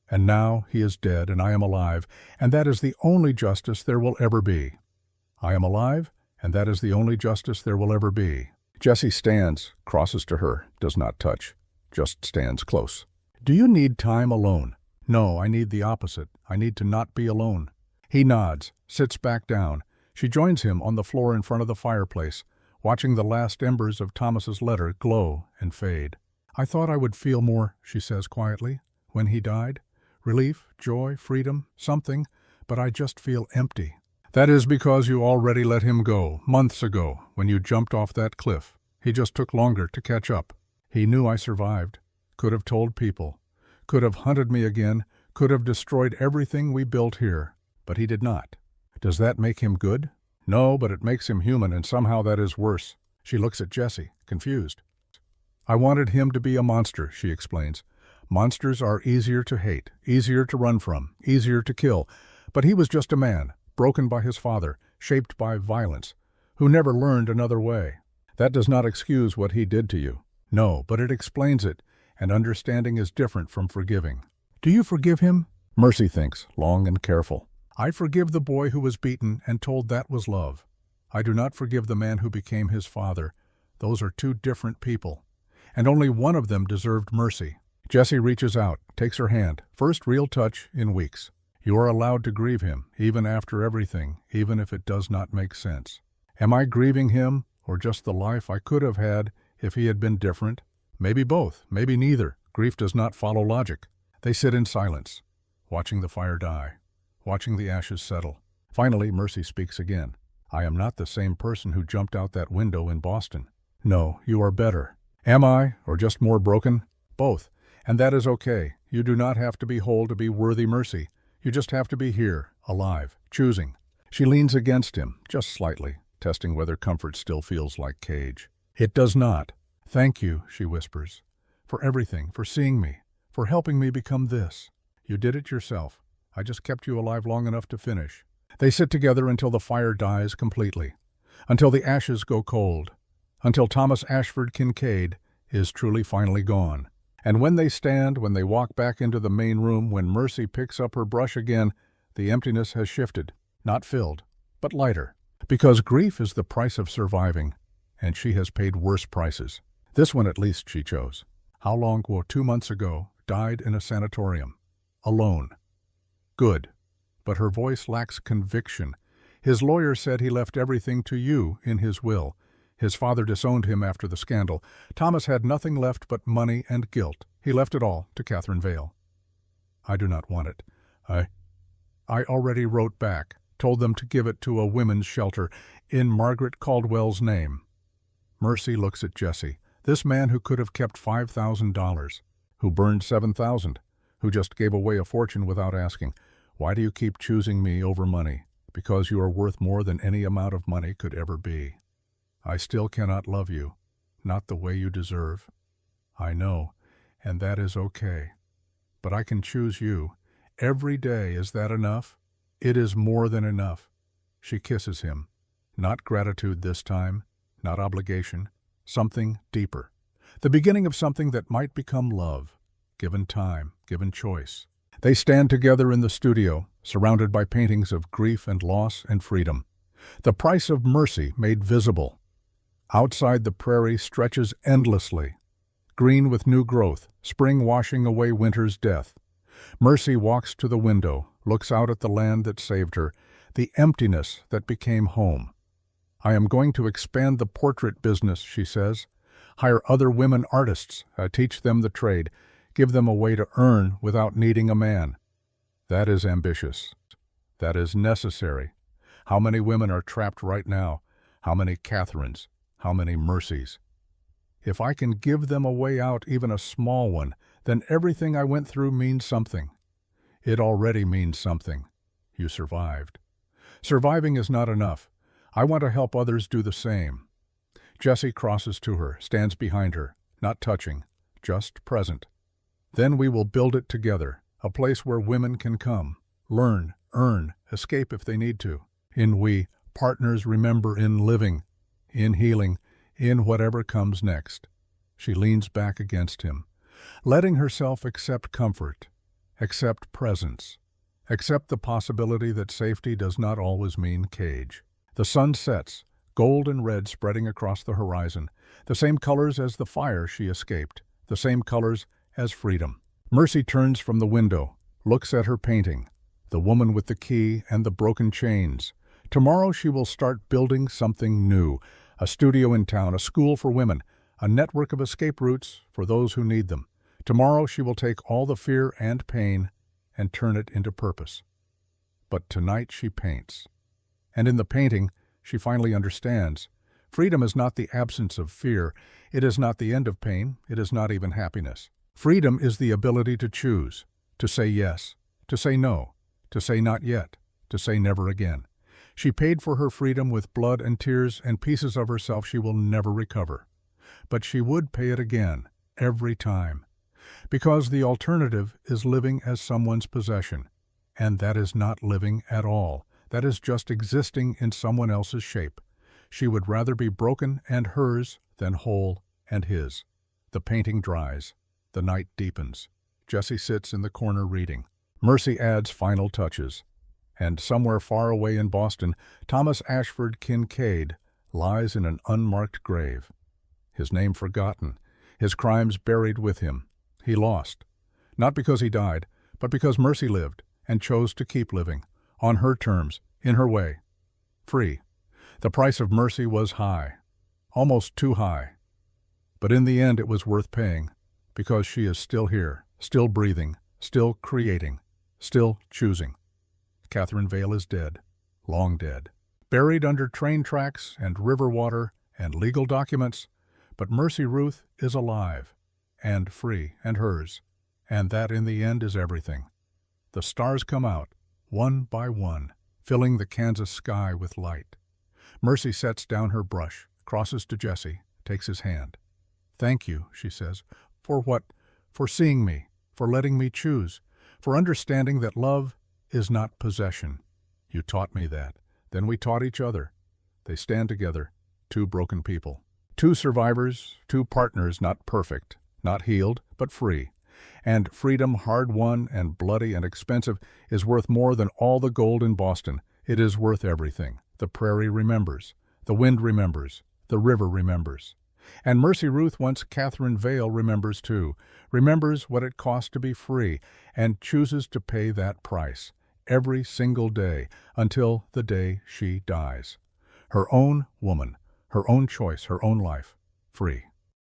And now he is dead and I am alive, and that is the only justice there will ever be. I am alive, and that is the only justice there will ever be." Jesse stands, crosses to her, does not touch, just stands close. "Do you need time alone?" "No, I need the opposite. I need to not be alone." He nods, sits back down. She joins him on the floor in front of the fireplace, watching the last embers of Thomas's letter glow and fade. "I thought I would feel more," she says quietly, "when he died. Relief, joy, freedom, something, but I just feel empty." "That is because you already let him go, months ago, when you jumped off that cliff. He just took longer to catch up. He knew I survived, could have told people, could have hunted me again, could have destroyed everything we built here, but he did not. Does that make him good? No, but it makes him human, and somehow that is worse." She looks at Jesse, confused. "I wanted him to be a monster," she explains. "Monsters are easier to hate, easier to run from, easier to kill. But he was just a man, broken by his father, shaped by violence, who never learned another way. That does not excuse what he did to you. No, but it explains it, and understanding is different from forgiving." "Do you forgive him?" Mercy thinks, long and careful. "I forgive the boy who was beaten and told that was love. I do not forgive the man who became his father. Those are two different people. And only one of them deserved mercy." Jesse reaches out, takes her hand, first real touch in weeks. "You are allowed to grieve him, even after everything, even if it does not make sense." Am I grieving him, or just the life I could have had if he had been different? Maybe both, maybe neither. Grief does not follow logic. They sit in silence, watching the fire die, watching the ashes settle. Finally, Mercy speaks again. "I am not the same person who jumped out that window in Boston." "No, you are better." "Am I, or just more broken?" "Both. And that is okay. You do not have to be whole to be worthy mercy. You just have to be here, alive, choosing." She leans against him, just slightly, testing whether comfort still feels like cage. It does not. "Thank you," she whispers, "for everything, for seeing me, for helping me become this. You did it yourself. I just kept you alive long enough to finish." They sit together until the fire dies completely, until the ashes go cold, until Thomas Ashford Kincaid is truly finally gone. And when they walk back into the main room, when Mercy picks up her brush again, the emptiness has shifted, not filled, but lighter. Because grief is the price of surviving, and she has paid worse prices. This one at least she chose. How long ago? 2 months ago, died in a sanatorium. Alone. Good. But her voice lacks conviction. His lawyer said he left everything to you in his will. His father disowned him after the scandal. Thomas had nothing left but money and guilt. He left it all to Catherine Vale. I do not want it. I already wrote back, told them to give it to a women's shelter in Margaret Caldwell's name. Mercy looks at Jesse, this man who could have kept $5,000, who burned $7,000, who just gave away a fortune without asking. Why do you keep choosing me over money? Because you are worth more than any amount of money could ever be. I still cannot love you, not the way you deserve. I know, and that is okay. But I can choose you. Every day, is that enough? It is more than enough. She kisses him. Not gratitude this time, not obligation, something deeper. The beginning of something that might become love, given time, given choice. They stand together in the studio, surrounded by paintings of grief and loss and freedom. The price of mercy made visible. Outside, the prairie stretches endlessly, green with new growth, spring washing away winter's death. Mercy walks to the window, looks out at the land that saved her, the emptiness that became home. I am going to expand the portrait business, she says. Hire other women artists, teach them the trade, give them a way to earn without needing a man. That is ambitious. That is necessary. How many women are trapped right now? How many Catherines? How many Mercies? If I can give them a way out, even a small one, then everything I went through means something. It already means something. You survived. Surviving is not enough. I want to help others do the same. Jessie crosses to her, stands behind her, not touching, just present. Then we will build it together, a place where women can come, learn, earn, escape if they need to. We, partners, remember in living, in healing, in whatever comes next. She leans back against him, letting herself accept comfort, accept presence, accept the possibility that safety does not always mean cage. The sun sets, gold and red spreading across the horizon, the same colors as the fire she escaped, the same colors as freedom. Mercy turns from the window, looks at her painting, the woman with the key and the broken chains. Tomorrow she will start building something new, a studio in town, a school for women, a network of escape routes for those who need them. Tomorrow she will take all the fear and pain and turn it into purpose. But tonight she paints. And in the painting, she finally understands. Freedom is not the absence of fear. It is not the end of pain. It is not even happiness. Freedom is the ability to choose, to say yes, to say no, to say not yet, to say never again. She paid for her freedom with blood and tears and pieces of herself she will never recover. But she would pay it again, every time. Because the alternative is living as someone's possession. And that is not living at all. That is just existing in someone else's shape. She would rather be broken and hers than whole and his. The painting dries. The night deepens. Jessie sits in the corner reading. Mercy adds final touches. And somewhere far away in Boston, Thomas Ashford Kincaid lies in an unmarked grave. His name forgotten, his crimes buried with him. He lost. Not because he died, but because Mercy lived and chose to keep living, on her terms, in her way. Free. The price of mercy was high, almost too high. But in the end it was worth paying, because she is still here, still breathing, still creating, still choosing. Catherine Vale is dead, long dead, buried under train tracks and river water and legal documents, but Mercy Ruth is alive, and free, and hers, and that in the end is everything. The stars come out, one by one, filling the Kansas sky with light. Mercy sets down her brush, crosses to Jessie, takes his hand. "Thank you," she says. "For what? For seeing me, for letting me choose, for understanding that love is not possession. You taught me that. Then we taught each other." They stand together, two broken people. Two survivors, two partners not perfect, not healed, but free. And freedom, hard-won and bloody and expensive, is worth more than all the gold in Boston. It is worth everything. The prairie remembers. The wind remembers. The river remembers. And Mercy Ruth, once Catherine Vale, remembers too. Remembers what it cost to be free, and chooses to pay that price every single day until the day she dies. Her own woman, her own choice, her own life, free.